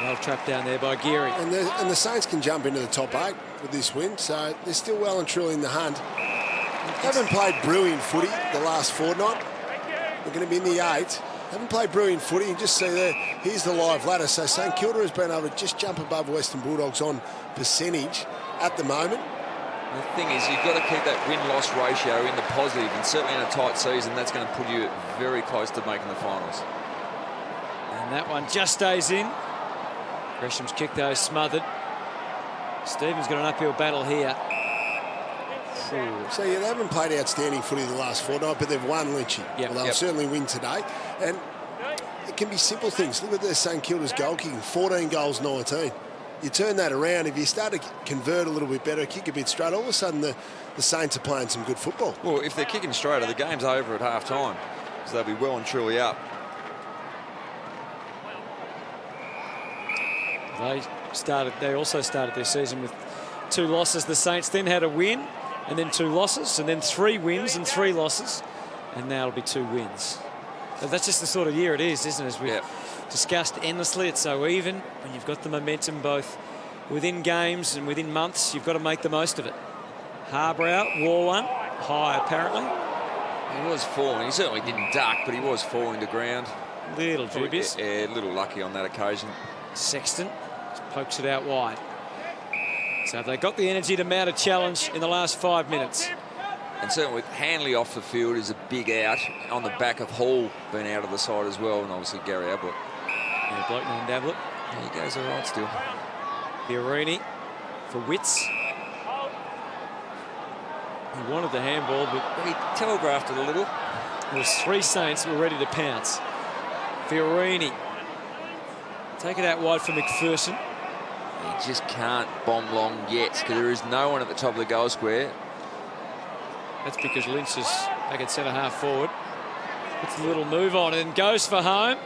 well trapped down there by Geary. And the Saints can jump into the top 8 with this win, so they're still well and truly in the hunt. Haven't played brilliant footy the last fortnight. They're going to be in the 8th. Haven't played brilliant footy. You just see there, here's the live ladder. So St Kilda has been able to just jump above Western Bulldogs on percentage at the moment. The thing is, you've got to keep that win-loss ratio in the positive, and certainly in a tight season, that's going to put you very close to making the finals. And that one just stays in. Gresham's kick, though, smothered. Stephen's got an uphill battle here. So yeah, they haven't played outstanding footy the last fortnight, but they've won, Lynchy. Yep. Well, they'll certainly win today. And it can be simple things. Look at their St Kilda's goal kicking, 14 goals, 19. You turn that around, if you start to convert a little bit better, kick a bit straight, all of a sudden the Saints are playing some good football. Well, if they're kicking straighter, the game's over at half-time, because they'll be well and truly up. They also started their season with 2 losses. The Saints then had a win, and then 2 losses, and then 3 wins and 3 losses, and now it'll be 2 wins. But that's just the sort of year it is, isn't it? As we've discussed endlessly, it's so even. When you've got the momentum both within games and within months, you've got to make the most of it. Harbrow wore one, high apparently. He was falling. He certainly didn't duck, but he was falling to ground. Little dubious. Yeah, a little lucky on that occasion. Sexton just pokes it out wide. So they got the energy to mount a challenge in the last 5 minutes. And certainly with Hanley off the field is a big out on the back of Hall being out of the side as well, and obviously Gary Ablett. Yeah, bloke named Ablett. Yeah, he goes all right still. Fiorini for Witts. He wanted the handball, but he telegraphed it a little. There was 3 Saints who were ready to pounce. Fiorini. Take it out wide for McPherson. He just can't bomb long yet, because there is no one at the top of the goal square. That's because Lynch is back at centre-half forward. Puts a little move on and goes for home.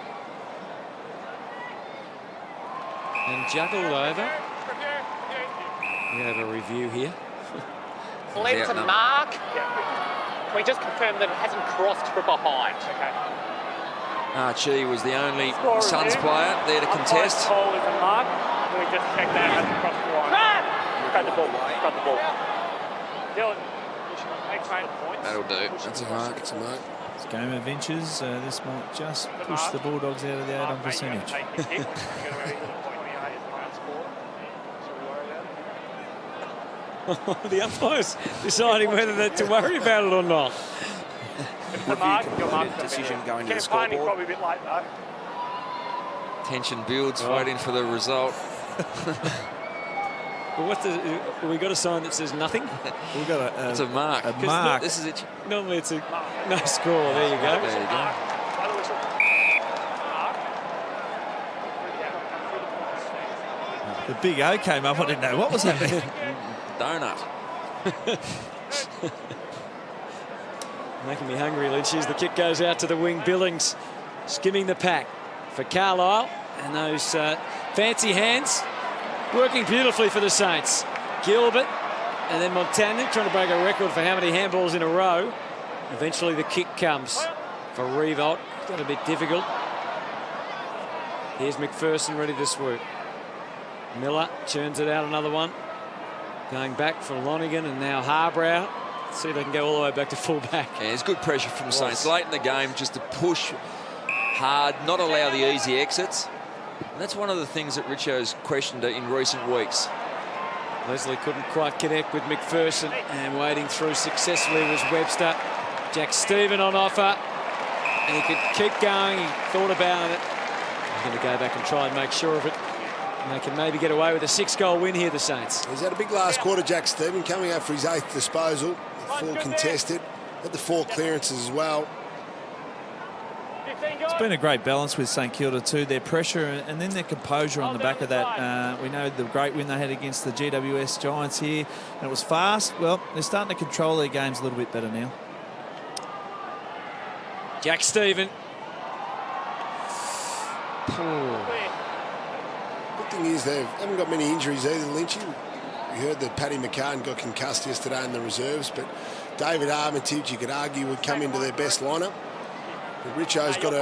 And juggled over. We have a review here. Led to mark. Can we just confirm that it hasn't crossed from behind? Okay. Archie was the only Suns player there to contest. Call is a mark. Can we just check that it hasn't crossed the line? Grab the ball. Grab the ball. Dylan. Thanks, mate. That'll do. That's a mark. It's a mark. It's a game of inches. This might just push the Bulldogs out of the 8-on percentage. The umpire's deciding whether to worry about it or not. Decision going to the Campaigning scoreboard. probably a bit late though. Tension builds, waiting for the result. Well, we got a sign that says nothing? We've got it's a mark. A mark. This is it. Normally it's a no score. There you go. There you go. The big O came up. I didn't know what was happening. Donut. Making me hungry, Lynch. The kick goes out to the wing. Billings skimming the pack for Carlisle. And those fancy hands working beautifully for the Saints. Gilbert and then Montagna trying to break a record for how many handballs in a row. Eventually the kick comes for Revolt. Got a bit difficult. Here's McPherson ready to swoop. Miller churns it out, another one. Going back for Lonigan and now Harbrow. See if they can go all the way back to full-back. Yeah, there's good pressure from the Saints late in the game just to push hard, not allow the easy exits. And that's one of the things that Richo's questioned in recent weeks. Leslie couldn't quite connect with McPherson, and wading through successfully was Webster. Jack Stephen on offer, and he could keep going. He thought about it. He's going to go back and try and make sure of it. And they can maybe get away with a 6-goal win here, the Saints. He's had a big last quarter, Jack Stephen, coming out for his 8th disposal. 4 contested, had the 4 clearances as well. It's been a great balance with St Kilda too. Their pressure and then their composure on the back of that. We know the great win they had against the GWS Giants here, and it was fast. Well, they're starting to control their games a little bit better now. Jack Stephen. Good thing is they haven't got many injuries either, Lynchy. We heard that Paddy McCartan got concussed yesterday in the reserves, but David Armitage, you could argue, would come into their best lineup. But Richo's got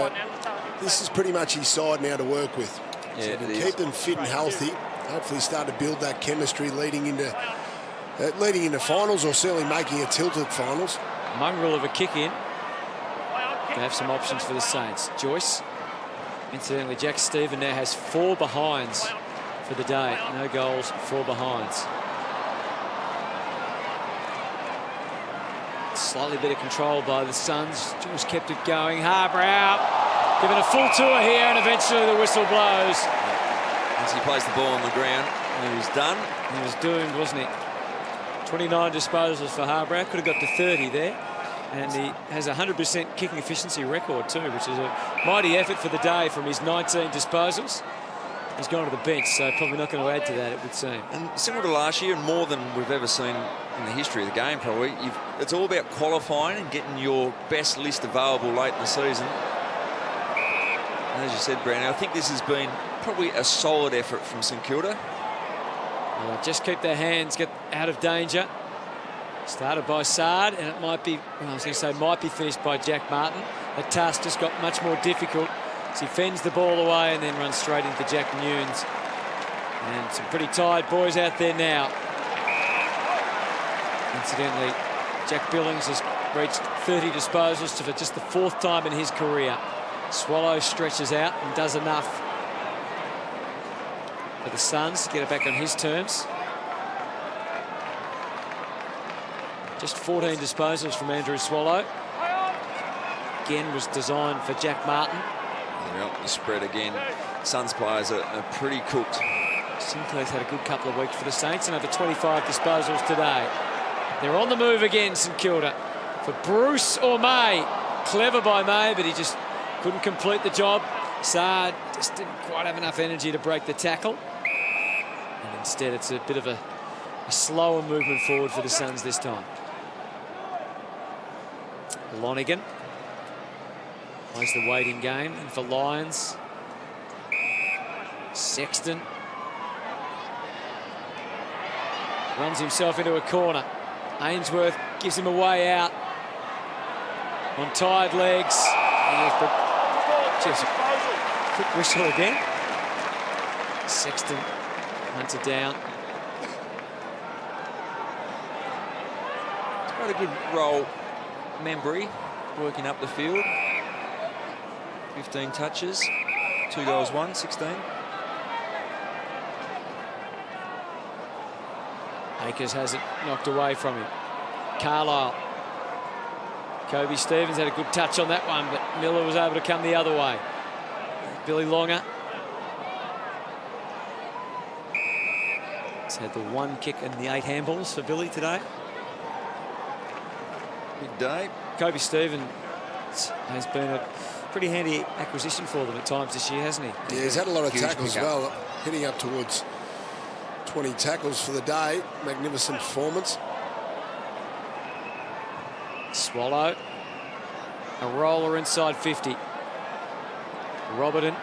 this is pretty much his side now to work with. Yeah, so to keep them fit and healthy, hopefully start to build that chemistry leading into finals, or certainly making a tilted finals. Mongrel of a kick in. They have some options for the Saints. Joyce. Incidentally, Jack Stephen now has 4 behinds for the day. No goals, 4 behinds. Slightly better control by the Suns. Joyce kept it going. Harbrow given a full tour here, and eventually the whistle blows. As he plays the ball on the ground, he was done. He was doomed, wasn't he? 29 disposals for Harbrow. Could have got to 30 there. And he has a 100% kicking efficiency record too, which is a mighty effort for the day from his 19 disposals. He's gone to the bench, so probably not going to add to that, it would seem. And similar to last year, and more than we've ever seen in the history of the game, probably, it's all about qualifying and getting your best list available late in the season. And as you said, Brownie, I think this has been probably a solid effort from St Kilda. Just keep their hands, get out of danger. Started by Sard, and it might be, well, I was going to say might be finished by Jack Martin. The task just got much more difficult as he fends the ball away and then runs straight into Jack Nunes. And some pretty tired boys out there now. Incidentally, Jack Billings has reached 30 disposals for just the 4th time in his career. Swallow stretches out and does enough for the Suns to get it back on his terms. Just 14 disposals from Andrew Swallow. Again, was designed for Jack Martin. Yep, the spread again. Suns players are pretty cooked. Sinclair's had a good couple of weeks for the Saints and over 25 disposals today. They're on the move again, St Kilda, for Bruce or May. Clever by May, but he just couldn't complete the job. Sard just didn't quite have enough energy to break the tackle. And instead, it's a bit of a slower movement forward for the Suns this time. Lonigan plays the waiting game, and for Lions, Sexton runs himself into a corner. Ainsworth gives him a way out on tired legs. Just a quick whistle again. Sexton hunted down. It's quite a good role, Membry, working up the field. 15 touches, 2 goals, 1, 16. Akers has it knocked away from him. Carlisle. Kobe Stevens had a good touch on that one, but Miller was able to come the other way. Billy Longer. He's had the 1 kick and the 8 handballs for Billy today. Big day. Kobe Stevens has been a pretty handy acquisition for them at times this year, hasn't he? Yeah, he's had a lot of Huge tackles as well, hitting up towards 20 tackles for the day. Magnificent performance. Swallow. A roller inside 50. Robertson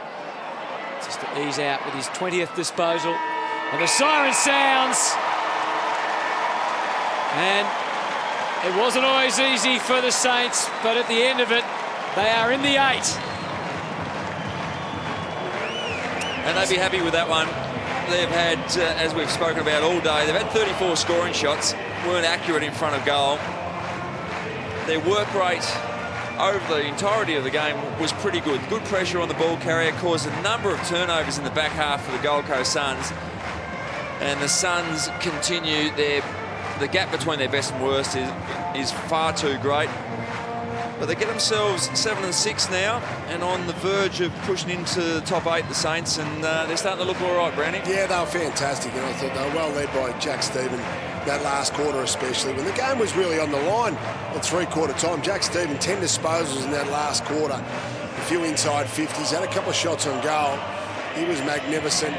just to ease out with his 20th disposal. And the siren sounds. And it wasn't always easy for the Saints, but at the end of it, they are in the 8. And they'd be happy with that one. They've had, as we've spoken about all day, they've had 34 scoring shots, weren't accurate in front of goal. Their work rate over the entirety of the game was pretty good. Good pressure on the ball carrier, caused a number of turnovers in the back half for the Gold Coast Suns. And the Suns continue the gap between their best and worst is far too great. But they get themselves 7-6 now, and on the verge of pushing into the top 8, the Saints, and they're starting to look all right, Brownie. Yeah, they were fantastic, and I thought they were well led by Jack Stephen that last quarter especially. When the game was really on the line at 3/4 time, Jack Stephen, 10 disposals in that last quarter, a few inside 50s, had a couple of shots on goal. He was magnificent.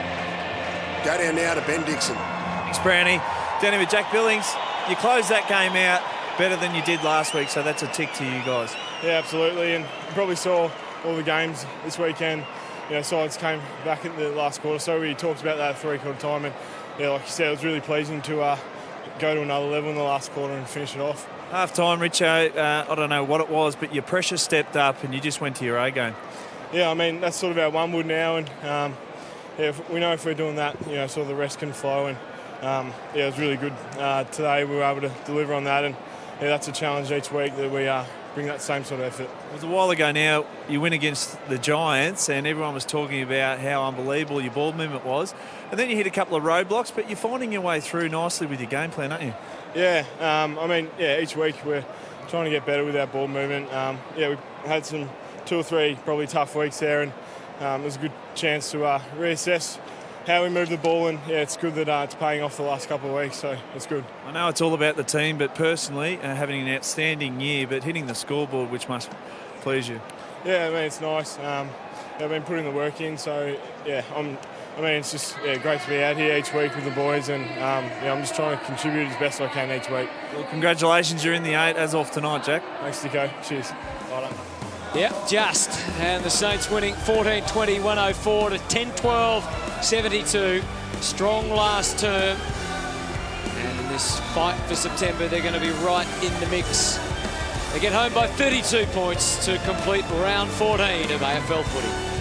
Go down now to Ben Dixon. It's Brownie. Down here with Jack Billings. You closed that game out better than you did last week, so that's a tick to you guys. Yeah, absolutely, and you probably saw all the games this weekend. You know, sides came back in the last quarter, so we talked about that at 3/4 time, and yeah, like you said, it was really pleasing to go to another level in the last quarter and finish it off. Half time, Richo, I don't know what it was, but your pressure stepped up and you just went to your A game. Yeah, I mean, that's sort of our one wood now, and yeah, we know if we're doing that, you know, sort of the rest can flow, and yeah, it was really good today. We were able to deliver on that, and yeah, that's a challenge each week that we bring that same sort of effort. It was a while ago now, you win against the Giants and everyone was talking about how unbelievable your ball movement was, and then you hit a couple of roadblocks, but you're finding your way through nicely with your game plan, aren't you? Yeah, I mean, yeah, each week we're trying to get better with our ball movement. Yeah, we had some 2 or 3 probably tough weeks there, and it was a good chance to reassess how we move the ball, and yeah, it's good that it's paying off the last couple of weeks, so it's good. I know it's all about the team, but personally, having an outstanding year, but hitting the scoreboard, which must please you. Yeah, I mean, it's nice. I've been putting the work in, so yeah, it's just great to be out here each week with the boys, and I'm just trying to contribute as best I can each week. Well, congratulations, you're in the 8 as of tonight, Jack. Thanks, Dicko. Cheers. Well done. Yep, just. And the Saints winning 14-20, 104 to 10-12, 72. Strong last term. And in this fight for September, they're going to be right in the mix. They get home by 32 points to complete round 14 of AFL footy.